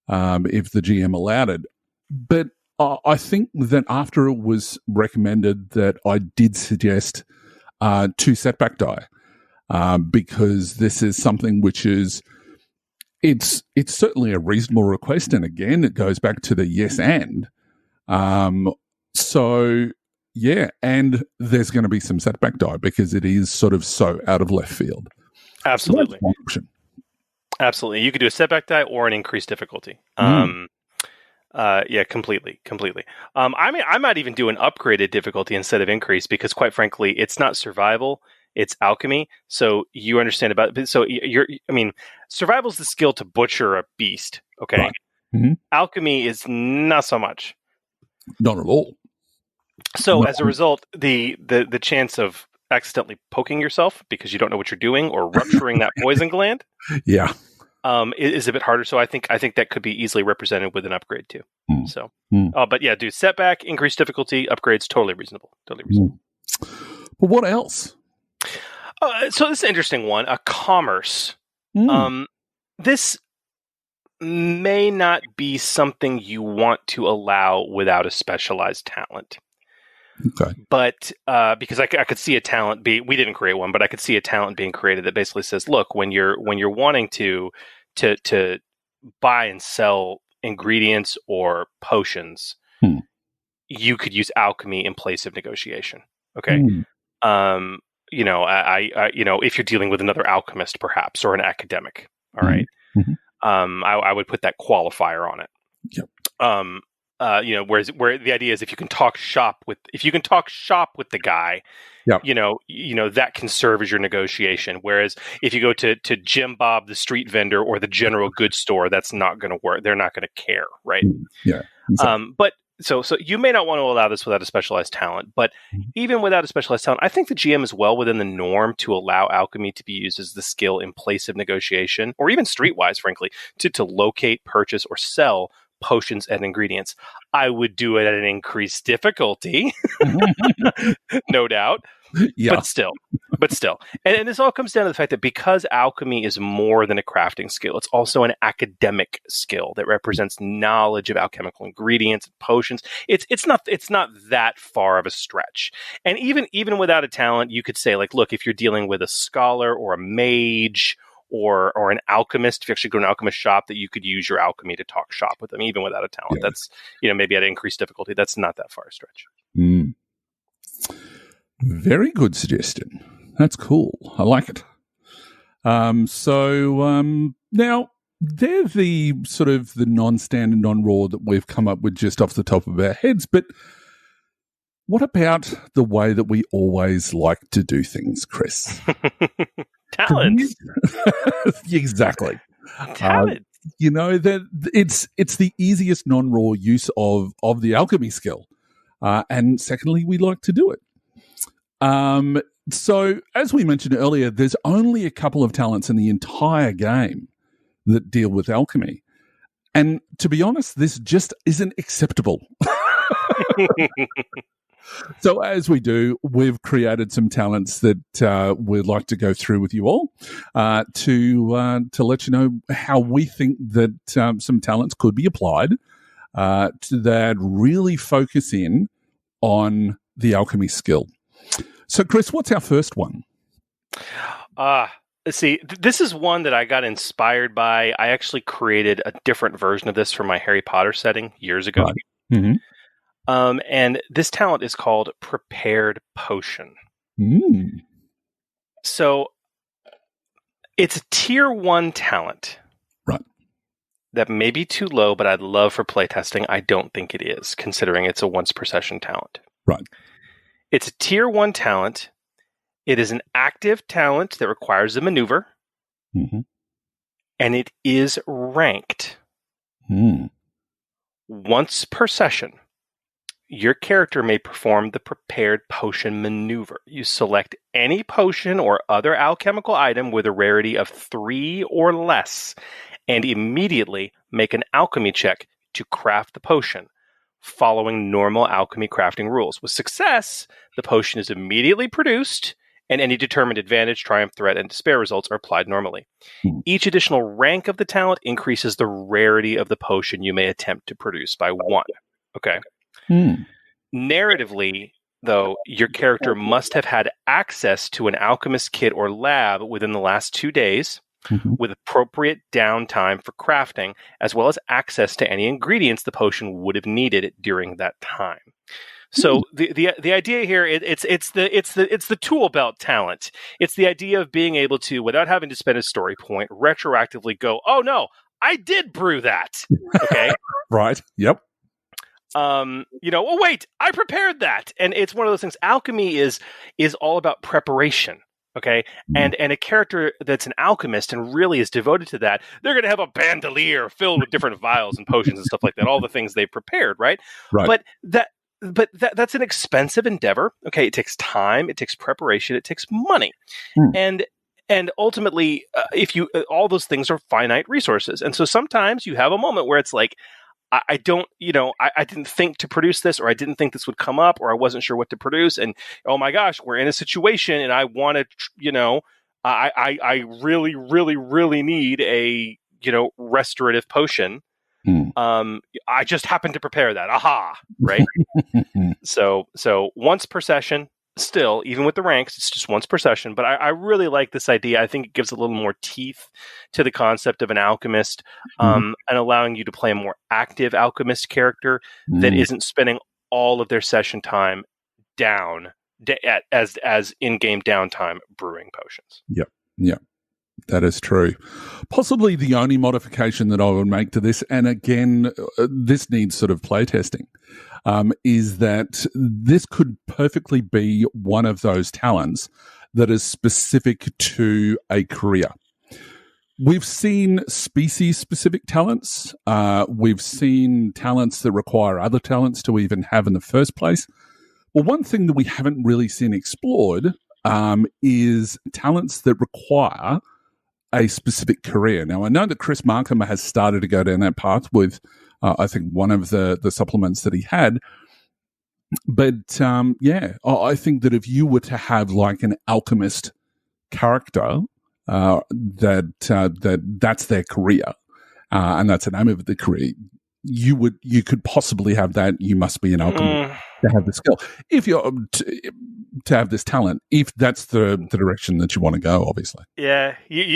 if the GM allowed it. But I think that after it was recommended, that I did suggest 2 setback die because this is something which is it's certainly a reasonable request, and again, it goes back to the yes and. So yeah, and there's going to be some setback die because it is sort of so out of left field. Absolutely. That's one option. Absolutely. You could do a setback die or an increased difficulty. Completely. I might even do an upgraded difficulty instead of increased because, quite frankly, it's not survival, it's alchemy. So you understand about it. So survival is the skill to butcher a beast. Okay. Right. Mm-hmm. Alchemy is not so much. Not at all. So as a result, the chance of accidentally poking yourself because you don't know what you're doing or rupturing that poison gland, is a bit harder. So I think that could be easily represented with an upgrade too. So, but yeah, do setback, increased difficulty, upgrades, totally reasonable. But what else? So this is an interesting one. A commerce. This may not be something you want to allow without a specialized talent. Okay. But because I could see a talent we didn't create one, but I could see a talent being created that basically says, look, when you're wanting to buy and sell ingredients or potions, you could use alchemy in place of negotiation. Okay. If you're dealing with another alchemist, perhaps, or an academic, all right. I would put that qualifier on it. Yep. Where the idea is if you can talk shop with the guy, yep. That can serve as your negotiation. Whereas if you go to Jim Bob, the street vendor, or the general goods store, that's not going to work. They're not going to care, right? Yeah. Exactly. But so you may not want to allow this without a specialized talent, but even without a specialized talent, I think the GM is well within the norm to allow alchemy to be used as the skill in place of negotiation, or even streetwise, frankly, to locate, purchase, or sell potions and ingredients. I would do it at an increased difficulty, no doubt. Yeah. But still. And this all comes down to the fact that because alchemy is more than a crafting skill, it's also an academic skill that represents knowledge of alchemical ingredients and potions. It's not that far of a stretch. And even without a talent, you could say, like, look, if you're dealing with a scholar or a mage or an alchemist, if you actually go to an alchemist shop, that you could use your alchemy to talk shop with them, even without a talent. Yeah. That's, maybe at increased difficulty. That's not that far a stretch. Very good suggestion. That's cool. I like it. Now, they're the sort of the non-standard, non-raw that we've come up with just off the top of our heads, but what about the way that we always like to do things, Chris? Talents. Exactly. Talent. That it's the easiest non-raw use of the alchemy skill. And secondly, we like to do it. So as we mentioned earlier, there's only a couple of talents in the entire game that deal with alchemy. And to be honest, this just isn't acceptable. So as we do, we've created some talents that we'd like to go through with you all to let you know how we think that some talents could be applied that really focus in on the alchemy skill. So, Chris, what's our first one? Let's see. This is one that I got inspired by. I actually created a different version of this for my Harry Potter setting years ago. Right. Mm-hmm. And this talent is called Prepared Potion. So it's a tier 1 talent. Right. That may be too low, but I'd love for playtesting. I don't think it is, considering it's a once per session talent. Right. It's a tier 1 talent. It is an active talent that requires a maneuver. Mm-hmm. And it is ranked. Once per session, your character may perform the Prepared Potion maneuver. You select any potion or other alchemical item with a rarity of 3 or less, and immediately make an alchemy check to craft the potion, following normal alchemy crafting rules. With success, the potion is immediately produced, and any determined advantage, triumph, threat, and despair results are applied normally. Each additional rank of the talent increases the rarity of the potion you may attempt to produce by 1. Okay. Narratively, though, your character must have had access to an alchemist kit or lab within the last 2 days, with appropriate downtime for crafting, as well as access to any ingredients the potion would have needed during that time. So the idea here, it's the tool belt talent. It's the idea of being able to, without having to spend a story point, retroactively go, oh no, I did brew that. Okay. Right. Yep. Oh wait, I prepared that. And it's one of those things. Alchemy is all about preparation. Okay. And a character that's an alchemist and really is devoted to that, they're going to have a bandolier filled with different vials and potions and stuff like that. All the things they've prepared. Right. But that's an expensive endeavor. Okay. It takes time. It takes preparation. It takes money. And ultimately, all those things are finite resources. And so sometimes you have a moment where it's like, I didn't think to produce this, or I didn't think this would come up, or I wasn't sure what to produce. And oh my gosh, we're in a situation and I want to, I really, really, really need a, restorative potion. I just happened to prepare that. Aha! Right? So once per session, still, even with the ranks, it's just once per session. But I really like this idea. I think it gives a little more teeth to the concept of an alchemist, and allowing you to play a more active alchemist character that isn't spending all of their session time down as in-game downtime brewing potions. Yep. That is true. Possibly the only modification that I would make to this, and again, this needs sort of playtesting, is that this could perfectly be one of those talents that is specific to a career. We've seen species-specific talents. We've seen talents that require other talents to even have in the first place. Well, one thing that we haven't really seen explored is talents that require a specific career. Now, I know that Chris Markham has started to go down that path with, I think, one of the supplements that he had. But, I think that if you were to have like an alchemist character, that's their career, and that's the name of the career, you could possibly have that. You must be an alchemist to have the skill. If you're to have this talent, if that's the direction that you want to go, obviously. Yeah,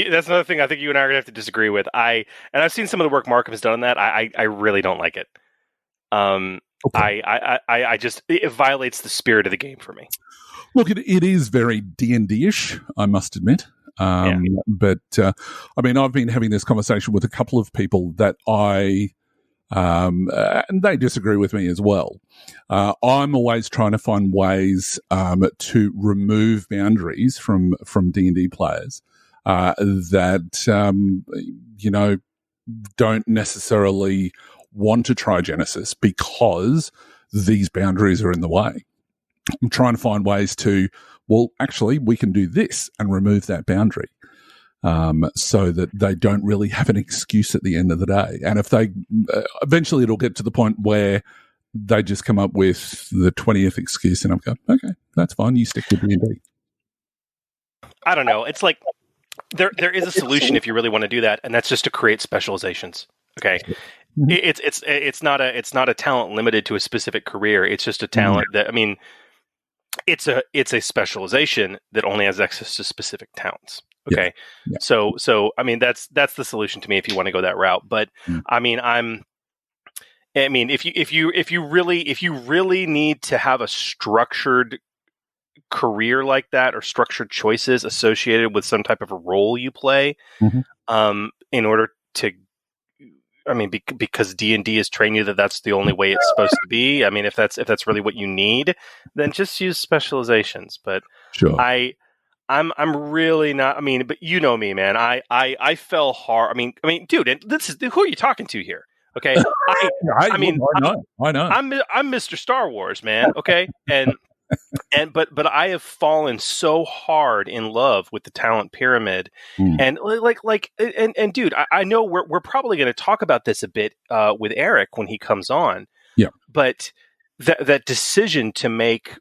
that's another thing I think you and I are going to have to disagree with. I've seen some of the work Markham has done on that. I really don't like it. Okay. I just, it violates the spirit of the game for me. Look, it is very D&D-ish, I must admit. But I mean, I've been having this conversation with a couple of people that and they disagree with me as well. I'm always trying to find ways to remove boundaries from D&D players that don't necessarily want to try Genesis because these boundaries are in the way. I'm trying to find ways to, well, actually, we can do this and remove that boundary. So that they don't really have an excuse at the end of the day. And if they, eventually it'll get to the point where they just come up with the 20th excuse and I'm going, okay, that's fine. You stick with D&D. I don't know. It's like, there is a solution if you really want to do that. And that's just to create specializations. Okay. It's not a talent limited to a specific career. It's just a talent that, I mean, it's a specialization that only has access to specific talents. Okay. Yeah. So I mean that's the solution to me if you want to go that route. But I mean if you really need to have a structured career like that or structured choices associated with some type of a role you play, in order to, I mean, because D&D has trained you that that's the only way it's supposed to be. I mean, if that's really what you need, then just use specializations. But sure. I'm really not. I mean, but you know me, man. I fell hard. I mean, dude, this is who are you talking to here? Okay, I know. I'm Mr. Star Wars, man. Okay, but I have fallen so hard in love with the talent pyramid, and and dude, I know we're probably going to talk about this a bit with Eric when he comes on. Yeah, but that decision to make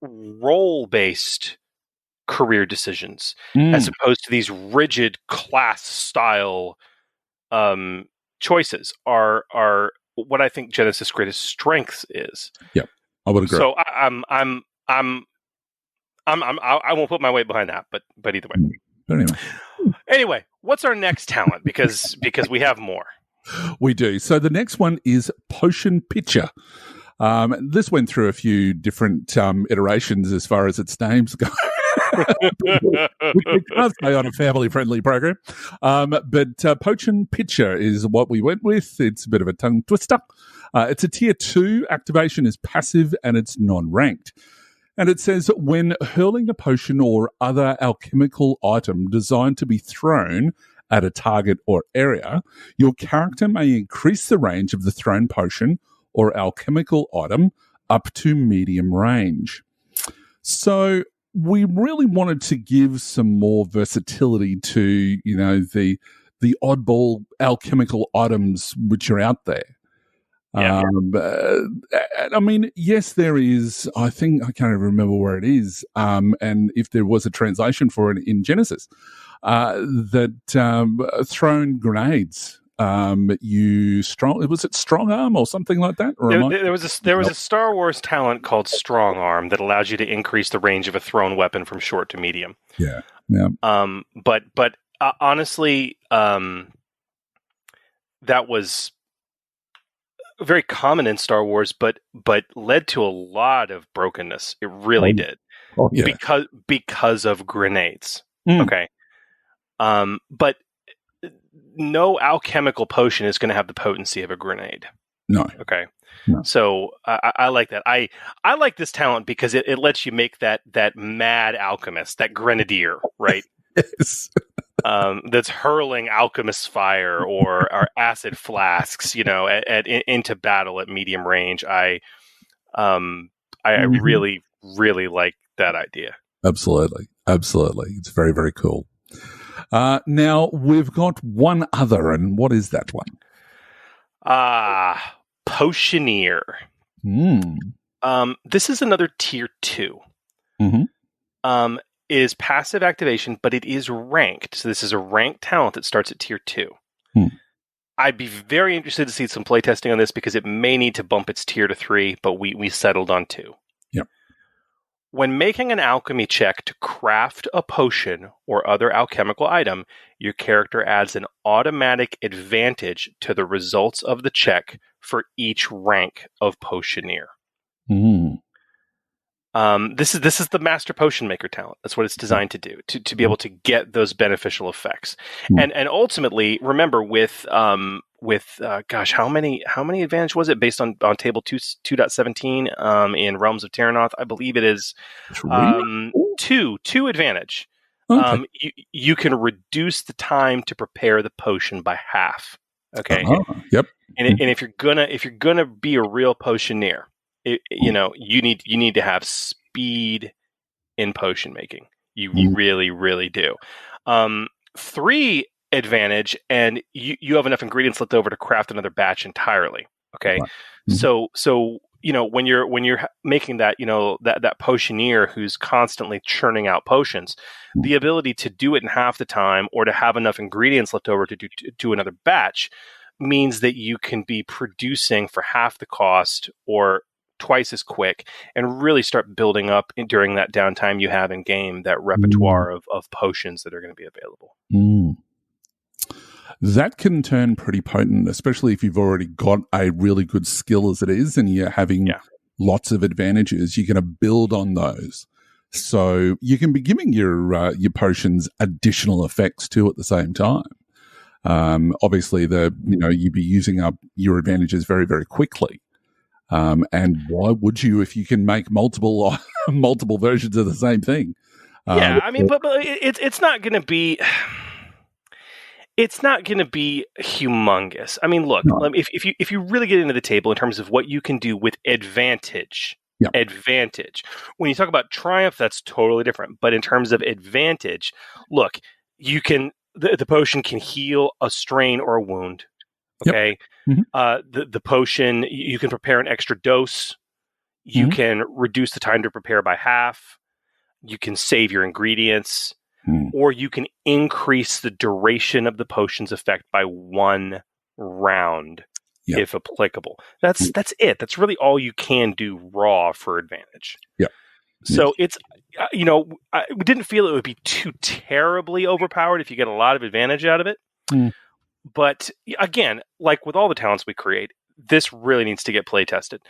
role-based career decisions as opposed to these rigid class style choices are what I think Genesis' greatest strengths is. Yeah, I would agree. So I won't put my weight behind that, but either way. But anyway, what's our next talent? Because we have more. We do. So the next one is Potion Pitcher. This went through a few different iterations as far as its names go. We can't stay on a family-friendly program. But Potion Pitcher is what we went with. It's a bit of a tongue twister. It's a tier 2. Activation is passive and it's non-ranked. And it says, when hurling a potion or other alchemical item designed to be thrown at a target or area, your character may increase the range of the thrown potion or alchemical item up to medium range. So we really wanted to give some more versatility to, the oddball alchemical items which are out there. Yeah. I mean, yes, there is. I think I can't even remember where it is. And if there was a translation for it in Genesis, that thrown grenades was it Strong Arm or something like that? Or there was a Star Wars talent called Strong Arm that allows you to increase the range of a thrown weapon from short to medium. Yeah. But honestly, that was very common in Star Wars, but led to a lot of brokenness. It really did. Oh, yeah. Because of grenades. Mm. Okay. But no alchemical potion is going to have the potency of a grenade. No. Okay. No. So I like that. I like this talent because it lets you make that mad alchemist, that grenadier, right? Yes. That's hurling alchemist fire or acid flasks, into battle at medium range. I really, really like that idea. Absolutely. It's very, very cool. Now we've got one other, and what is that one? Potioneer. This is another tier 2. Mm-hmm. Is passive activation, but it is ranked. So this is a ranked talent that starts at tier 2. I'd be very interested to see some playtesting on this because it may need to bump its tier to 3, but we settled on 2. Yep. When making an alchemy check to craft a potion or other alchemical item, your character adds an automatic advantage to the results of the check for each rank of potioneer. This is the master potion maker talent. That's what it's designed to do, to be able to get those beneficial effects. And ultimately, remember with how many advantage was it based on table 2.17 in Realms of Terranoth? I believe it is 2 advantage. Okay. You can reduce the time to prepare the potion by half. Okay. Yep. And if you're gonna be a real potioneer, you need to have speed in potion making. You really, really do. 3 advantage, and you have enough ingredients left over to craft another batch entirely. Okay, right. Mm-hmm. So when you're making that that potioneer who's constantly churning out potions, the ability to do it in half the time or to have enough ingredients left over to do another batch means that you can be producing for half the cost or twice as quick and really start building up during that downtime you have in game, that repertoire of potions that are going to be available. That can turn pretty potent, especially if you've already got a really good skill as it is and you're having lots of advantages. You're going to build on those. So you can be giving your potions additional effects too at the same time. Obviously, you'd be using up your advantages very, very quickly. And why would you if you can make multiple versions of the same thing? But it's not going to be. It's not going to be humongous. I mean, look, if you really get into the table in terms of what you can do with advantage, when you talk about triumph, that's totally different. But in terms of advantage, look, you can the potion can heal a strain or a wound. Okay, the potion, you can prepare an extra dose. You can reduce the time to prepare by half. You can save your ingredients. Or you can increase the duration of the potion's effect by 1 round, if applicable. That's it. That's really all you can do raw for advantage. Yeah. So it's, we didn't feel it would be too terribly overpowered if you get a lot of advantage out of it. But again, like with all the talents we create, this really needs to get play tested.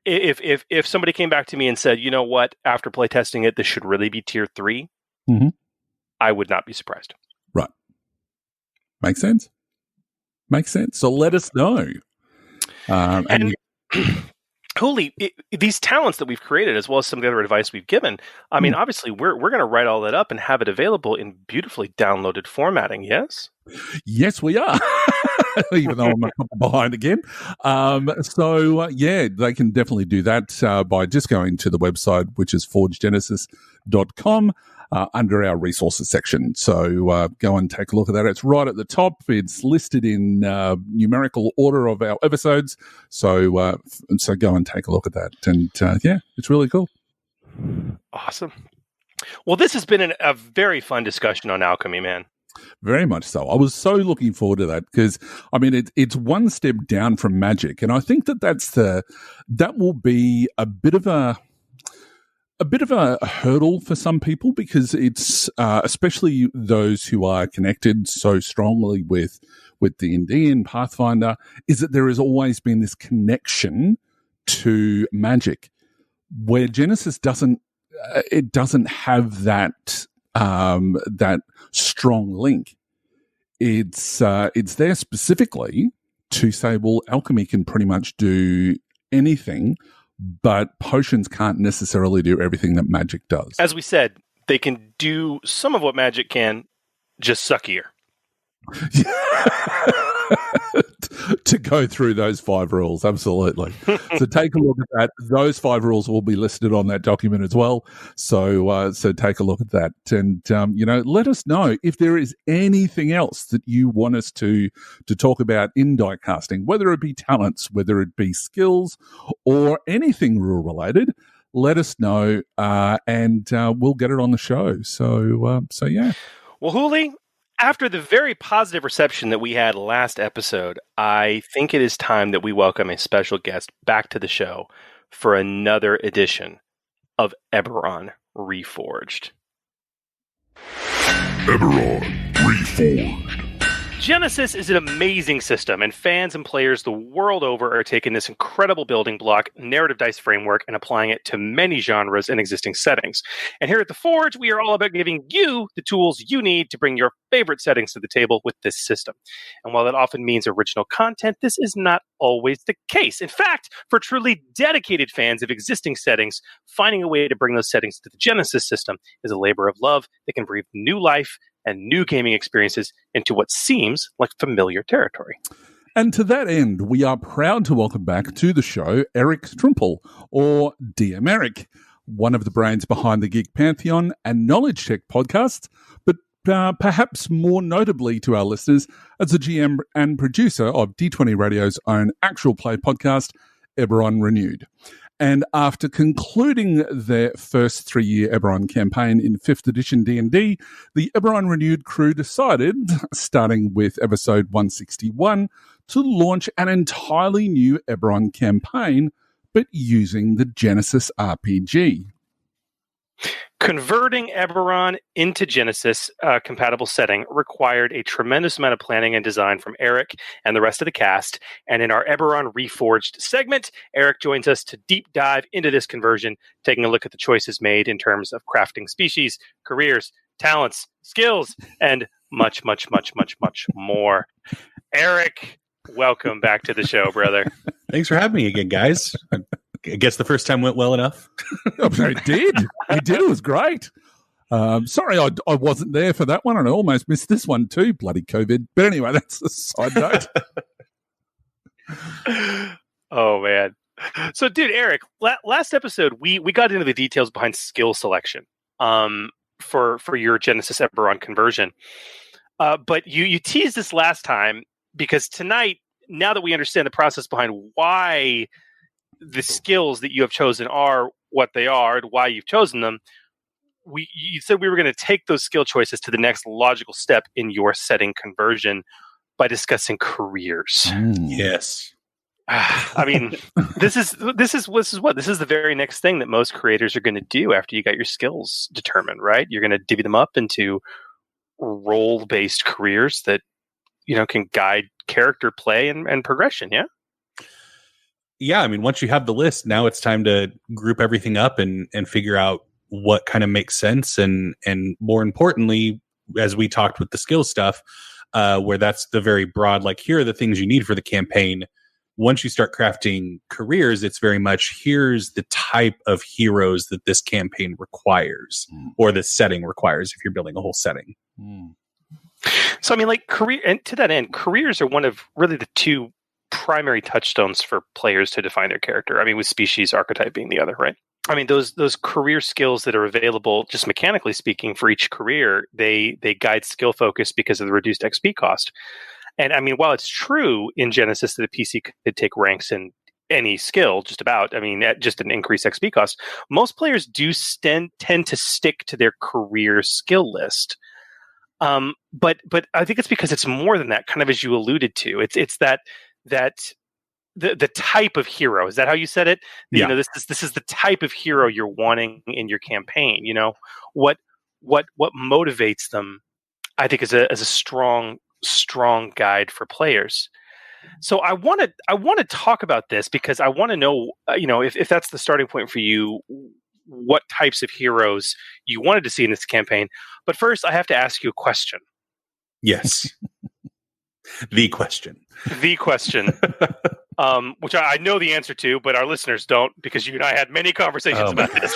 If somebody came back to me and said, you know what, after play testing it, this should really be tier 3. I would not be surprised. Right. Makes sense. So let us know. Holy, these talents that we've created, as well as some of the other advice we've given, I mean, obviously, we're going to write all that up and have it available in beautifully downloaded formatting, yes? Yes, we are. Even though I'm a couple behind again. They can definitely do that by just going to the website, which is forgegenesis.com. Under our resources section. So go and take a look at that. It's right at the top. It's listed in numerical order of our episodes. So go and take a look at that. And it's really cool. Awesome. Well, this has been a very fun discussion on alchemy, man. Very much so. I was so looking forward to that because, I mean, it's one step down from Magic, and I think that will be a bit of a hurdle for some people because it's especially those who are connected so strongly with D&D and Pathfinder, is that there has always been this connection to Magic, where Genesis doesn't have that strong link. It's there specifically to say, well, alchemy can pretty much do anything, but potions can't necessarily do everything that magic does. As we said, they can do some of what magic can, just suckier. To go through those 5 rules, absolutely. So take a look at that. Those 5 rules will be listed on that document as well. So take a look at that, and let us know if there is anything else that you want us to talk about in die casting, whether it be talents, whether it be skills, or anything rule related. Let us know, and we'll get it on the show. So yeah. Well, Hooli, after the very positive reception that we had last episode, I think it is time that we welcome a special guest back to the show for another edition of Eberron Reforged. Eberron Reforged. Genesys is an amazing system, and fans and players the world over are taking this incredible building block, narrative dice framework, and applying it to many genres and existing settings. And here at The Forge, we are all about giving you the tools you need to bring your favorite settings to the table with this system. And while that often means original content, this is not always the case. In fact, for truly dedicated fans of existing settings, finding a way to bring those settings to the Genesys system is a labor of love that can breathe new life and new gaming experiences into what seems like familiar territory. And to that end, we are proud to welcome back to the show Eric Strumpel, or DM Eric, one of the brains behind the Geek Pantheon and Knowledge Check podcast, but perhaps more notably to our listeners as the GM and producer of D20 Radio's own actual play podcast, Eberron Renewed. And after concluding their first 3-year Eberron campaign in 5th edition D&D, the Eberron Renewed crew decided, starting with episode 161, to launch an entirely new Eberron campaign, but using the Genesys RPG. Converting Eberron into Genesys compatible setting required a tremendous amount of planning and design from Eric and the rest of the cast. And in our Eberron Reforged segment, Eric joins us to deep dive into this conversion, taking a look at the choices made in terms of crafting species, careers, talents, skills, and much, much, much, much, much more. Eric, welcome back to the show, brother. Thanks for having me again, guys. I guess the first time went well enough. It did. It was great. Sorry I wasn't there for that one, and I almost missed this one too, bloody COVID. But anyway, that's a side note. Oh, man. So, dude, Eric, last episode, we got into the details behind skill selection for your Genesys Eberron conversion. But you teased this last time, because tonight, now that we understand the process behind why the skills that you have chosen are what they are and why you've chosen them, you said we were going to take those skill choices to the next logical step in your setting conversion by discussing careers. Yes. I mean, this is the very next thing that most creators are going to do after you got your skills determined, right? You're going to divvy them up into role-based careers that, can guide character play and progression. Yeah. Yeah, I mean, once you have the list, now it's time to group everything up and figure out what kind of makes sense. And more importantly, as we talked with the skill stuff, where that's the very broad, like, here are the things you need for the campaign. Once you start crafting careers, it's very much, here's the type of heroes that this campaign requires, or this setting requires if you're building a whole setting. So, I mean, like, and to that end, careers are one of really the two primary touchstones for players to define their character. I mean, with species, archetype being the other, right? I mean, those career skills that are available, just mechanically speaking, for each career, they guide skill focus because of the reduced XP cost. And I mean, while it's true in Genesys that a PC could take ranks in any skill, just about, I mean, at just an increased XP cost, most players do tend to stick to their career skill list. But I think it's because it's more than that, kind of as you alluded to. It's that the type of hero. Is that how you said it? Yeah. You know, this is the type of hero you're wanting in your campaign. You know, what motivates them, I think, is a strong guide for players. So I want to talk about this because I want to know, if that's the starting point for you, what types of heroes you wanted to see in this campaign. But first, I have to ask you a question. Yes. The question. Which I know the answer to, but our listeners don't, because you and I had many conversations about this.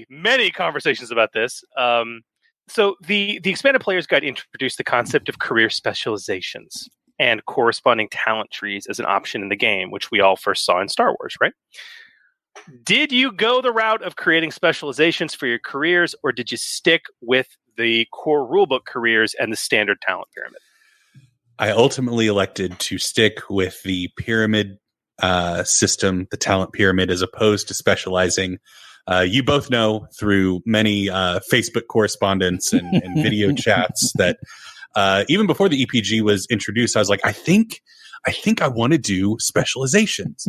Many conversations about this. So the Expanded Player's Guide introduced the concept of career specializations and corresponding talent trees as an option in the game, which we all first saw in Star Wars, right? Did you go the route of creating specializations for your careers, or did you stick with the core rulebook careers and the standard talent pyramid? I ultimately elected to stick with the pyramid system, the talent pyramid, as opposed to specializing. You both know through many Facebook correspondence and video chats that even before the EPG was introduced, I was like, I think I want to do specializations.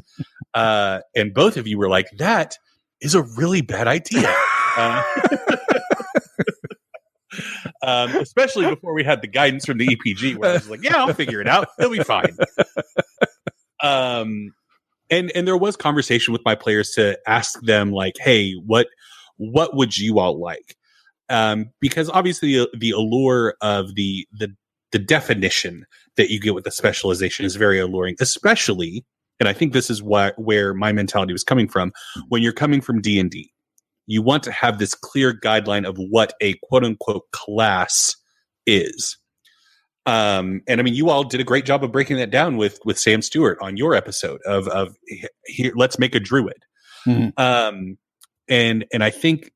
And both of you were like, that is a really bad idea. Especially before we had the guidance from the EPG, where I was like, yeah, I'll figure it out. It'll be fine. And there was conversation with my players to ask them, like, hey, what would you all like? Because obviously the allure of the definition that you get with the specialization is very alluring, especially, and I think this is where my mentality was coming from, when you're coming from D&D. You want to have this clear guideline of what a quote unquote class is. And I mean, you all did a great job of breaking that down with Sam Stewart on your episode of here, let's make a druid. Mm-hmm. And I think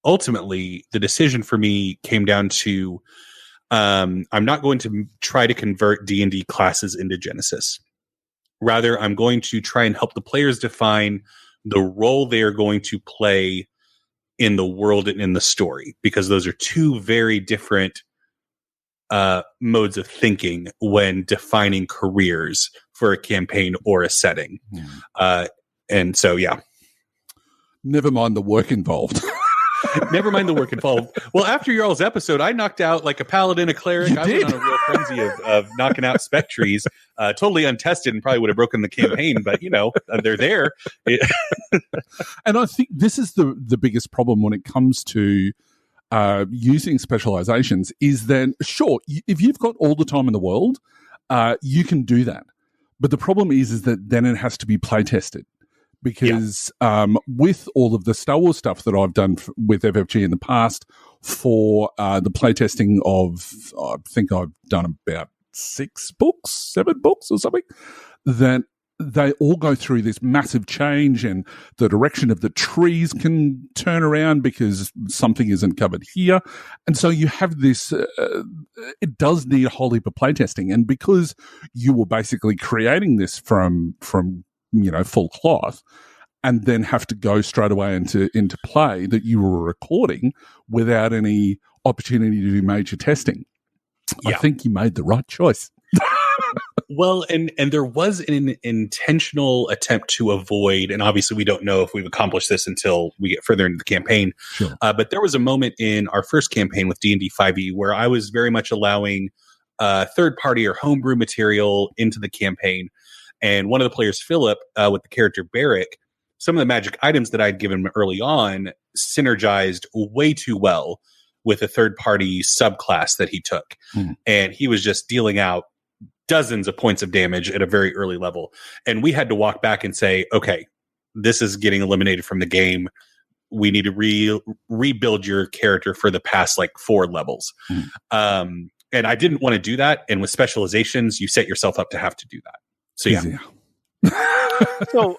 ultimately the decision for me came down to, I'm not going to try to convert D&D classes into Genesis. Rather, I'm going to try and help the players define the role they are going to play in the world and in the story, because those are two very different modes of thinking when defining careers for a campaign or a setting. And so, yeah. Never mind the work involved. Never mind the work involved. Well, after your all's episode, I knocked out like a paladin, a cleric. I went on a real frenzy of knocking out spec trees, totally untested, and probably would have broken the campaign, but they're there. And I think this is the biggest problem when it comes to using specializations is that, sure, if you've got all the time in the world, you can do that. But the problem is that then it has to be play tested. Because with all of the Star Wars stuff that I've done with FFG in the past for the playtesting of, I think I've done about 7 books or something, that they all go through this massive change, and the direction of the trees can turn around because something isn't covered here. And so you have this, it does need a whole heap of playtesting. And because you were basically creating this from full cloth, and then have to go straight away into play that you were recording without any opportunity to do major testing. Yeah. I think you made the right choice. Well, and there was an intentional attempt to avoid, and obviously we don't know if we've accomplished this until we get further into the campaign, sure. But there was a moment in our first campaign with D&D 5e where I was very much allowing third-party or homebrew material into the campaign. And one of the players, Philip, with the character Barrick, some of the magic items that I'd given him early on synergized way too well with a third-party subclass that he took. And he was just dealing out dozens of points of damage at a very early level. And we had to walk back and say, okay, this is getting eliminated from the game. We need to rebuild your character for the past 4 levels. And I didn't want to do that. And with specializations, you set yourself up to have to do that. So, yeah. So,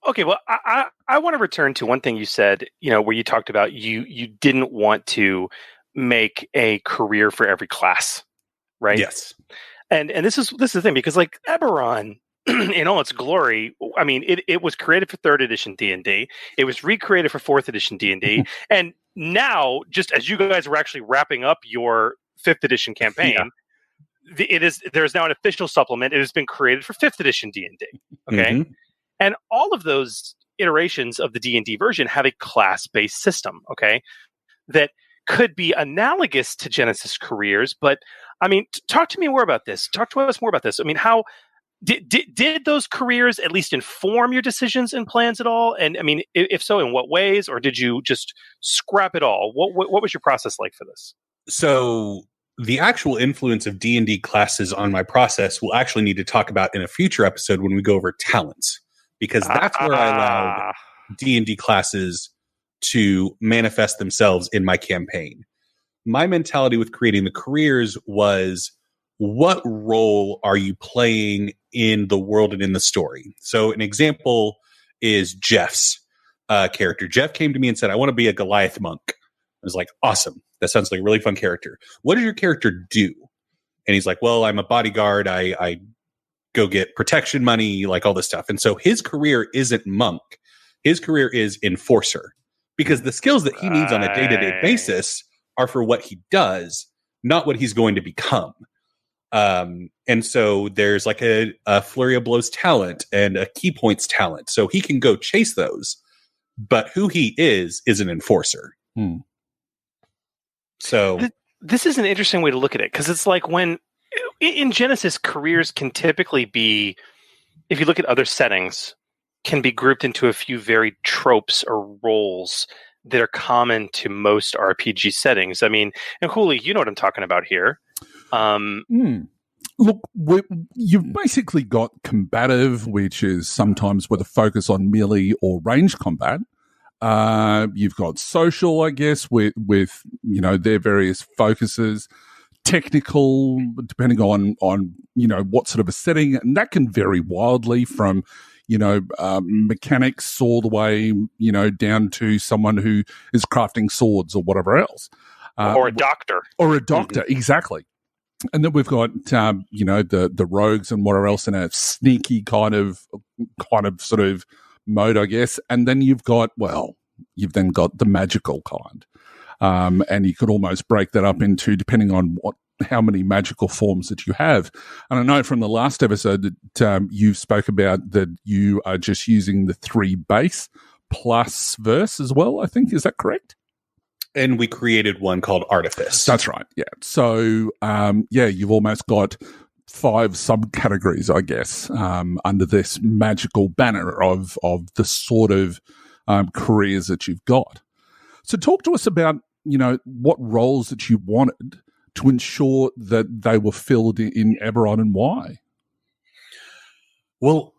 okay, well, I want to return to one thing you said, where you talked about you didn't want to make a career for every class, right? Yes. And this is the thing, because Eberron, in all its glory, I mean, it was created for 3rd edition D&D. It was recreated for 4th edition D&D. And now, just as you guys were actually wrapping up your 5th edition campaign, there's now an official supplement. It has been created for 5th edition D&D. Okay, and all of those iterations of the D&D version have a class-based system. Okay, that could be analogous to Genesys careers, but I mean, talk to me more about this. Talk to us more about this. I mean, how did those careers at least inform your decisions and plans at all? And I mean, if so, in what ways? Or did you just scrap it all? What was your process like for this? So the actual influence of D&D classes on my process we'll actually need to talk about in a future episode when we go over talents, because that's where I allowed D&D classes to manifest themselves in my campaign. My mentality with creating the careers was, what role are you playing in the world and in the story? So an example is Jeff's character. Jeff came to me and said, I want to be a Goliath monk. I was like, awesome. That sounds like a really fun character. What does your character do? And he's like, well, I'm a bodyguard. I go get protection money, like all this stuff. And so his career isn't monk. His career is enforcer, because the skills that he needs on a day-to-day basis are for what he does, not what he's going to become. And so there's like a flurry of blows talent and a key points talent. So he can go chase those, but who he is an enforcer. So this is an interesting way to look at it, because it's like when in Genesys, careers can typically be, if you look at other settings, can be grouped into a few very tropes or roles that are common to most RPG settings. I mean, and Hooli, you know what I'm talking about here. Look, you've basically got combative, which is sometimes with a focus on melee or range combat. You've got social, I guess, with you know, their various focuses. Technical, depending on you know what sort of a setting, and that can vary wildly from, you know, mechanics all the way, you know, down to someone who is crafting swords or whatever else. Or a doctor. Exactly. And then we've got, you know, the rogues and whatever else in a sneaky kind of sort of mode, I guess. And then you've got the magical kind. And you could almost break that up into, depending on how many magical forms that you have. And I know from the last episode that you spoke about that you are just using the 3 base plus verse as well, I think. Is that correct? And we created one called Artifice. That's right, yeah. So, you've almost got 5 subcategories, I guess, under this magical banner of the sort of careers that you've got. So talk to us about, you know, what roles that you wanted to ensure that they were filled in Eberron, and why. Well,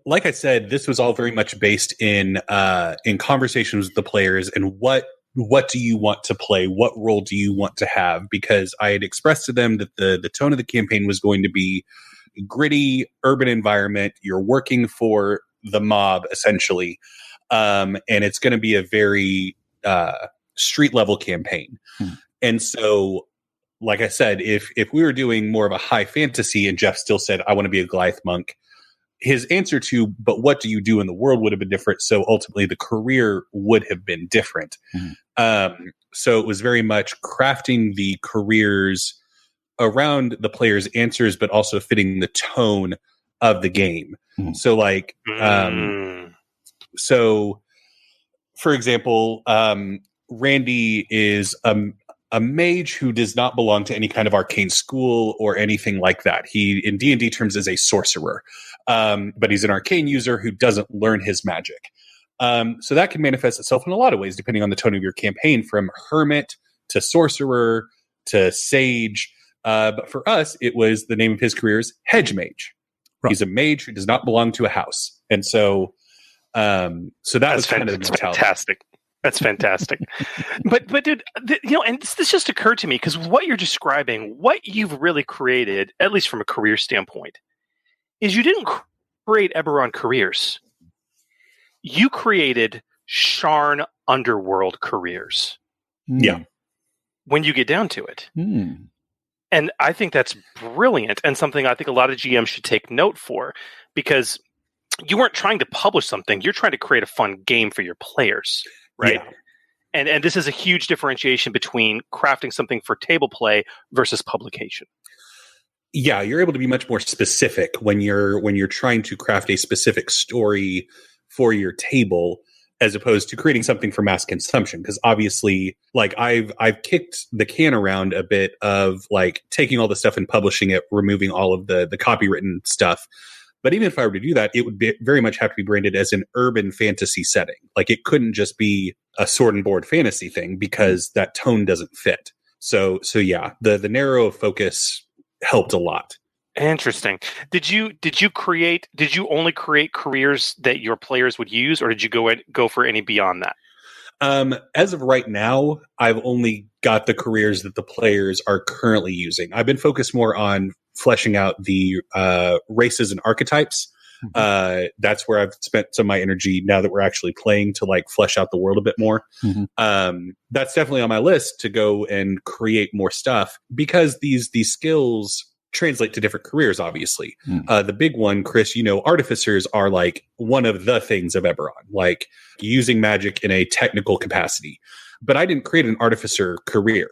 like I said, this was all very much based in conversations with the players and what do you want to play? What role do you want to have? Because I had expressed to them that the tone of the campaign was going to be gritty, urban environment. You're working for the mob, essentially. And it's going to be a very street level campaign. And so, like I said, if we were doing more of a high fantasy and Jeff still said, I want to be a Goliath monk, his answer to, but what do you do in the world would have been different. So ultimately the career would have been different. So it was very much crafting the careers around the player's answers, but also fitting the tone of the game. So like, so for example, Randy is a mage who does not belong to any kind of arcane school or anything like that. He, in D&D terms, is a sorcerer, but he's an arcane user who doesn't learn his magic. So that can manifest itself in a lot of ways, depending on the tone of your campaign, from hermit to sorcerer to sage. But for us, it was, the name of his career is hedge mage. Right. He's a mage who does not belong to a house. And so, that was kind of the mentality. Fantastic. That's fantastic. but dude, you know, and this just occurred to me, because what you're describing, what you've really created, at least from a career standpoint, is you didn't create Eberron careers. You created Sharn underworld careers. Yeah. When you get down to it. And I think that's brilliant, and something I think a lot of GMs should take note for, because you weren't trying to publish something. You're trying to create a fun game for your players. Right. And this is a huge differentiation between crafting something for table play versus publication. Yeah, you're able to be much more specific when you're trying to craft a specific story for your table, as opposed to creating something for mass consumption. Because obviously, like I've kicked the can around a bit of like taking all the stuff and publishing it, removing all of the copywritten stuff. But even if I were to do that, it would very much have to be branded as an urban fantasy setting. Like it couldn't just be a sword and board fantasy thing, because that tone doesn't fit. So yeah, the narrow focus helped a lot. Interesting. Did you only create careers that your players would use, or did you go for any beyond that? As of right now, I've only got the careers that the players are currently using. I've been focused more on fleshing out the races and archetypes. That's where I've spent some of my energy now that we're actually playing, to like flesh out the world a bit more. That's definitely on my list to go and create more stuff, because these skills translate to different careers, obviously. The big one, Chris, artificers are like one of the things of Eberron, like using magic in a technical capacity. But I didn't create an artificer career.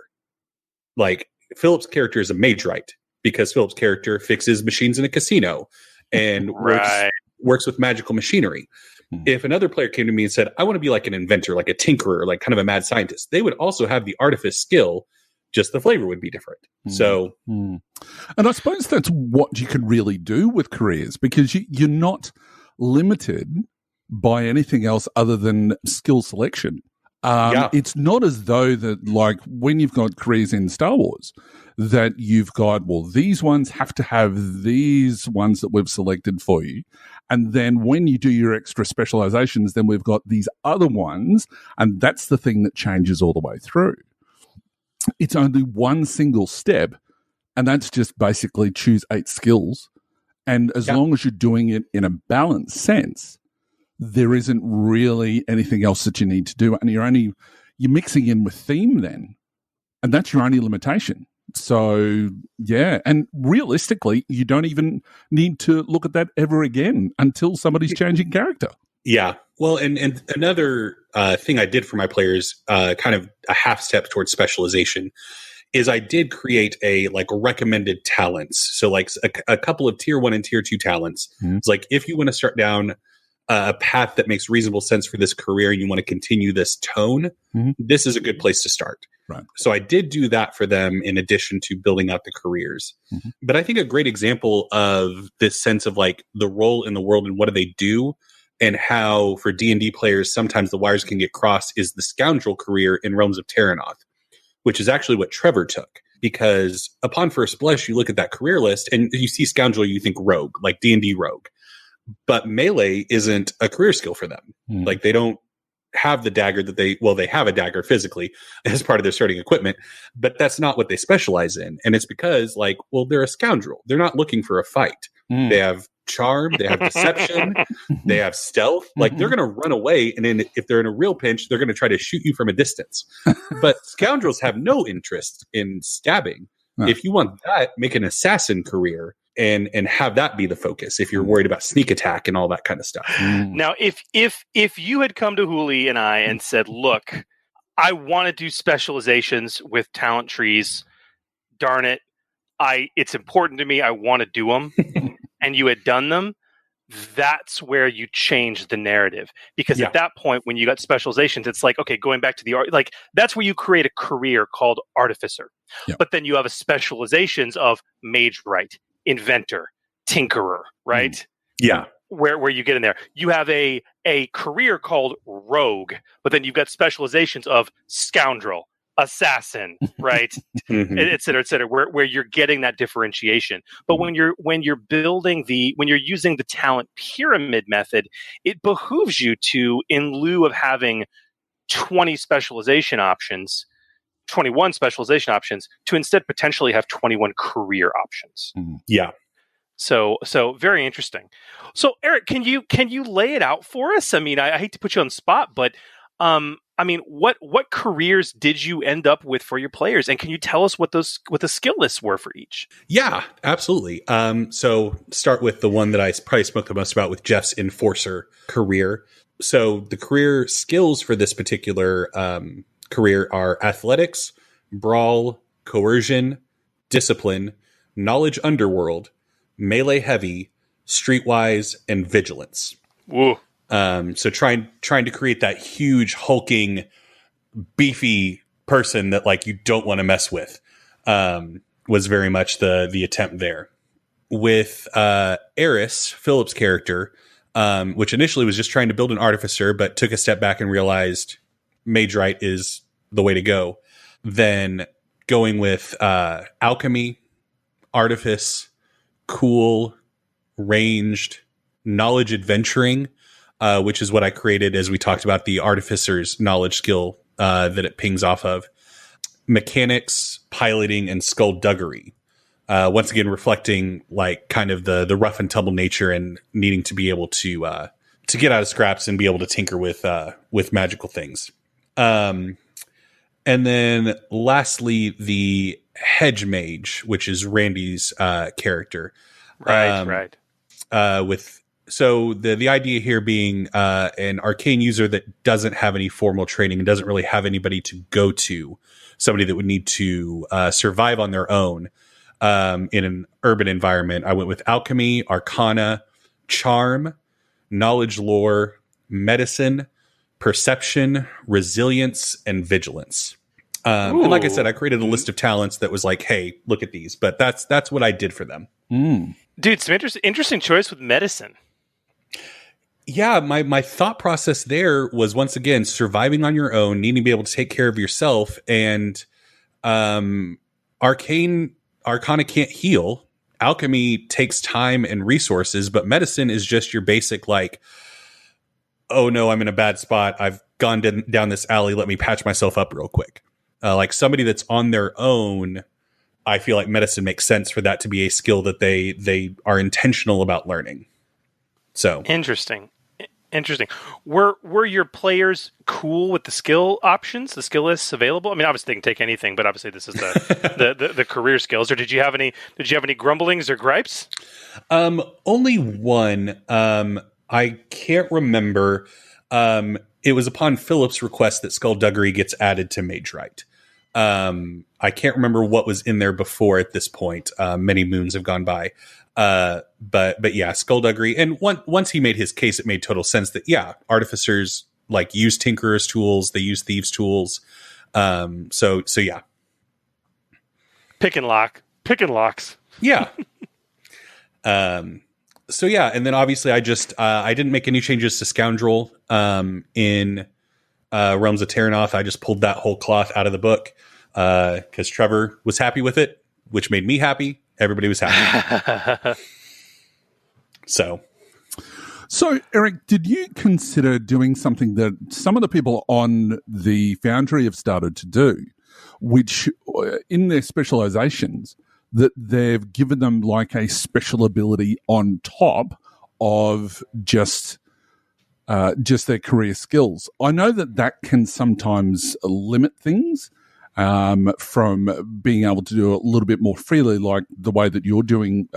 Like Philip's character is a mage right, because Philip's character fixes machines in a casino and works with magical machinery. If another player came to me and said, I want to be like an inventor, like a tinkerer, like kind of a mad scientist, they would also have the artifice skill, just the flavor would be different. And I suppose that's what you can really do with careers, because you're not limited by anything else other than skill selection. It's not as though that, like, when you've got careers in Star Wars, that you've got, well, these ones have to have these ones that we've selected for you. And then when you do your extra specializations, then we've got these other ones. And that's the thing that changes all the way through. It's only one single step, and that's just basically choose 8 skills. And as long as you're doing it in a balanced sense, there isn't really anything else that you need to do. And you're mixing in with theme then, and that's your only limitation. So, yeah, and realistically, you don't even need to look at that ever again until somebody's changing character. Yeah. Well, and another thing I did for my players, kind of a half step towards specialization, is I did create a like recommended talents. So like a couple of tier 1 and tier 2 talents. It's like, if you want to start down a path that makes reasonable sense for this career and you want to continue this tone, this is a good place to start. Right. So I did do that for them in addition to building out the careers. But I think a great example of this sense of like the role in the world and what do they do, and how for D&D players sometimes the wires can get crossed, is the scoundrel career in Realms of Terranoth, which is actually what Trevor took. Because upon first blush, you look at that career list and you see scoundrel, you think rogue, like D&D rogue. But melee isn't a career skill for them. Like they don't have the dagger that they have a dagger physically as part of their starting equipment, but that's not what they specialize in. And it's because like, well, they're a scoundrel. They're not looking for a fight. They have charm, they have deception, they have stealth. Like they're going to run away. And then if they're in a real pinch, they're going to try to shoot you from a distance. But scoundrels have no interest in stabbing. If you want that, make an assassin career and have that be the focus if you're worried about sneak attack and all that kind of stuff. Now, if you had come to Huli and I and said, look, I want to do specializations with talent trees, darn it, it's important to me, I want to do them, and you had done them, that's where you change the narrative. Because at that point, when you got specializations, it's like, okay, going back to the art, like that's where you create a career called artificer. But then you have a specializations of mage right, inventor, tinkerer, right? Where you get in there. You have a career called rogue, but then you've got specializations of scoundrel, assassin, right? Et cetera, where you're getting that differentiation. But when you're using the talent pyramid method, it behooves you to, in lieu of having 21 specialization options, to instead potentially have 21 career options. So very interesting. So Eric, can you lay it out for us? I mean, I hate to put you on the spot, but I mean, what careers did you end up with for your players, and can you tell us what the skill lists were for each? Yeah, absolutely. So start with the one that I probably spoke the most about with Jeff's enforcer career. So the career skills for this particular career are athletics, brawl, coercion, discipline, knowledge underworld, melee heavy, streetwise, and vigilance. Woo. So trying to create that huge hulking, beefy person that like you don't want to mess with was very much the attempt there. With Eris, Philip's character, which initially was just trying to build an artificer, but took a step back and realized mage right is the way to go. Then going with alchemy, artifice, cool, ranged, knowledge adventuring, which is what I created as we talked about the artificer's knowledge skill that it pings off of, mechanics, piloting, and skullduggery. Once again, reflecting like kind of the rough and tumble nature and needing to be able to get out of scraps and be able to tinker with magical things. And then lastly, the hedge mage, which is Randy's character. Right. So the idea here being an arcane user that doesn't have any formal training and doesn't really have anybody to go to, somebody that would need to survive on their own in an urban environment. I went with alchemy, arcana, charm, knowledge lore, medicine, perception, resilience, and vigilance. And like I said, I created a list of talents that was like, hey, look at these. But that's what I did for them. Dude, some interesting choice with medicine. Yeah, my thought process there was, once again, surviving on your own, needing to be able to take care of yourself, and arcana can't heal. Alchemy takes time and resources, but medicine is just your basic, like, oh no, I'm in a bad spot. I've gone down this alley. Let me patch myself up real quick. Like somebody that's on their own, I feel like medicine makes sense for that to be a skill that they are intentional about learning. So Interesting. Were your players cool with the skill options, the skill lists available? I mean, obviously they can take anything, but obviously this is the career skills. Or did you have any grumblings or gripes? Only one. I can't remember. It was upon Philip's request that skullduggery gets added to Mage Right. I can't remember what was in there before at this point. Many moons have gone by. But yeah, skullduggery. And once he made his case, it made total sense that, yeah, artificers like use tinkerers tools. They use thieves tools. So yeah. Pick and locks. Yeah. So yeah. And then obviously I didn't make any changes to Scoundrel, in, Realms of Terranoth. I just pulled that whole cloth out of the book, cause Trevor was happy with it, which made me happy. Everybody was happy. So, Eric, did you consider doing something that some of the people on the Foundry have started to do, which in their specializations, that they've given them like a special ability on top of just their career skills? I know that can sometimes limit things from being able to do a little bit more freely, like the way that you're doing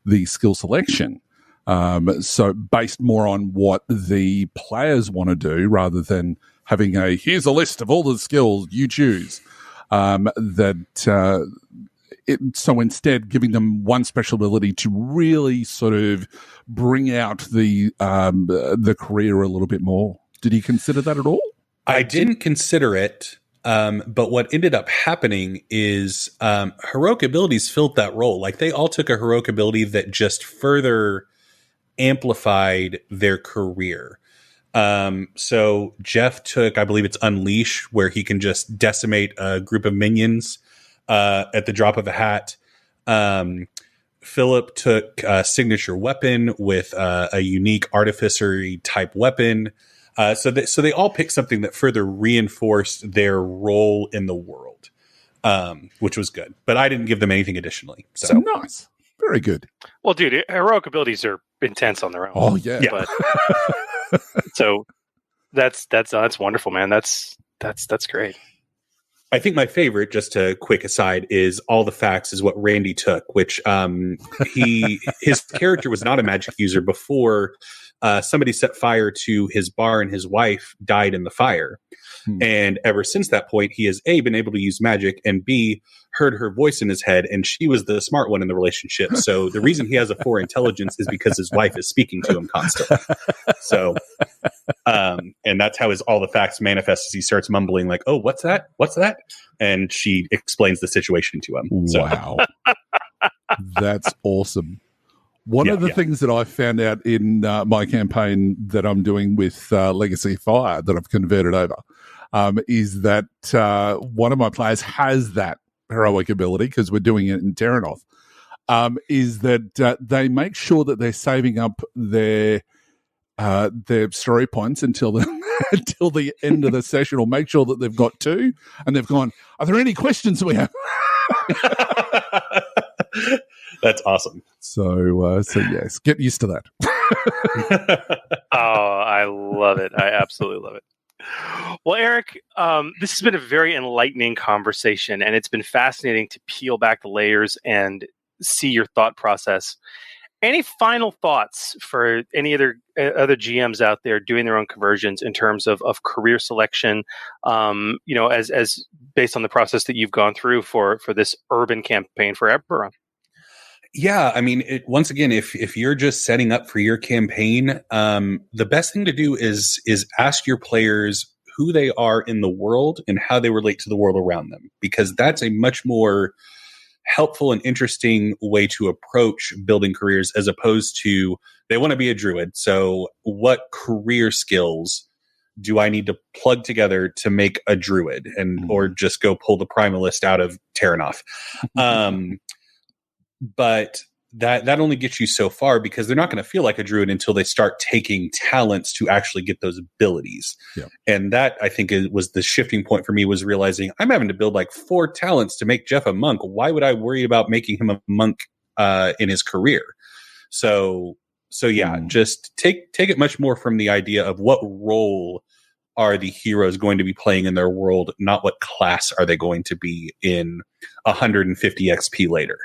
the skill selection. So based more on what the players want to do rather than having here's a list of all the skills you choose. So instead giving them one special ability to really sort of bring out the career a little bit more. Did you consider that at all? I didn't consider it. But what ended up happening is heroic abilities filled that role. Like they all took a heroic ability that just further amplified their career. So Jeff took, I believe it's Unleash, where he can just decimate a group of minions at the drop of a hat. Philip took a signature weapon with a unique artificery type weapon. So they all picked something that further reinforced their role in the world, which was good. But I didn't give them anything additionally. So nice. Very good. Well, dude, heroic abilities are intense on their own. Oh, yeah. But, so that's wonderful, man. That's great. I think my favorite, just a quick aside, is All the Facts is what Randy took, which his character was not a magic user before somebody set fire to his bar and his wife died in the fire. And ever since that point, he has A, been able to use magic, and B, heard her voice in his head, and she was the smart one in the relationship. So the reason he has a 4 intelligence is because his wife is speaking to him constantly. So, and that's how his All the Facts manifests. He starts mumbling like, "Oh, what's that? What's that?" And she explains the situation to him. Wow. That's awesome. One of the things that I found out in my campaign that I'm doing with Legacy Fire that I've converted over is that one of my players has that heroic ability, because we're doing it in Terranoth, is that they make sure that they're saving up their story points until the end of the session, or make sure that they've got 2, and they've gone, "Are there any questions we have?" That's awesome. So yes, get used to that. Oh, I love it. I absolutely love it. Well, Eric, this has been a very enlightening conversation, and it's been fascinating to peel back the layers and see your thought process. Any final thoughts for any other GMs out there doing their own conversions in terms of career selection? As based on the process that you've gone through for this urban campaign for Eberron. Yeah, I mean, once again, if you're just setting up for your campaign, the best thing to do is ask your players who they are in the world and how they relate to the world around them, because that's a much more helpful and interesting way to approach building careers, as opposed to they want to be a druid. So what career skills do I need to plug together to make a druid, or just go pull the primalist out of Terranoth? But that only gets you so far, because they're not going to feel like a druid until they start taking talents to actually get those abilities. Yeah. And that, I think, was the shifting point for me, was realizing I'm having to build like 4 talents to make Jeff a monk. Why would I worry about making him a monk in his career? So yeah, just take it much more from the idea of what role are the heroes going to be playing in their world, not what class are they going to be in 150 XP later.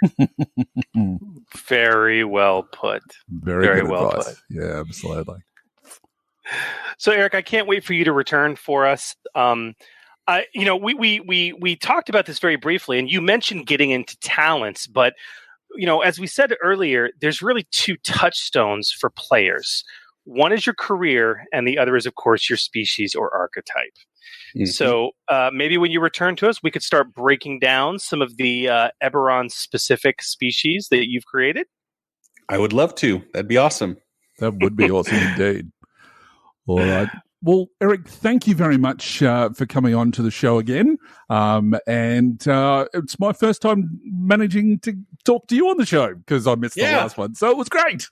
Very well put. Very well put. Yeah, absolutely. So, Eric, I can't wait for you to return for us. We talked about this very briefly, and you mentioned getting into talents, but as we said earlier, there's really 2 touchstones for players. One is your career, and the other is, of course, your species or archetype. Mm-hmm. So maybe when you return to us, we could start breaking down some of the Eberron-specific species that you've created. I would love to. That'd be awesome. That would be awesome indeed. All right. Well, Eric, thank you very much for coming on to the show again. And it's my first time managing to talk to you on the show, because I missed the last one. So it was great.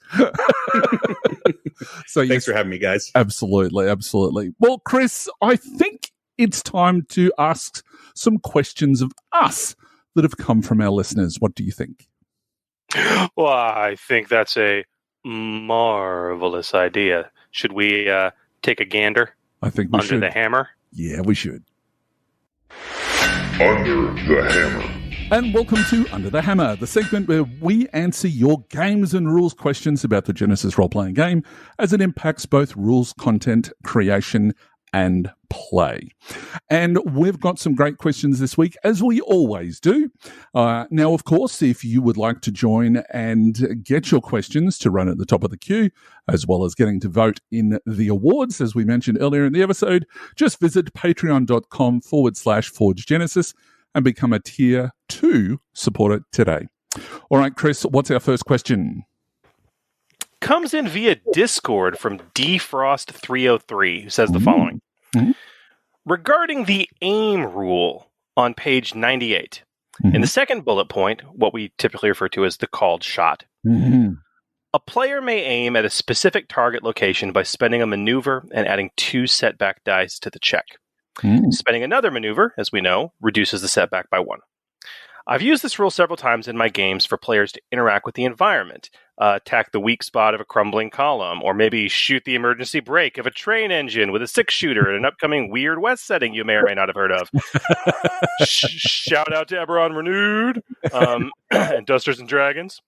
So thanks for having me, guys. Absolutely, absolutely. Well, Chris, I think it's time to ask some questions of us that have come from our listeners. What do you think? Well, I think that's a marvelous idea. Should we take a gander? I think we should. Under the hammer? Yeah, we should. Under the Hammer. And welcome to Under the Hammer, the segment where we answer your games and rules questions about the Genesys role-playing game as it impacts both rules, content, creation, and play. And we've got some great questions this week, as we always do. Now, of course, if you would like to join and get your questions to run at the top of the queue, as well as getting to vote in the awards, as we mentioned earlier in the episode, just visit patreon.com/Forge Genesys and become a Tier 2 supporter today. All right, Chris, what's our first question? Comes in via Discord from dfrost303, who says the following. Mm-hmm. Regarding the aim rule on page 98, in the second bullet point, what we typically refer to as the called shot, a player may aim at a specific target location by spending a maneuver and adding 2 setback dice to the check. Spending another maneuver, as we know, reduces the setback by 1. I've used this rule several times in my games for players to interact with the environment, attack the weak spot of a crumbling column, or maybe shoot the emergency brake of a train engine with a 6-shooter in an upcoming Weird West setting you may or may not have heard of. Shout out to Eberron Renewed and Dusters and Dragons.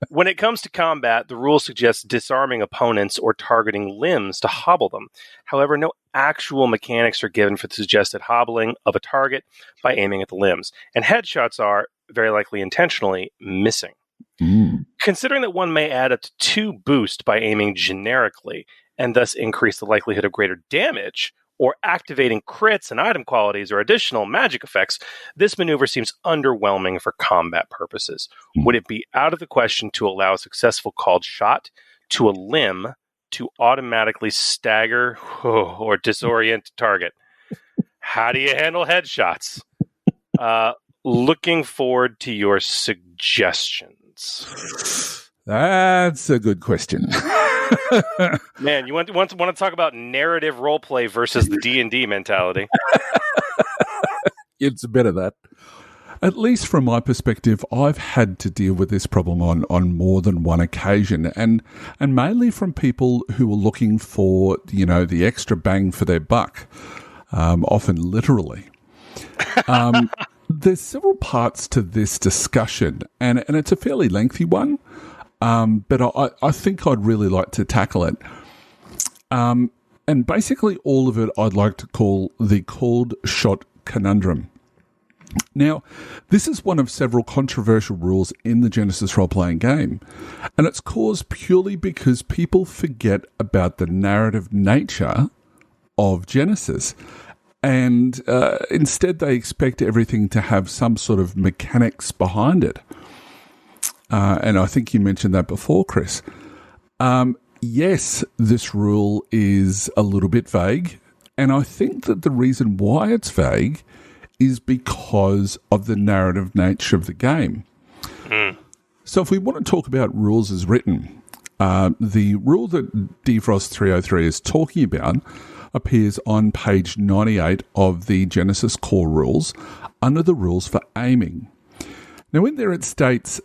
When it comes to combat, the rule suggests disarming opponents or targeting limbs to hobble them. However, no actual mechanics are given for the suggested hobbling of a target by aiming at the limbs, and headshots are, very likely intentionally, missing. Considering that one may add up to 2 boost by aiming generically, and thus increase the likelihood of greater damage, or activating crits and item qualities or additional magic effects, this maneuver seems underwhelming for combat purposes. Would it be out of the question to allow a successful called shot to a limb to automatically stagger or disorient target? How do you handle headshots? Looking forward to your suggestions. That's a good question. Man, you want to talk about narrative roleplay versus the D&D mentality? It's a bit of that. At least from my perspective, I've had to deal with this problem on more than one occasion, and mainly from people who are looking for, the extra bang for their buck, often literally. There's several parts to this discussion, and it's a fairly lengthy one. But I think I'd really like to tackle it. And basically all of it I'd like to call the called shot conundrum. Now, this is one of several controversial rules in the Genesys role-playing game, and it's caused purely because people forget about the narrative nature of Genesys, and instead they expect everything to have some sort of mechanics behind it. And I think you mentioned that before, Chris. Yes, this rule is a little bit vague, and I think that the reason why it's vague is because of the narrative nature of the game. So if we want to talk about rules as written, the rule that Defrost 303 is talking about appears on page 98 of the Genesys core rules under the rules for aiming. Now in there it states,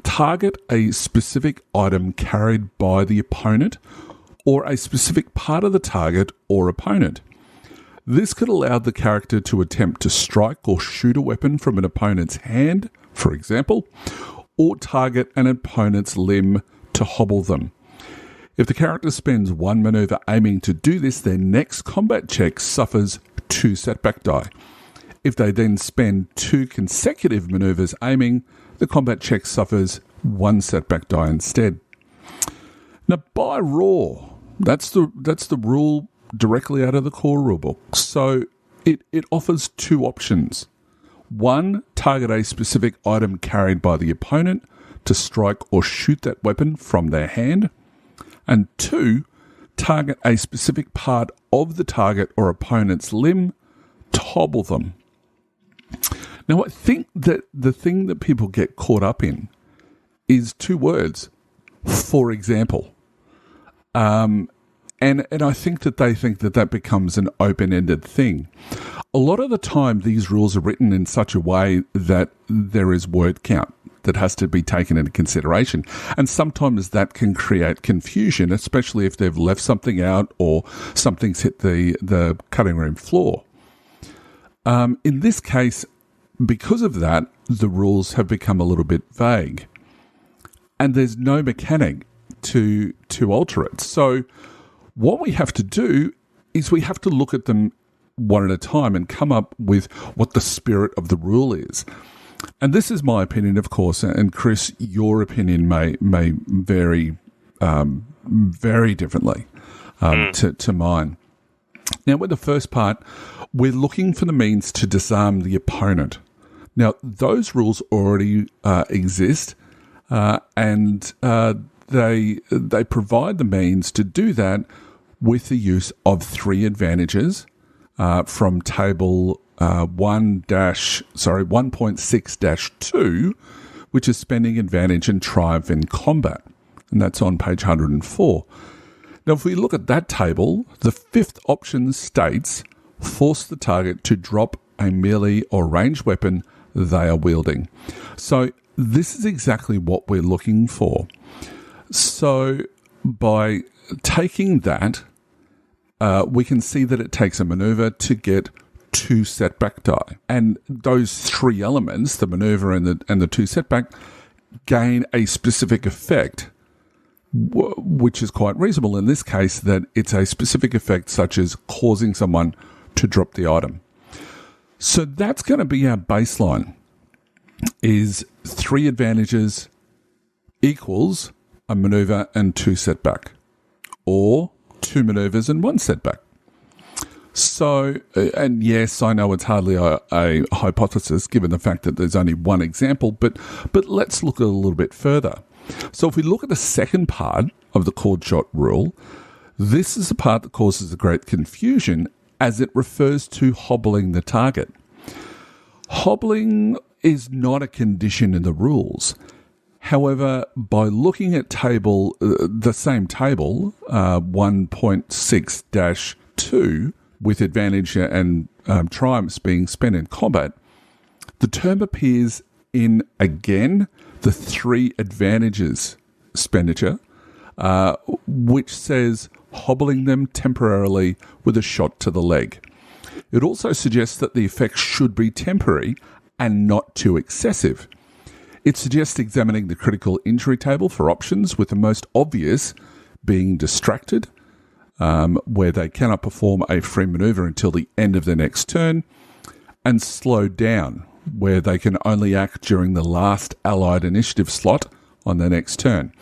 target a specific item carried by the opponent or a specific part of the target or opponent. This could allow the character to attempt to strike or shoot a weapon from an opponent's hand, for example, or target an opponent's limb to hobble them. If the character spends one maneuver aiming to do this, their next combat check suffers 2 setback die. If they then spend 2 consecutive maneuvers aiming, the combat check suffers 1 setback die instead. Now, by raw, that's the rule directly out of the core rulebook. So it offers 2 options. 1, target a specific item carried by the opponent to strike or shoot that weapon from their hand. And 2, target a specific part of the target or opponent's limb to hobble them. Now, I think that the thing that people get caught up in is 2 words, for example. And I think that they think that becomes an open-ended thing. A lot of the time, these rules are written in such a way that there is word count that has to be taken into consideration. And sometimes that can create confusion, especially if they've left something out or something's hit the cutting room floor. In this case, because of that, the rules have become a little bit vague. And there's no mechanic to alter it. So what we have to do is we have to look at them one at a time and come up with what the spirit of the rule is. And this is my opinion, of course, and Chris, your opinion may vary very differently to mine. Now, with the first part, we're looking for the means to disarm the opponent. Now, those rules already exist, and they provide the means to do that with the use of 3 advantages from table 1.6-2, which is spending advantage and triumph in combat, and that's on page 104. Now, if we look at that table, the 5th option states, force the target to drop a melee or ranged weapon they are wielding. So this is exactly what we're looking for. So by taking that, we can see that it takes a maneuver to get 2 setback die. And those 3 elements, the maneuver and the 2 setback, gain a specific effect, which is quite reasonable in this case, that it's a specific effect such as causing someone to drop the item. So that's going to be our baseline, is 3 advantages equals a maneuver and 2 setback, or 2 maneuvers and 1 setback. So, and yes, I know it's hardly a hypothesis given the fact that there's only one example, but let's look a little bit further. So if we look at the second part of the cord shot rule, this is the part that causes the great confusion as it refers to hobbling the target. Hobbling is not a condition in the rules. However, by looking at the same table, 1.6-2, with advantage and triumphs being spent in combat, the term appears in, again, the 3 advantages expenditure, which says hobbling them temporarily with a shot to the leg. It also suggests that the effect should be temporary and not too excessive. It suggests examining the critical injury table for options, with the most obvious being distracted, where they cannot perform a free maneuver until the end of their next turn, and slowed down, where they can only act during the last allied initiative slot on their next turn.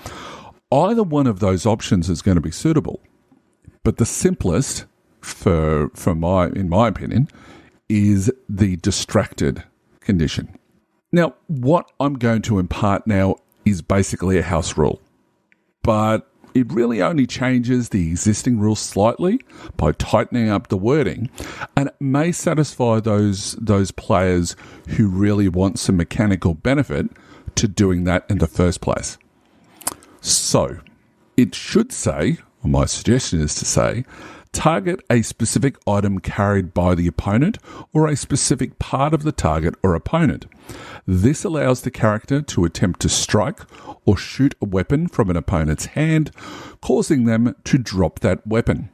Either one of those options is going to be suitable, but the simplest, in my opinion, is the distracted condition. Now, what I'm going to impart now is basically a house rule, but it really only changes the existing rules slightly by tightening up the wording, and it may satisfy those players who really want some mechanical benefit to doing that in the first place. So, it should say, or my suggestion is to say, target a specific item carried by the opponent or a specific part of the target or opponent. This allows the character to attempt to strike or shoot a weapon from an opponent's hand, causing them to drop that weapon.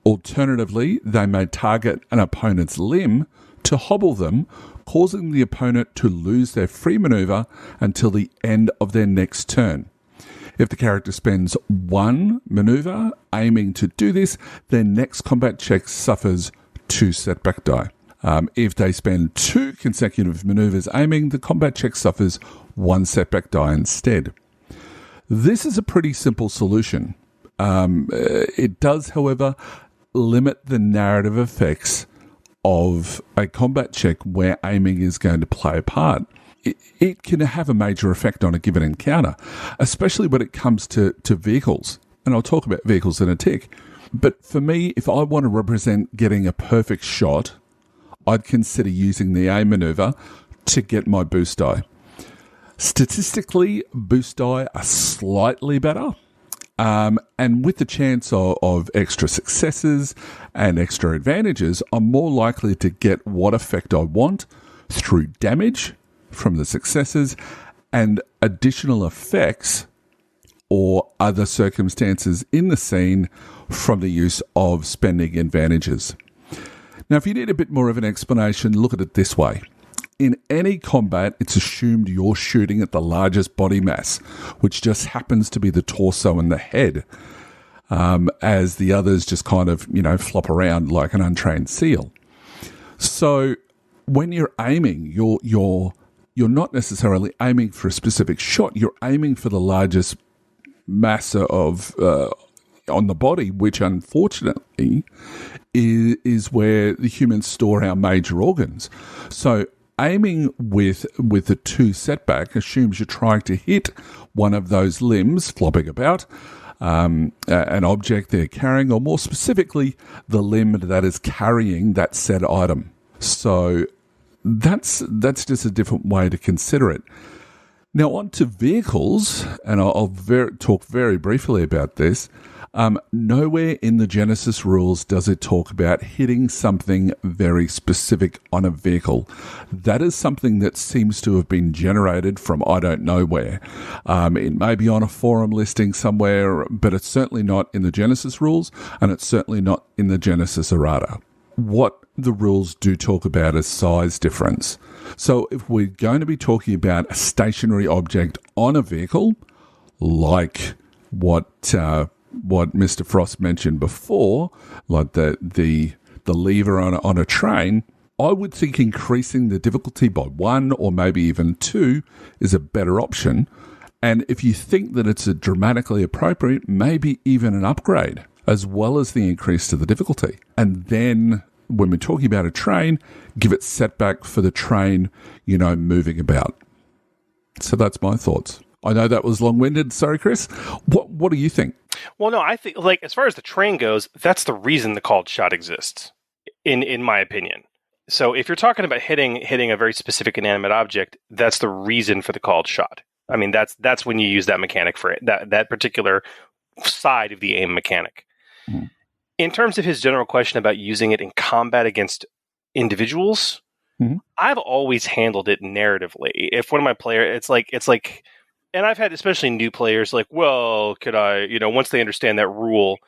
Alternatively, they may target an opponent's limb to hobble them, causing the opponent to lose their free maneuver until the end of their next turn. If the character spends 1 maneuver aiming to do this, their next combat check suffers 2 setback die. If they spend 2 consecutive maneuvers aiming, the combat check suffers 1 setback die instead. This is a pretty simple solution. It does, however, limit the narrative effects of a combat check where aiming is going to play a part. It can have a major effect on a given encounter, especially when it comes to vehicles. And I'll talk about vehicles in a tick. But for me, if I want to represent getting a perfect shot, I'd consider using the aim maneuver to get my boost die. Statistically, boost die are slightly better. And with the chance of extra successes and extra advantages, I'm more likely to get what effect I want through damage from the successes and additional effects or other circumstances in the scene from the use of spending advantages. Now, if you need a bit more of an explanation, look at it this way. In any combat, it's assumed you're shooting at the largest body mass, which just happens to be the torso and the head, as the others just kind of, flop around like an untrained seal. So when you're aiming, you're not necessarily aiming for a specific shot. You're aiming for the largest mass of on the body, which unfortunately is where the humans store our major organs. So aiming with the 2 setback assumes you're trying to hit one of those limbs flopping about, an object they're carrying, or more specifically, the limb that is carrying that said item. So that's just a different way to consider it. Now on to vehicles, and I'll talk very briefly about this. Nowhere in the Genesis rules does it talk about hitting something very specific on a vehicle. That is something that seems to have been generated from I don't know where. It may be on a forum listing somewhere, but it's certainly not in the Genesis rules, and it's certainly not in the Genesis errata. What the rules do talk about is size difference. So if we're going to be talking about a stationary object on a vehicle, like what Mr. Frost mentioned before, like the lever on a train, I would think increasing the difficulty by 1 or maybe even 2 is a better option. And if you think that it's a dramatically appropriate, maybe even an upgrade, as well as the increase to the difficulty. And then when we're talking about a train, give it setback for the train, moving about. So that's my thoughts. I know that was long-winded. Sorry, Chris. What do you think? Well, no, I think, as far as the train goes, that's the reason the called shot exists, in my opinion. So if you're talking about hitting a very specific inanimate object, that's the reason for the called shot. I mean, that's when you use that mechanic for it, that particular side of the aim mechanic. Mm. In terms of his general question about using it in combat against individuals, I've always handled it narratively. If one of my players, it's like, and I've had especially new players like, well, could I, once they understand that rule,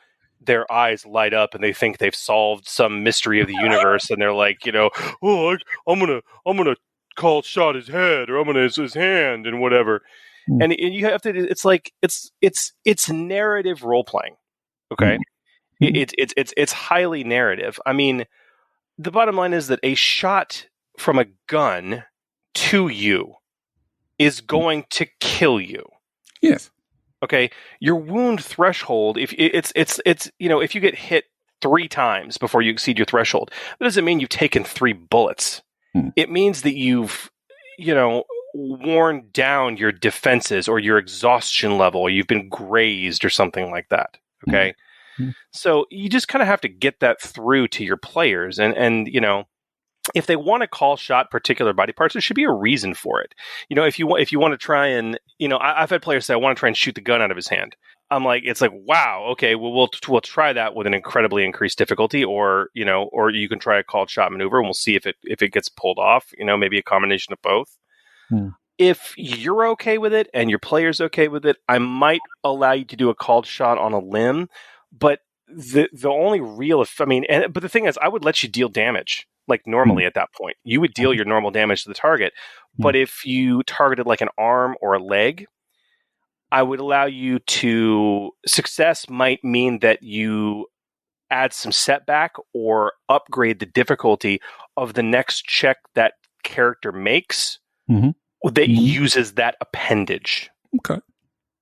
their eyes light up and they think they've solved some mystery of the universe, and they're like, oh, I'm gonna call shot his head, or I'm gonna his hand and whatever. And you have to. It's like it's narrative role playing. Okay. It's highly narrative. I mean, the bottom line is that a shot from a gun to you is going to kill you. Yes. Okay. Your wound threshold, if if you get hit 3 times before you exceed your threshold, that doesn't mean you've taken 3 bullets. It means that you've, worn down your defenses or your exhaustion level, or you've been grazed or something like that. Okay. So you just kind of have to get that through to your players, and if they want to call shot particular body parts, there should be a reason for it. If you want to try and I've had players say, I want to try and shoot the gun out of his hand. I'm like, it's like, wow, okay, well we'll try that with an incredibly increased difficulty, or you can try a called shot maneuver, and we'll see if it gets pulled off. Maybe a combination of both. If you're okay with it and your player's okay with it, I might allow you to do a called shot on a limb. But the only real, but the thing is, I would let you deal damage like normally at that point. You would deal your normal damage to the target. But if you targeted like an arm or a leg, I would allow you to, success might mean that you add some setback or upgrade the difficulty of the next check that character makes that uses that appendage. Okay.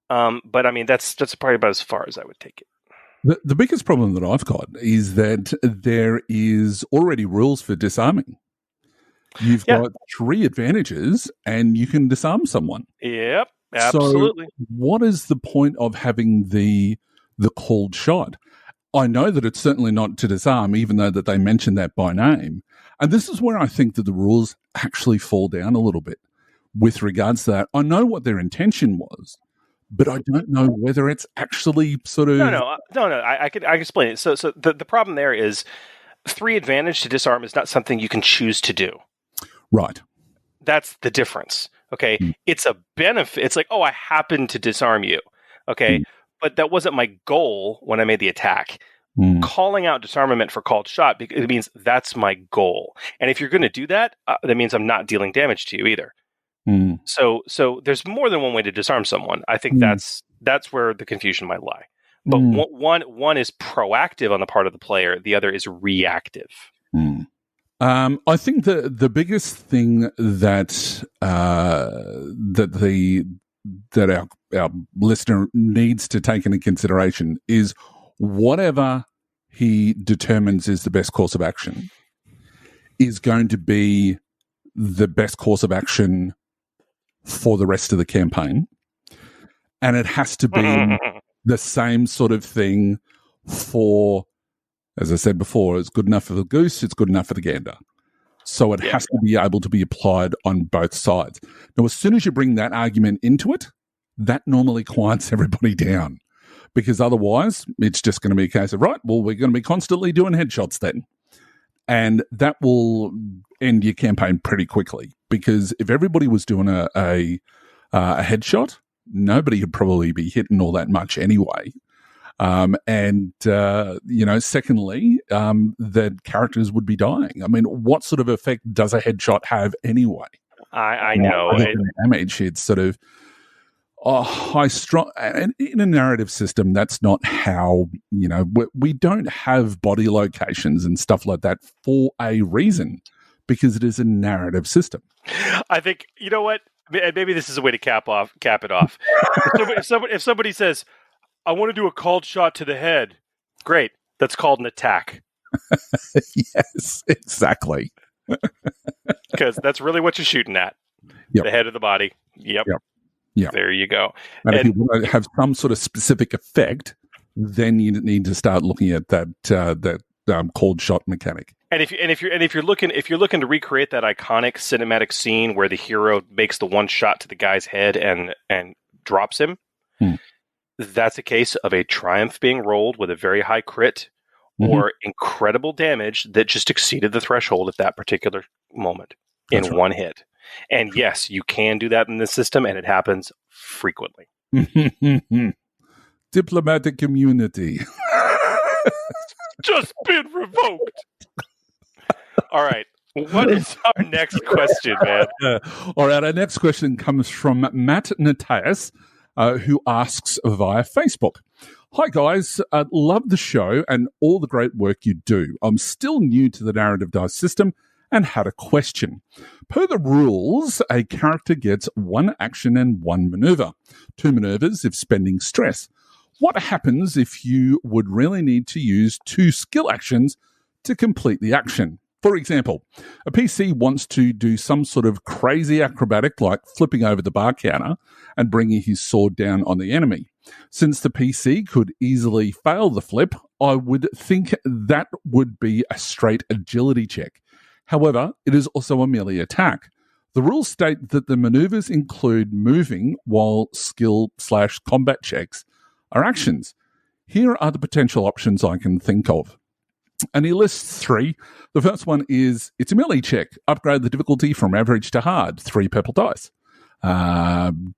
But I mean, that's probably about as far as I would take it. The biggest problem that I've got is that there is already rules for disarming. You've got 3 advantages and you can disarm someone. Yep, absolutely. So what is the point of having the called shot? I know that it's certainly not to disarm, even though that they mention that by name. And this is where I think that the rules actually fall down a little bit with regards to that. I know what their intention was, but I don't know whether it's actually sort of... No. I can explain it. So the problem there is 3 advantage to disarm is not something you can choose to do. Right. That's the difference. Okay. It's a benefit. It's like, oh, I happen to disarm you. Okay. But that wasn't my goal when I made the attack. Calling out disarmament for called shot, it means that's my goal. And if you're going to do that, that means I'm not dealing damage to you either. So there's more than one way to disarm someone. I think that's where the confusion might lie. But one is proactive on the part of the player. The other is reactive. I think the biggest thing that our listener needs to take into consideration is whatever he determines is the best course of action is going to be the best course of action for the rest of the campaign. And it has to be the same sort of thing for, as I said before, it's good enough for the goose, it's good enough for the gander. So it has to be able to be applied on both sides. Now, as soon as you bring that argument into it, that normally quiets everybody down. because otherwise it's just going to be a case of, right, well, we're going to be constantly doing headshots then. And that will end your campaign pretty quickly, because if everybody was doing a headshot, nobody would probably be hitting all that much anyway. Secondly, the characters would be dying. I mean, what sort of effect does a headshot have anyway? I know. Damage, it's sort of high strong. And in a narrative system, that's not how, we don't have body locations and stuff like that for a reason, because it is a narrative system. I think, you know what? Maybe this is a way to cap it off. If somebody says, I want to do a called shot to the head, great. That's called an attack. Yes, exactly. Because that's really what you're shooting at. Yep. The head of the body. Yep. There you go. And if you want to have some sort of specific effect, then you need to start looking at that cold shot mechanic. And if you're looking to recreate that iconic cinematic scene where the hero makes the one shot to the guy's head and drops him, that's a case of a triumph being rolled with a very high crit or incredible damage that just exceeded the threshold at that particular moment in one hit. And yes, you can do that in this system, and it happens frequently. Diplomatic immunity. Just been revoked. All right. What is our next question, man? All right. Our next question comes from Matt Natias, who asks via Facebook. Hi, guys. Love the show and all the great work you do. I'm still new to the narrative dice system and had a question. Per the rules, a character gets one action and one maneuver. 2 maneuvers if spending stress. What happens if you would really need to use 2 skill actions to complete the action? For example, a PC wants to do some sort of crazy acrobatic like flipping over the bar counter and bringing his sword down on the enemy. Since the PC could easily fail the flip, I would think that would be a straight agility check. However, it is also a melee attack. The rules state that the maneuvers include moving, while skill/combat checks are actions. Here are the potential options I can think of. And he lists 3. The first one is, it's a melee check. Upgrade the difficulty from average to hard. 3 purple dice.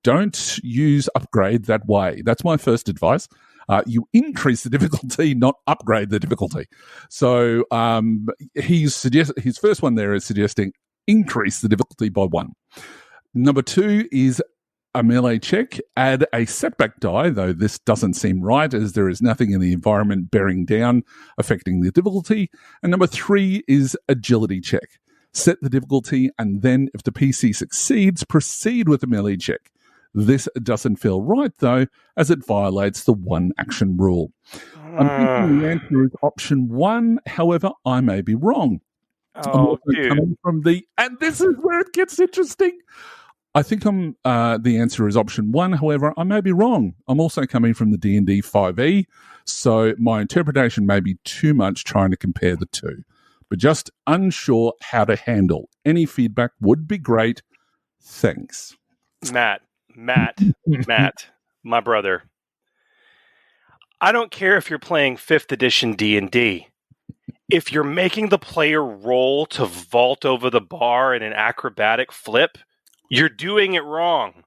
Don't use upgrade that way. That's my first advice. You increase the difficulty, not upgrade the difficulty. So his first one there is suggesting increase the difficulty by 1. Number 2 is a melee check. Add a setback die, though this doesn't seem right as there is nothing in the environment bearing down affecting the difficulty. And number 3 is agility check. Set the difficulty, and then if the PC succeeds, proceed with a melee check. This doesn't feel right, though, as it violates the 1 action rule. I'm thinking the answer is option 1. However, I may be wrong. Oh, dude. Coming from and this is where it gets interesting. I think the answer is option 1. However, I may be wrong. I'm also coming from the D&D 5e, so my interpretation may be too much trying to compare the two. But just unsure how to handle. Any feedback would be great. Thanks. Matt, my brother. I don't care if you're playing 5th edition D&D. If you're making the player roll to vault over the bar in an acrobatic flip, you're doing it wrong.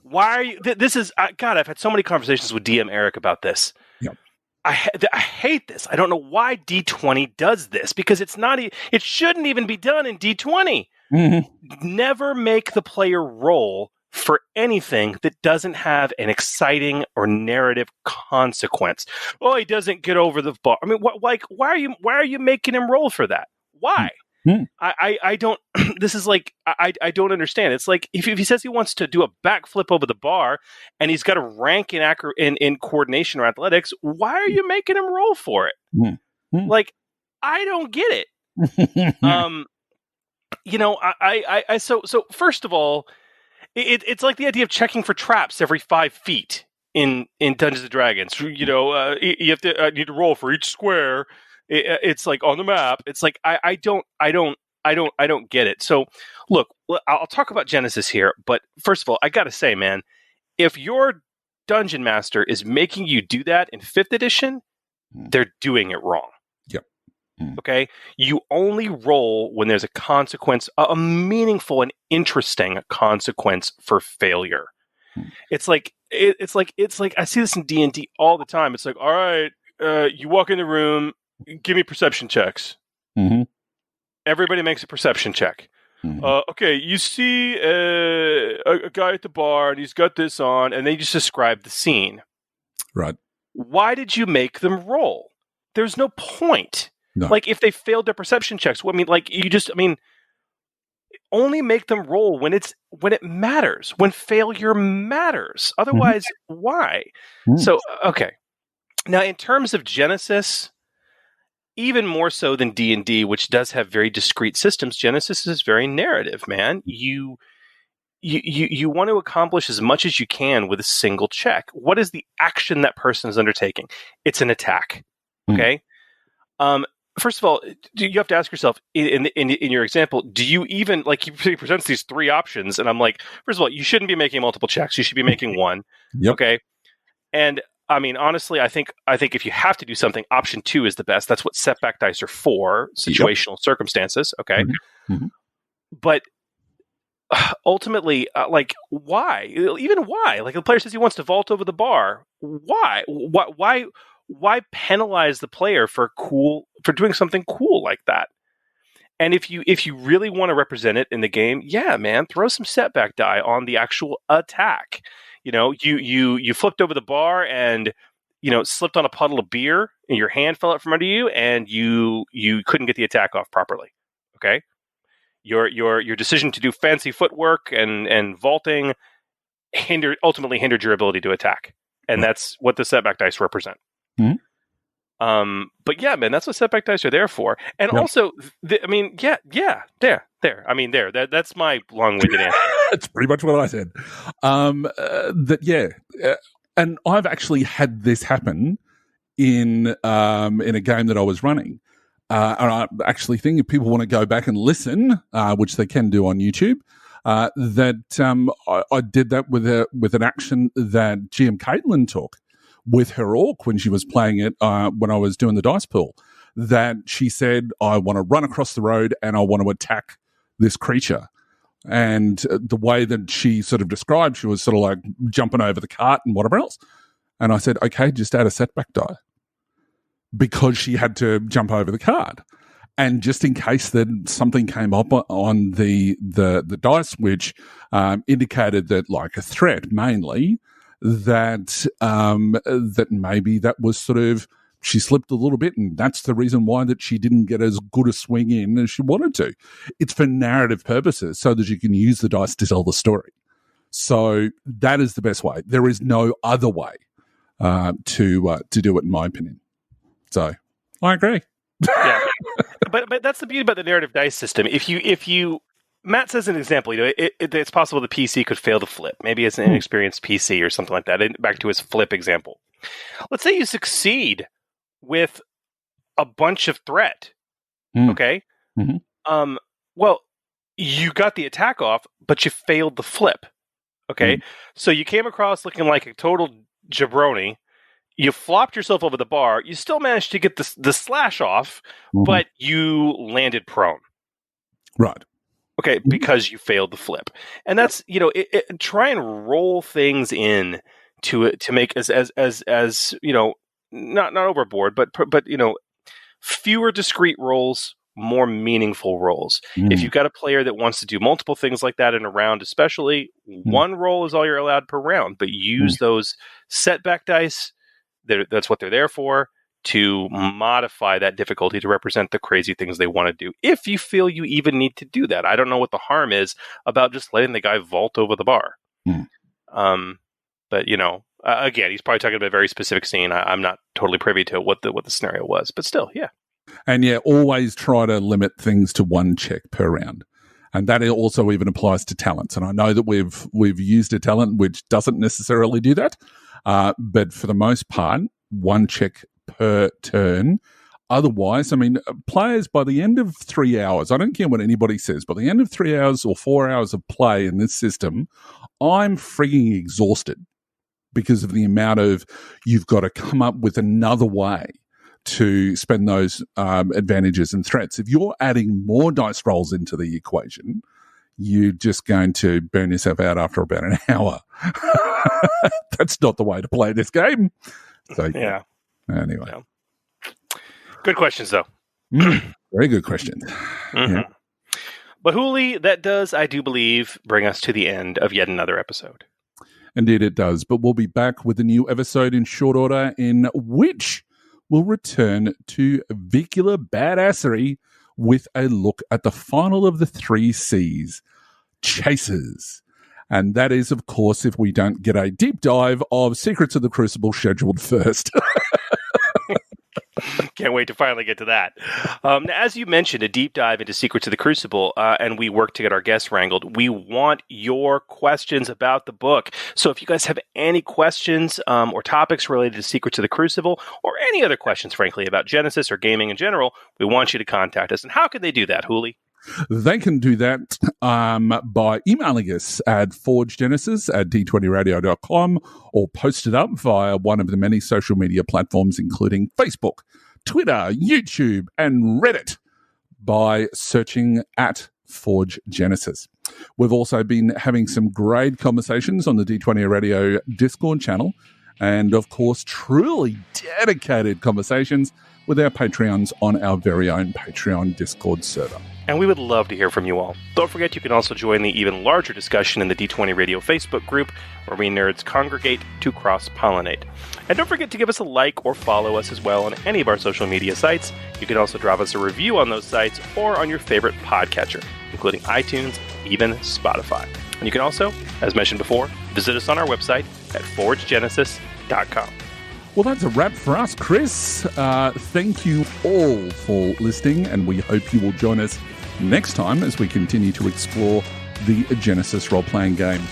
Why are you? This is God. I've had so many conversations with DM Eric about this. Yep. I hate this. I don't know why D20 does this, because it's not. It shouldn't even be done in D20. Mm-hmm. Never make the player roll for anything that doesn't have an exciting or narrative consequence. Oh, he doesn't get over the bar. I mean, why are you making him roll for that? Why? Mm-hmm. I don't. This is like I don't understand. It's like if he says he wants to do a backflip over the bar and he's got a rank in coordination or athletics, why are you making him roll for it? Mm-hmm. Like, I don't get it. So first of all, it's like the idea of checking for traps every 5 feet in Dungeons and Dragons. You have to need to roll for each square. It's like on the map. It's like I don't get it. So look, I'll talk about Genesys here, but first of all, I got to say, man, if you're dungeon master is making you do that in 5th edition, they're doing it wrong. Yep. Okay? You only roll when there's a consequence, a meaningful and interesting consequence for failure. It's like I see this in D&D all the time. It's like, all right, you walk in the room, give me perception checks. Mm-hmm. Everybody makes a perception check. Okay, you see a guy at the bar, and he's got this on, and they just describe the scene. Right. Why did you make them roll? There's no point. No. Like, if they failed their perception checks, only make them roll when it matters, when failure matters. Otherwise, why? So, okay. Now, in terms of Genesis, even more so than D&D, which does have very discrete systems, Genesis is very narrative, man. You want to accomplish as much as you can with a single check. What is the action that person is undertaking? It's an attack. Okay. First of all, you have to ask yourself in your example, do you even, like, he presents these 3 options, and I'm like, first of all, you shouldn't be making multiple checks. You should be making one. Yep. Okay. And I mean, honestly, I think if you have to do something, option 2 is the best. That's what setback dice are for, situational circumstances. Okay. But ultimately, like, why? Even why? Like, the player says he wants to vault over the bar. Why? Why penalize the player for doing something cool like that? And if you really want to represent it in the game, yeah, man, throw some setback die on the actual attack. You know, you flipped over the bar and, you know, slipped on a puddle of beer and your hand fell out from under you and you couldn't get the attack off properly. Okay. Your decision to do fancy footwork and vaulting ultimately hindered your ability to attack. And that's what the setback dice represent. But yeah, man, that's what setback dice are there for. And also, there. I mean, that's my long-winded answer. That's pretty much what I said. And I've actually had this happen in a game that I was running. And I actually think if people want to go back and listen, which they can do on YouTube, that I did that with an action that GM Caitlin took with her orc when she was playing it, when I was doing the dice pool, that she said, I want to run across the road and I want to attack this creature. And the way that she sort of described, she was sort of like jumping over the cart and whatever else. And I said, okay, just add a setback die, because she had to jump over the cart. And just in case that something came up on the dice, which indicated that, like, a threat mainly, that maybe that was sort of, she slipped a little bit, and that's the reason why that she didn't get as good a swing in as she wanted to. It's for narrative purposes, so that you can use the dice to tell the story. So that is the best way. There is no other way to do it, in my opinion. So I agree. Yeah, but that's the beauty about the narrative dice system. If you Matt says an example, you know, it's possible the PC could fail to flip. Maybe it's an inexperienced PC or something like that. And back to his flip example. Let's say you succeed with a bunch of threat. Okay. Well, you got the attack off, but you failed the flip. Okay. So you came across looking like a total jabroni. You flopped yourself over the bar. You still managed to get the slash off, but you landed prone. Right. Okay, because you failed the flip. And that's, you know, try and roll things in to make as you know, not overboard, but you know, fewer discrete rolls, more meaningful rolls. If you've got a player that wants to do multiple things like that in a round, especially, one roll is all you're allowed per round, but use those setback dice. That's what they're there for, to modify that difficulty to represent the crazy things they want to do. If you feel you even need to do that, I don't know what the harm is about just letting the guy vault over the bar. But you know, again, he's probably talking about a very specific scene. I'm not totally privy to what the scenario was, but still, yeah. And yeah, always try to limit things to 1 check per round. And that also even applies to talents. And I know that we've used a talent which doesn't necessarily do that. But for the most part, 1 check per turn. Otherwise, I mean, players, by the end of 3 hours, I don't care what anybody says, by the end of 3 hours or 4 hours of play in this system, I'm frigging exhausted because of the amount of you've got to come up with another way to spend those advantages and threats. If you're adding more dice rolls into the equation, you're just going to burn yourself out after about an hour. That's not the way to play this game. So, Yeah. Anyway. Yeah. Good questions, though. Very good question. Mm-hmm. Yeah. But Hooli, that does, I do believe, bring us to the end of yet another episode. Indeed it does. But we'll be back with a new episode in short order in which we'll return to vehicular badassery with a look at the final of the 3 C's, Chasers. And that is, of course, if we don't get a deep dive of Secrets of the Crucible scheduled first. Can't wait to finally get to that. Now, as you mentioned, a deep dive into Secrets of the Crucible, and we work to get our guests wrangled. We want your questions about the book. So if you guys have any questions or topics related to Secrets of the Crucible, or any other questions, frankly, about Genesis or gaming in general, we want you to contact us. And how can they do that, Hooli? They can do that by emailing us at forgegenesis@d20radio.com or post it up via one of the many social media platforms, including Facebook, Twitter, YouTube, and Reddit by searching at Forge Genesis. We've also been having some great conversations on the D20 Radio Discord channel and, of course, truly dedicated conversations with our Patreons on our very own Patreon Discord server. And we would love to hear from you all. Don't forget you can also join the even larger discussion in the D20 Radio Facebook group, where we nerds congregate to cross-pollinate. And don't forget to give us a like or follow us as well on any of our social media sites. You can also drop us a review on those sites or on your favorite podcatcher, including iTunes, even Spotify. And you can also, as mentioned before, visit us on our website at forgegenesis.com. Well, that's a wrap for us, Chris. Thank you all for listening, and we hope you will join us next time as we continue to explore the Genesis role-playing game.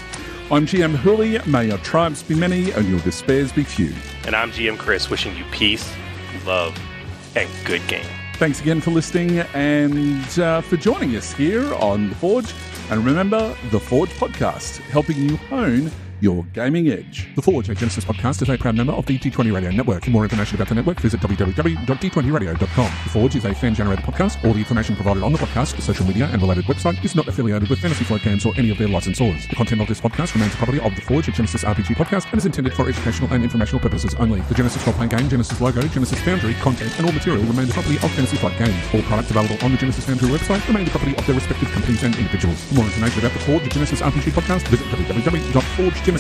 I'm GM Hooli. May your triumphs be many and your despairs be few. And I'm GM Chris, wishing you peace, love, and good game. Thanks again for listening and for joining us here on The Forge. And remember, The Forge Podcast, helping you hone your gaming edge. The Forge, a Genesis podcast, is a proud member of the D20 Radio Network. For more information about the network, visit www.d20radio.com. The Forge is a fan-generated podcast. All the information provided on the podcast, social media, and related website is not affiliated with Fantasy Flight Games or any of their licensors. The content of this podcast remains the property of The Forge, a Genesis RPG podcast, and is intended for educational and informational purposes only. The Genesis role-playing game, Genesis logo, Genesis Foundry, content, and all material remain the property of Fantasy Flight Games. All products available on the Genesis Foundry website remain the property of their respective companies and individuals. For more information about The Forge, a Genesis RPG podcast, visit www.forgegenesis.com.